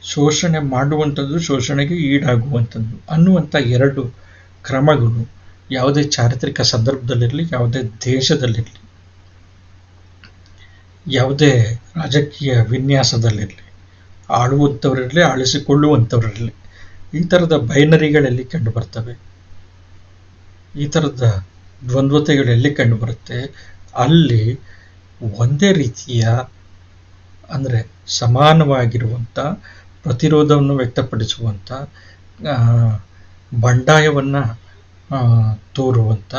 ಶೋಷಣೆ ಮಾಡುವಂಥದ್ದು, ಶೋಷಣೆಗೆ ಈಡಾಗುವಂಥದ್ದು ಅನ್ನುವಂಥ ಎರಡು ಕ್ರಮಗಳು ಯಾವುದೇ ಚಾರಿತ್ರಿಕ ಸಂದರ್ಭದಲ್ಲಿರಲಿ, ಯಾವುದೇ ದೇಶದಲ್ಲಿರಲಿ, ಯಾವುದೇ ರಾಜಕೀಯ ವಿನ್ಯಾಸದಲ್ಲಿರಲಿ, ಆಳುವಂಥವರಿರಲಿ, ಆಳಿಸಿಕೊಳ್ಳುವಂಥವರಿರಲಿ, ಈ ಥರದ ಬೈನರಿಗಳೆಲ್ಲಿ ಕಂಡು ಬರ್ತವೆ, ಈ ಥರದ ದ್ವಂದ್ವತೆಗಳೆಲ್ಲಿ ಕಂಡು ಬರುತ್ತೆ, ಅಲ್ಲಿ ಒಂದೇ ರೀತಿಯ, ಅಂದರೆ ಸಮಾನವಾಗಿರುವಂಥ ಪ್ರತಿರೋಧವನ್ನು ವ್ಯಕ್ತಪಡಿಸುವಂಥ, ಬಂಡಾಯವನ್ನು ತೋರುವಂಥ,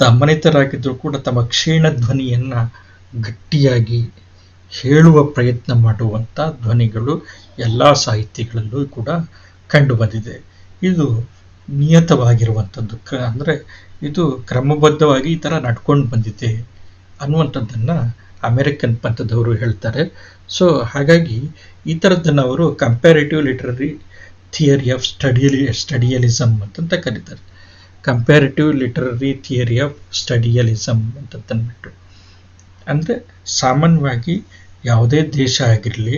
ದಮನಿತರಾಗಿದ್ದರೂ ಕೂಡ ತಮ್ಮ ಕ್ಷೀಣ ಧ್ವನಿಯನ್ನು ಗಟ್ಟಿಯಾಗಿ ಹೇಳುವ ಪ್ರಯತ್ನ ಮಾಡುವಂಥ ಧ್ವನಿಗಳು ಎಲ್ಲ ಸಾಹಿತ್ಯಗಳಲ್ಲೂ ಕೂಡ ಕಂಡುಬಂದಿದೆ. ಇದು ನಿಯತವಾಗಿರುವಂಥದ್ದು, ಅಂದರೆ ಇದು ಕ್ರಮಬದ್ಧವಾಗಿ ಈ ಥರ ನಡ್ಕೊಂಡು ಬಂದಿದೆ ಅನ್ನುವಂಥದ್ದನ್ನು ಅಮೆರಿಕನ್ ಪಂಥದವರು ಹೇಳ್ತಾರೆ. ಸೊ ಹಾಗಾಗಿ ಈ ಥರದ್ದನ್ನು ಅವರು ಕಂಪ್ಯಾರಿಟಿವ್ ಲಿಟ್ರರಿ ಥಿಯರಿ ಆಫ್ ಸ್ಟಡಿಯಲಿಸಮ್ ಅಂತ ಕರೀತಾರೆ. ಕಂಪ್ಯಾರಿಟಿವ್ ಲಿಟ್ರರಿ ಥಿಯರಿ ಆಫ್ ಸ್ಟಡಿಯಲಿಸಮ್ ಅಂತಂದ್ಬಿಟ್ಟು, ಅಂದರೆ ಸಾಮಾನ್ಯವಾಗಿ ಯಾವುದೇ ದೇಶ ಆಗಿರಲಿ,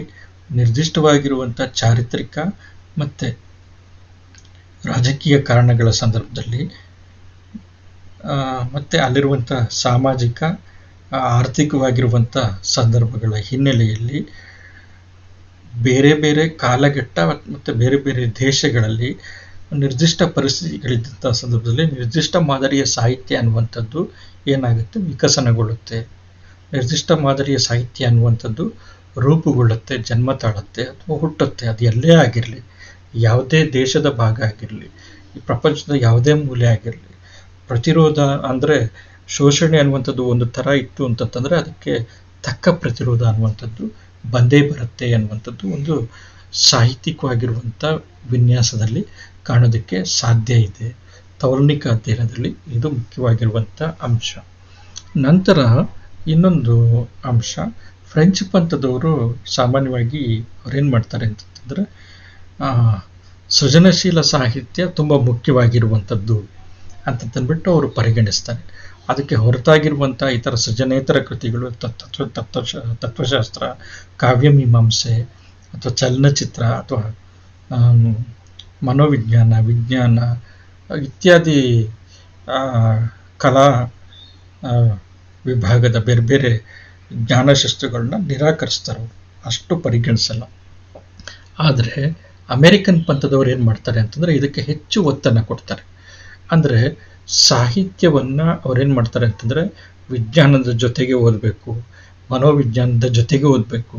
ನಿರ್ದಿಷ್ಟವಾಗಿರುವಂಥ ಚಾರಿತ್ರಿಕ ಮತ್ತು ರಾಜಕೀಯ ಕಾರಣಗಳ ಸಂದರ್ಭದಲ್ಲಿ ಮತ್ತು ಅಲ್ಲಿರುವಂಥ ಸಾಮಾಜಿಕ ಆರ್ಥಿಕವಾಗಿರುವಂಥ ಸಂದರ್ಭಗಳ ಹಿನ್ನೆಲೆಯಲ್ಲಿ ಬೇರೆ ಬೇರೆ ಕಾಲಘಟ್ಟ ಮತ್ತು ಬೇರೆ ಬೇರೆ ದೇಶಗಳಲ್ಲಿ ನಿರ್ದಿಷ್ಟ ಪರಿಸ್ಥಿತಿಗಳಿದ್ದಂಥ ಸಂದರ್ಭದಲ್ಲಿ ನಿರ್ದಿಷ್ಟ ಮಾದರಿಯ ಸಾಹಿತ್ಯ ಅನ್ನುವಂಥದ್ದು ಏನಾಗುತ್ತೆ, ವಿಕಸನಗೊಳ್ಳುತ್ತೆ. ನಿರ್ದಿಷ್ಟ ಮಾದರಿಯ ಸಾಹಿತ್ಯ ಅನ್ನುವಂಥದ್ದು ರೂಪುಗೊಳ್ಳುತ್ತೆ, ಜನ್ಮ ತಾಳುತ್ತೆ ಅಥವಾ ಹುಟ್ಟುತ್ತೆ. ಅದು ಎಲ್ಲೇ ಆಗಿರಲಿ, ಯಾವುದೇ ದೇಶದ ಭಾಗ ಆಗಿರಲಿ, ಈ ಪ್ರಪಂಚದ ಯಾವುದೇ ಮೂಲೆ ಆಗಿರಲಿ, ಪ್ರತಿರೋಧ ಅಂದರೆ ಶೋಷಣೆ ಅನ್ನುವಂಥದ್ದು ಒಂದು ಥರ ಇತ್ತು ಅಂತಂತಂದರೆ ಅದಕ್ಕೆ ತಕ್ಕ ಪ್ರತಿರೋಧ ಅನ್ನುವಂಥದ್ದು ಬಂದೇ ಬರುತ್ತೆ ಅನ್ನುವಂಥದ್ದು ಒಂದು ಸಾಹಿತ್ಯಿಕವಾಗಿರುವಂಥ ವಿನ್ಯಾಸದಲ್ಲಿ ಕಾಣೋದಕ್ಕೆ ಸಾಧ್ಯ ಇದೆ. ತೌಲನಿಕ ಅಧ್ಯಯನದಲ್ಲಿ ಇದು ಮುಖ್ಯವಾಗಿರುವಂಥ ಅಂಶ. ನಂತರ ಇನ್ನೊಂದು ಅಂಶ, ಫ್ರೆಂಚ್ ಪಂಥದವರು ಸಾಮಾನ್ಯವಾಗಿ ಅವ್ರೇನು ಮಾಡ್ತಾರೆ ಅಂತಂದರೆ, ಸೃಜನಶೀಲ ಸಾಹಿತ್ಯ ತುಂಬ ಮುಖ್ಯವಾಗಿರುವಂಥದ್ದು ಅಂತಂದ್ಬಿಟ್ಟು ಅವರು ಪರಿಗಣಿಸ್ತಾರೆ. ಅದಕ್ಕೆ ಹೊರತಾಗಿರುವಂಥ ಇತರ ಸೃಜನೇತರ ಕೃತಿಗಳು, ತತ್ವಶಾಸ್ತ್ರ, ಕಾವ್ಯಮೀಮಾಂಸೆ, ಅಥವಾ ಚಲನಚಿತ್ರ ಅಥವಾ ಮನೋವಿಜ್ಞಾನ, ವಿಜ್ಞಾನ ಇತ್ಯಾದಿ ಕಲಾ ವಿಭಾಗದ ಬೇರೆ ಬೇರೆ ಜ್ಞಾನಶಾಸ್ತ್ರಗಳನ್ನ ನಿರಾಕರಿಸ್ತಾರೆ, ಅಷ್ಟು ಪರಿಗಣಿಸಲ್ಲ. ಆದರೆ ಅಮೇರಿಕನ್ ಪಂಥದವ್ರು ಏನು ಮಾಡ್ತಾರೆ ಅಂತಂದರೆ ಇದಕ್ಕೆ ಹೆಚ್ಚು ಒತ್ತನ್ನು ಕೊಡ್ತಾರೆ. ಅಂದರೆ ಸಾಹಿತ್ಯವನ್ನು ಅವ್ರೇನು ಮಾಡ್ತಾರೆ ಅಂತಂದರೆ ವಿಜ್ಞಾನದ ಜೊತೆಗೆ ಓದಬೇಕು, ಮನೋವಿಜ್ಞಾನದ ಜೊತೆಗೆ ಓದಬೇಕು,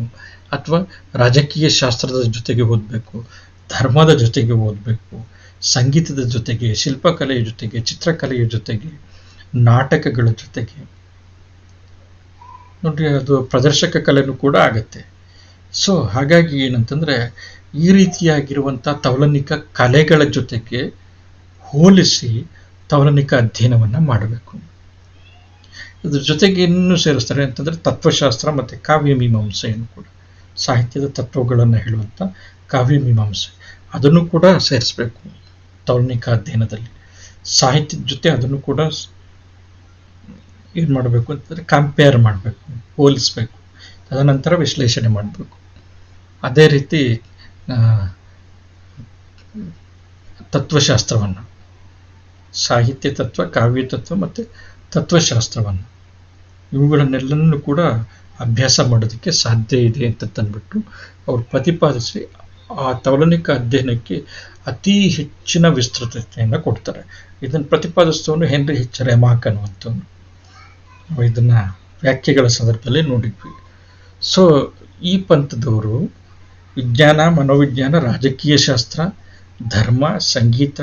ಅಥವಾ ರಾಜಕೀಯ ಶಾಸ್ತ್ರದ ಜೊತೆಗೆ ಓದಬೇಕು, ಧರ್ಮದ ಜೊತೆಗೆ ಓದಬೇಕು, ಸಂಗೀತದ ಜೊತೆಗೆ, ಶಿಲ್ಪಕಲೆಯ ಜೊತೆಗೆ, ಚಿತ್ರಕಲೆಯ ಜೊತೆಗೆ, ನಾಟಕಗಳ ಜೊತೆಗೆ, ನೋಡ್ರಿ ಅದು ಪ್ರದರ್ಶಕ ಕಲೆನೂ ಕೂಡ ಆಗುತ್ತೆ. ಸೊ ಹಾಗಾಗಿ ಏನಂತಂದರೆ ಈ ರೀತಿಯಾಗಿರುವಂಥ ತೌಲನಿಕ ಕಲೆಗಳ ಜೊತೆಗೆ ಹೋಲಿಸಿ ತೌಲನಿಕ ಅಧ್ಯಯನವನ್ನು ಮಾಡಬೇಕು. ಇದ್ರ ಜೊತೆಗೆ ಇನ್ನೂ ಸೇರಿಸ್ತಾರೆ ಅಂತಂದರೆ ತತ್ವಶಾಸ್ತ್ರ ಮತ್ತು ಕಾವ್ಯಮೀಮಾಂಸೆಯನ್ನು ಕೂಡ, ಸಾಹಿತ್ಯದ ತತ್ವಗಳನ್ನು ಹೇಳುವಂಥ ಕಾವ್ಯಮೀಮಾಂಸೆ ಅದನ್ನು ಕೂಡ ಸೇರಿಸಬೇಕು ತೌಲನಿಕ ಅಧ್ಯಯನದಲ್ಲಿ. ಸಾಹಿತ್ಯದ ಜೊತೆ ಅದನ್ನು ಕೂಡ ಏನು ಮಾಡಬೇಕು ಅಂತಂದರೆ ಕಂಪೇರ್ ಮಾಡಬೇಕು, ಹೋಲಿಸಬೇಕು, ತದನಂತರ ವಿಶ್ಲೇಷಣೆ ಮಾಡಬೇಕು. ಅದೇ ರೀತಿ ತತ್ವಶಾಸ್ತ್ರವನ್ನು, ಸಾಹಿತ್ಯ ತತ್ವ, ಕಾವ್ಯ ತತ್ವ ಮತ್ತು ತತ್ವಶಾಸ್ತ್ರವನ್ನು ಇವುಗಳನ್ನೆಲ್ಲನೂ ಕೂಡ ಅಭ್ಯಾಸ ಮಾಡೋದಕ್ಕೆ ಸಾಧ್ಯ ಇದೆ ಅಂತ ತಂದ್ಬಿಟ್ಟು ಅವರು ಪ್ರತಿಪಾದಿಸಿ ಆ ತೌಲನಿಕ ಅಧ್ಯಯನಕ್ಕೆ ಅತಿ ಹೆಚ್ಚಿನ ವಿಸ್ತೃತತೆಯನ್ನು ಕೊಡ್ತಾರೆ. ಇದನ್ನು ಪ್ರತಿಪಾದಿಸಿದವನು ಹೆನ್ರಿ ಎಚ್ ರೆಮಾರ್ಕ್ ಅನ್ನುವಂಥವನು. ಇದನ್ನು ವ್ಯಾಖ್ಯೆಗಳ ಸಂದರ್ಭದಲ್ಲಿ ನೋಡಿದ್ವಿ. ಸೊ ಈ ಪಂಥದವರು ವಿಜ್ಞಾನ, ಮನೋವಿಜ್ಞಾನ, ರಾಜಕೀಯ ಶಾಸ್ತ್ರ, ಧರ್ಮ, ಸಂಗೀತ,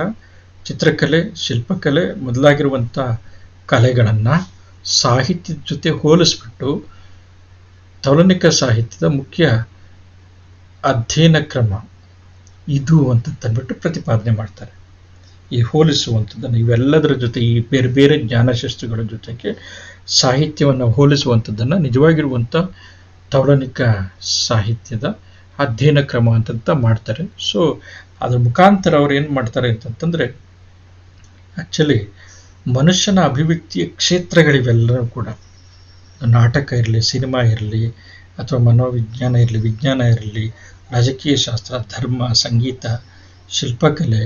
ಚಿತ್ರಕಲೆ, ಶಿಲ್ಪಕಲೆ ಮೊದಲಾಗಿರುವಂಥ ಕಲೆಗಳನ್ನು ಸಾಹಿತ್ಯದ ಜೊತೆ ಹೋಲಿಸ್ಬಿಟ್ಟು ತೌಲನಿಕ ಸಾಹಿತ್ಯದ ಮುಖ್ಯ ಅಧ್ಯಯನ ಕ್ರಮ ಇದು ಅಂತ ತಂದ್ಬಿಟ್ಟು ಪ್ರತಿಪಾದನೆ ಮಾಡ್ತಾರೆ. ಈ ಹೋಲಿಸುವಂಥದ್ದನ್ನು ಇವೆಲ್ಲದರ ಜೊತೆ, ಈ ಬೇರೆ ಬೇರೆ ಜ್ಞಾನಶಾಸ್ತ್ರಗಳ ಜೊತೆಗೆ ಸಾಹಿತ್ಯವನ್ನು ಹೋಲಿಸುವಂಥದ್ದನ್ನು ನಿಜವಾಗಿರುವಂಥ ತೌಲನಿಕ ಸಾಹಿತ್ಯದ ಅಧ್ಯಯನ ಕ್ರಮ ಅಂತ ಮಾಡ್ತಾರೆ. ಸೊ ಅದ್ರ ಮುಖಾಂತರ ಅವ್ರು ಏನು ಮಾಡ್ತಾರೆ ಅಂತಂತಂದರೆ ಆ್ಯಕ್ಚುಲಿ ಮನುಷ್ಯನ ಅಭಿವ್ಯಕ್ತಿಯ ಕ್ಷೇತ್ರಗಳಿವೆಲ್ಲರೂ ಕೂಡ, ನಾಟಕ ಇರಲಿ, ಸಿನಿಮಾ ಇರಲಿ, ಅಥವಾ ಮನೋವಿಜ್ಞಾನ ಇರಲಿ, ವಿಜ್ಞಾನ ಇರಲಿ, ರಾಜಕೀಯ ಶಾಸ್ತ್ರ, ಧರ್ಮ, ಸಂಗೀತ, ಶಿಲ್ಪಕಲೆ,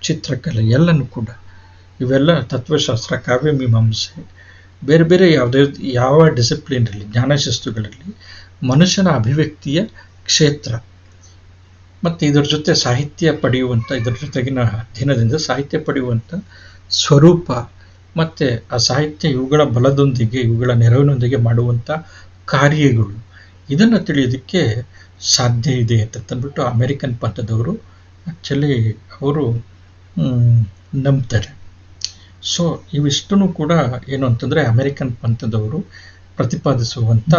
ಚಿತ್ರಕಲೆ ಎಲ್ಲನೂ ಕೂಡ, ಇವೆಲ್ಲ ತತ್ವಶಾಸ್ತ್ರ, ಕಾವ್ಯಮೀಮಾಂಸೆ, ಬೇರೆ ಬೇರೆ ಯಾವ ಡಿಸಿಪ್ಲಿನ್ ಇರಲಿ, ಜ್ಞಾನಶಾಸ್ತ್ರಗಳಲ್ಲಿ ಮನುಷ್ಯನ ಅಭಿವ್ಯಕ್ತಿಯ ಕ್ಷೇತ್ರ ಮತ್ತು ಇದರ ಜೊತೆ ಸಾಹಿತ್ಯ ಪಡೆಯುವಂಥ, ಇದರ ಜೊತೆಗಿನ ಅಧ್ಯಯನದಿಂದ ಸಾಹಿತ್ಯ ಪಡೆಯುವಂಥ ಸ್ವರೂಪ ಮತ್ತು ಆ ಸಾಹಿತ್ಯ ಇವುಗಳ ಬಲದೊಂದಿಗೆ, ಇವುಗಳ ನೆರವಿನೊಂದಿಗೆ ಮಾಡುವಂಥ ಕಾರ್ಯಗಳು, ಇದನ್ನು ತಿಳಿಯೋದಕ್ಕೆ ಸಾಧ್ಯ ಇದೆ ಅಂತ ತಂದ್ಬಿಟ್ಟು ಅಮೇರಿಕನ್ ಪಂಥದವರು ಆ್ಯಕ್ಚುಲಿ ಅವರು ನಂಬ್ತಾರೆ. ಸೊ ಇವಿಷ್ಟೂ ಕೂಡ ಏನು ಅಂತಂದರೆ ಅಮೇರಿಕನ್ ಪಂಥದವರು ಪ್ರತಿಪಾದಿಸುವಂಥ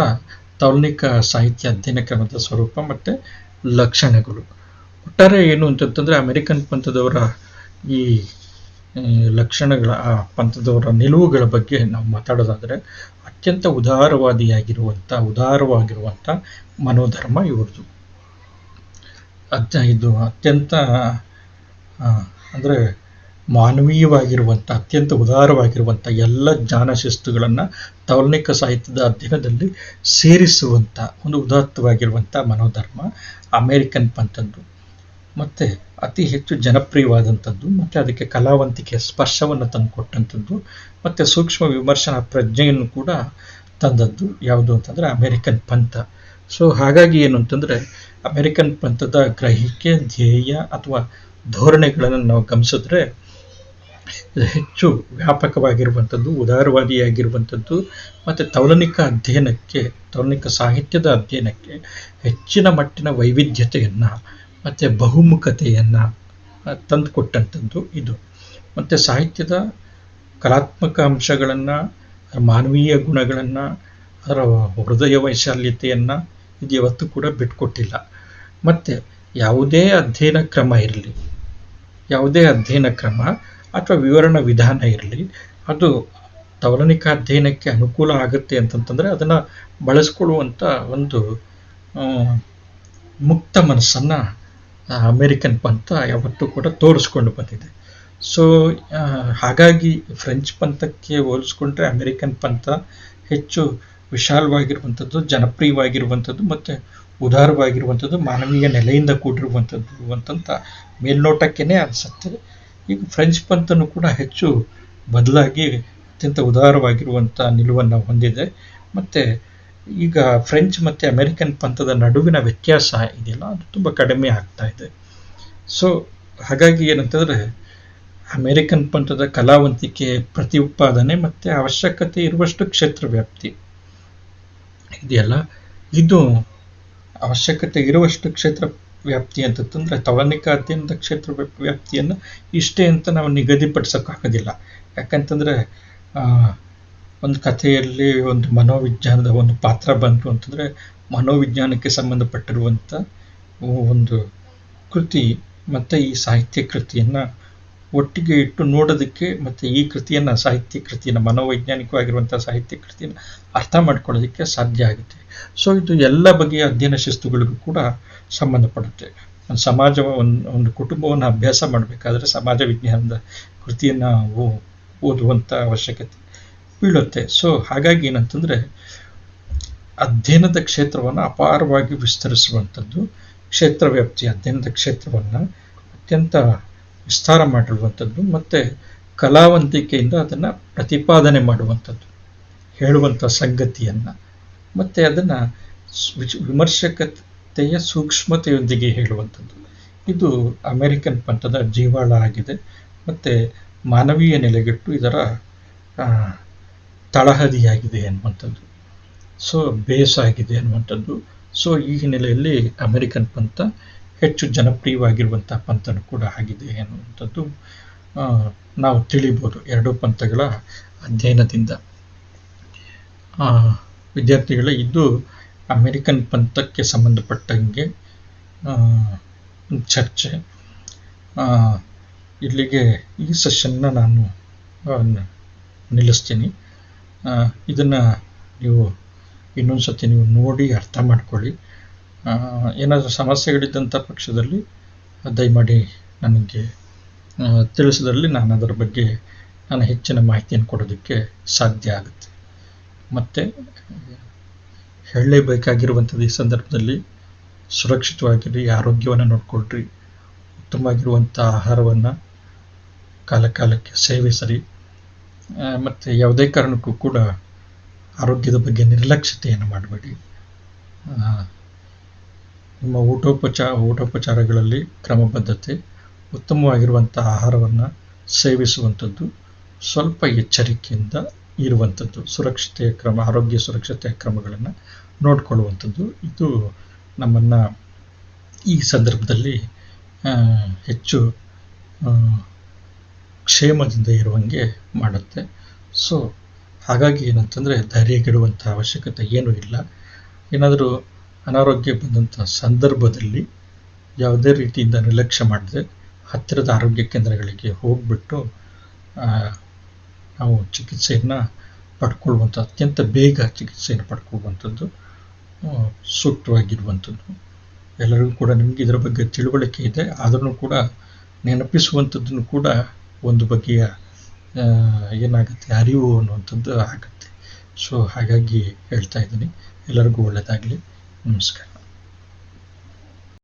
ತೌಲನಿಕ ಸಾಹಿತ್ಯ ಅಧ್ಯಯನ ಕ್ರಮದ ಸ್ವರೂಪ ಮತ್ತು ಲಕ್ಷಣಗಳು. ಒಟ್ಟಾರೆ ಏನು ಅಂತಂತಂದರೆ ಅಮೇರಿಕನ್ ಪಂಥದವರ ಈ ಲಕ್ಷಣಗಳ, ಆ ಪಂಥದವರ ನಿಲುವುಗಳ ಬಗ್ಗೆ ನಾವು ಮಾತಾಡೋದಾದರೆ ಅತ್ಯಂತ ಉದಾರವಾಗಿರುವಂಥ ಮನೋಧರ್ಮ ಇವ್ರದ್ದು. ಇದು ಅತ್ಯಂತ ಅಂದರೆ ಮಾನವೀಯವಾಗಿರುವಂಥ, ಅತ್ಯಂತ ಉದಾರವಾಗಿರುವಂಥ ಎಲ್ಲ ಜ್ಞಾನಶಿಸ್ತುಗಳನ್ನು ತೌಲನಿಕ ಸಾಹಿತ್ಯದ ಅಧ್ಯಯನದಲ್ಲಿ ಸೇರಿಸುವಂಥ ಒಂದು ಉದಾತ್ತವಾಗಿರುವಂಥ ಮನೋಧರ್ಮ ಅಮೇರಿಕನ್ ಪಂಥದ್ದು. ಮತ್ತು ಅತಿ ಹೆಚ್ಚು ಜನಪ್ರಿಯವಾದಂಥದ್ದು, ಮತ್ತು ಅದಕ್ಕೆ ಕಲಾವಂತಿಕೆ ಸ್ಪರ್ಶವನ್ನು ತಂದುಕೊಟ್ಟಂಥದ್ದು, ಮತ್ತು ಸೂಕ್ಷ್ಮ ವಿಮರ್ಶನಾ ಪ್ರಜ್ಞೆಯನ್ನು ಕೂಡ ತಂದದ್ದು ಯಾವುದು ಅಂತಂದರೆ ಅಮೇರಿಕನ್ ಪಂಥ. ಸೊ ಹಾಗಾಗಿ ಏನು ಅಂತಂದರೆ ಅಮೇರಿಕನ್ ಪಂಥದ ಗ್ರಹಿಕೆ, ಧ್ಯೇಯ ಅಥವಾ ಧೋರಣೆಗಳನ್ನು ನಾವು ಗಮನಿಸಿದ್ರೆ ಇದು ಹೆಚ್ಚು ವ್ಯಾಪಕವಾಗಿರುವಂಥದ್ದು, ಉದಾರವಾದಿಯಾಗಿರುವಂಥದ್ದು, ಮತ್ತು ತೌಲನಿಕ ಅಧ್ಯಯನಕ್ಕೆ, ತೌಲನಿಕ ಸಾಹಿತ್ಯದ ಅಧ್ಯಯನಕ್ಕೆ ಹೆಚ್ಚಿನ ಮಟ್ಟಿನ ವೈವಿಧ್ಯತೆಯನ್ನು ಮತ್ತು ಬಹುಮುಖತೆಯನ್ನು ತಂದುಕೊಟ್ಟಂಥದ್ದು ಇದು. ಮತ್ತು ಸಾಹಿತ್ಯದ ಕಲಾತ್ಮಕ ಅಂಶಗಳನ್ನು, ಮಾನವೀಯ ಗುಣಗಳನ್ನು, ಅದರ ಹೃದಯ ವೈಶಾಲ್ಯತೆಯನ್ನು ಇದು ಯಾವತ್ತೂ ಕೂಡ ಬಿಟ್ಕೊಟ್ಟಿಲ್ಲ. ಮತ್ತು ಯಾವುದೇ ಅಧ್ಯಯನ ಕ್ರಮ ಇರಲಿ, ಯಾವುದೇ ಅಧ್ಯಯನ ಕ್ರಮ ಅಥವಾ ವಿವರಣಾ ವಿಧಾನ ಇರಲಿ, ಅದು ತೌಲನಿಕ ಅಧ್ಯಯನಕ್ಕೆ ಅನುಕೂಲ ಆಗುತ್ತೆ ಅಂತಂತಂದರೆ ಅದನ್ನು ಬಳಸ್ಕೊಳ್ಳುವಂಥ ಒಂದು ಮುಕ್ತ ಮನಸ್ಸನ್ನು ಅಮೇರಿಕನ್ ಪಂಥ ಯಾವತ್ತೂ ಕೂಡ ತೋರಿಸ್ಕೊಂಡು ಬಂದಿದೆ. ಸೊ ಹಾಗಾಗಿ ಫ್ರೆಂಚ್ ಪಂಥಕ್ಕೆ ಹೋಲಿಸ್ಕೊಂಡ್ರೆ ಅಮೇರಿಕನ್ ಪಂಥ ಹೆಚ್ಚು ವಿಶಾಲವಾಗಿರುವಂಥದ್ದು, ಜನಪ್ರಿಯವಾಗಿರುವಂಥದ್ದು ಮತ್ತು ಉದಾರವಾಗಿರುವಂಥದ್ದು, ಮಾನವೀಯ ನೆಲೆಯಿಂದ ಕೂಡಿರುವಂಥದ್ದು ಅಂತಂತ ಮೇಲ್ನೋಟಕ್ಕೇ ಅನಿಸುತ್ತೆ. ಈಗ ಫ್ರೆಂಚ್ ಪಂಥನು ಕೂಡ ಹೆಚ್ಚು ಬದಲಾಗಿ ಅತ್ಯಂತ ಉದಾರವಾಗಿರುವಂಥ ನಿಲುವನ್ನು ಹೊಂದಿದೆ. ಮತ್ತು ಈಗ ಫ್ರೆಂಚ್ ಮತ್ತು ಅಮೆರಿಕನ್ ಪಂಥದ ನಡುವಿನ ವ್ಯತ್ಯಾಸ ಇದೆಯಲ್ಲ, ಅದು ತುಂಬ ಕಡಿಮೆ ಆಗ್ತಾ ಇದೆ. ಸೊ ಹಾಗಾಗಿ ಏನಂತಂದರೆ, ಅಮೆರಿಕನ್ ಪಂಥದ ಕಲಾವಂತಿಕೆ, ಪ್ರತಿ ಉತ್ಪಾದನೆ ಮತ್ತು ಅವಶ್ಯಕತೆ ಇರುವಷ್ಟು ಕ್ಷೇತ್ರ ವ್ಯಾಪ್ತಿ ಇದೆಯಲ್ಲ, ಇದು ಅವಶ್ಯಕತೆ ಇರುವಷ್ಟು ಕ್ಷೇತ್ರ ವ್ಯಾಪ್ತಿ ಅಂತಂದರೆ ತವರ್ಣಿಕಾ ಅಧ್ಯಯನದ ಕ್ಷೇತ್ರ ವ್ಯಾಪ್ತಿಯನ್ನು ಇಷ್ಟೇ ಅಂತ ನಾವು ನಿಗದಿಪಡಿಸೋಕ್ಕಾಗೋದಿಲ್ಲ. ಯಾಕಂತಂದರೆ ಒಂದು ಕಥೆಯಲ್ಲಿ ಒಂದು ಮನೋವಿಜ್ಞಾನದ ಒಂದು ಪಾತ್ರ ಬಂತು ಅಂತಂದರೆ, ಮನೋವಿಜ್ಞಾನಕ್ಕೆ ಸಂಬಂಧಪಟ್ಟಿರುವಂಥ ಒಂದು ಕೃತಿ ಮತ್ತು ಈ ಸಾಹಿತ್ಯ ಕೃತಿಯನ್ನು ಒಟ್ಟಿಗೆ ಇಟ್ಟು ನೋಡೋದಕ್ಕೆ, ಮತ್ತು ಈ ಕೃತಿಯನ್ನು, ಸಾಹಿತ್ಯ ಕೃತಿಯನ್ನು, ಮನೋವೈಜ್ಞಾನಿಕವಾಗಿರುವಂಥ ಸಾಹಿತ್ಯ ಕೃತಿಯನ್ನು ಅರ್ಥ ಮಾಡ್ಕೊಳ್ಳೋದಕ್ಕೆ ಸಾಧ್ಯ ಆಗುತ್ತೆ. ಸೊ ಇದು ಎಲ್ಲ ಬಗೆಯ ಅಧ್ಯಯನ ಶಿಸ್ತುಗಳಿಗೂ ಕೂಡ ಸಂಬಂಧಪಡುತ್ತೆ. ಒಂದು ಸಮಾಜ, ಒಂದು ಕುಟುಂಬವನ್ನು ಅಭ್ಯಾಸ ಮಾಡಬೇಕಾದ್ರೆ ಸಮಾಜ ವಿಜ್ಞಾನದ ಕೃತಿಯನ್ನು ಓದುವಂಥ ಅವಶ್ಯಕತೆ ಬೀಳುತ್ತೆ. ಸೊ ಹಾಗಾಗಿ ಏನಂತಂದರೆ, ಅಧ್ಯಯನದ ಕ್ಷೇತ್ರವನ್ನು ಅಪಾರವಾಗಿ ವಿಸ್ತರಿಸುವಂಥದ್ದು, ಕ್ಷೇತ್ರ ವ್ಯಾಪ್ತಿಯ ಅಧ್ಯಯನದ ಕ್ಷೇತ್ರವನ್ನು ಅತ್ಯಂತ ವಿಸ್ತಾರ ಮಾಡಿರುವಂಥದ್ದು, ಮತ್ತು ಕಲಾವಂತಿಕೆಯಿಂದ ಅದನ್ನು ಪ್ರತಿಪಾದನೆ ಮಾಡುವಂಥದ್ದು, ಹೇಳುವಂಥ ಸಂಗತಿಯನ್ನು, ಮತ್ತು ಅದನ್ನು ವಿಮರ್ಶಕತೆಯ ಸೂಕ್ಷ್ಮತೆಯೊಂದಿಗೆ ಹೇಳುವಂಥದ್ದು, ಇದು ಅಮೆರಿಕನ್ ಪಂಥದ ಜೀವಾಳ ಆಗಿದೆ. ಮತ್ತು ಮಾನವೀಯ ನೆಲೆಗಟ್ಟು ಇದರ ತಳಹದಿಯಾಗಿದೆ ಅನ್ನುವಂಥದ್ದು, ಸೊ ಬೇಸ್ ಆಗಿದೆ ಅನ್ನುವಂಥದ್ದು. ಸೊ ಈ ಹಿನ್ನೆಲೆಯಲ್ಲಿ ಅಮೆರಿಕನ್ ಪಂಥ ಹೆಚ್ಚು ಜನಪ್ರಿಯವಾಗಿರುವಂಥ ಪಂಥನೂ ಕೂಡ ಆಗಿದೆ ಅನ್ನುವಂಥದ್ದು ನಾವು ತಿಳಿಬೋದು ಎರಡೂ ಪಂಥಗಳ ಅಧ್ಯಯನದಿಂದ. ವಿದ್ಯಾರ್ಥಿಗಳೇ, ಇದು ಅಮೆರಿಕನ್ ಪಂಥಕ್ಕೆ ಸಂಬಂಧಪಟ್ಟಂಗೆ ಚರ್ಚೆ. ಇಲ್ಲಿಗೆ ಈ ಸೆಷನ್ನ ನಾನು ನಿಲ್ಲಿಸ್ತೀನಿ. ಇದನ್ನು ನೀವು ಇನ್ನೊಂದು ಸತಿ ನೀವು ನೋಡಿ ಅರ್ಥ ಮಾಡ್ಕೊಳ್ಳಿ. ಏನಾದರೂ ಸಮಸ್ಯೆಗಳಿದ್ದಂಥ ಪಕ್ಷದಲ್ಲಿ ದಯಮಾಡಿ ನನಗೆ ತಿಳಿಸಿದಲ್ಲಿ ನಾನು ಅದರ ಬಗ್ಗೆ ಹೆಚ್ಚಿನ ಮಾಹಿತಿಯನ್ನು ಕೊಡೋದಕ್ಕೆ ಸಾಧ್ಯ ಆಗುತ್ತೆ. ಮತ್ತು ಹೇಳಲೇಬೇಕಾಗಿರುವಂಥದ್ದು, ಈ ಸಂದರ್ಭದಲ್ಲಿ ಸುರಕ್ಷಿತವಾಗಿರಿ, ಆರೋಗ್ಯವನ್ನು ನೋಡಿಕೊಳ್ಳ್ರಿ, ಉತ್ತಮವಾಗಿರುವಂಥ ಆಹಾರವನ್ನು ಕಾಲಕ್ಕೆ ಸೇವಿಸಿರಿ, ಮತ್ತು ಯಾವುದೇ ಕಾರಣಕ್ಕೂ ಕೂಡ ಆರೋಗ್ಯದ ಬಗ್ಗೆ ನಿರ್ಲಕ್ಷ್ಯತೆಯನ್ನು ಮಾಡಬೇಡಿ. ನಿಮ್ಮ ಊಟೋಪಚಾರಗಳಲ್ಲಿ ಕ್ರಮಬದ್ಧತೆ, ಉತ್ತಮವಾಗಿರುವಂಥ ಆಹಾರವನ್ನು ಸೇವಿಸುವಂಥದ್ದು, ಸ್ವಲ್ಪ ಎಚ್ಚರಿಕೆಯಿಂದ ಇರುವಂಥದ್ದು, ಸುರಕ್ಷತೆಯ ಕ್ರಮ, ಆರೋಗ್ಯ ಸುರಕ್ಷತೆಯ ಕ್ರಮಗಳನ್ನು ನೋಡಿಕೊಳ್ಳುವಂಥದ್ದು, ಇದು ನಮ್ಮನ್ನು ಈ ಸಂದರ್ಭದಲ್ಲಿ ಹೆಚ್ಚು ಕ್ಷೇಮದಿಂದ ಇರುವಂಗೆ ಮಾಡುತ್ತೆ. ಸೊ ಹಾಗಾಗಿ ಏನಂತಂದರೆ, ಧೈರ್ಯಗೆಡುವಂಥ ಅವಶ್ಯಕತೆ ಏನೂ ಇಲ್ಲ. ಏನಾದರೂ ಅನಾರೋಗ್ಯ ಬಂದಂಥ ಸಂದರ್ಭದಲ್ಲಿ ಯಾವುದೇ ರೀತಿಯಿಂದ ನಿರ್ಲಕ್ಷ್ಯ ಮಾಡದೆ ಹತ್ತಿರದ ಆರೋಗ್ಯ ಕೇಂದ್ರಗಳಿಗೆ ಹೋಗಿಬಿಟ್ಟು ನಾವು ಚಿಕಿತ್ಸೆಯನ್ನು ಪಡ್ಕೊಳ್ಳುವಂಥ, ಅತ್ಯಂತ ಬೇಗ ಚಿಕಿತ್ಸೆಯನ್ನು ಪಡ್ಕೊಳ್ಳುವಂಥದ್ದು ಸೂಕ್ತವಾಗಿರುವಂಥದ್ದು. ಎಲ್ಲರಿಗೂ ಕೂಡ ನಿಮಗೆ ಇದರ ಬಗ್ಗೆ ತಿಳುವಳಿಕೆ ಇದೆ, ಆದ್ರೂ ಕೂಡ ನೆನಪಿಸುವಂಥದ್ದನ್ನು ಕೂಡ ಒಂದು ಬಗೆಯ ಏನಾಗುತ್ತೆ, ಅರಿವು ಅನ್ನುವಂಥದ್ದು ಆಗುತ್ತೆ. ಸೊ ಹಾಗಾಗಿ ಹೇಳ್ತಾ ಇದ್ದೀನಿ. ಎಲ್ಲರಿಗೂ ಒಳ್ಳೆಯದಾಗಲಿ. ನಮಸ್ಕಾರ.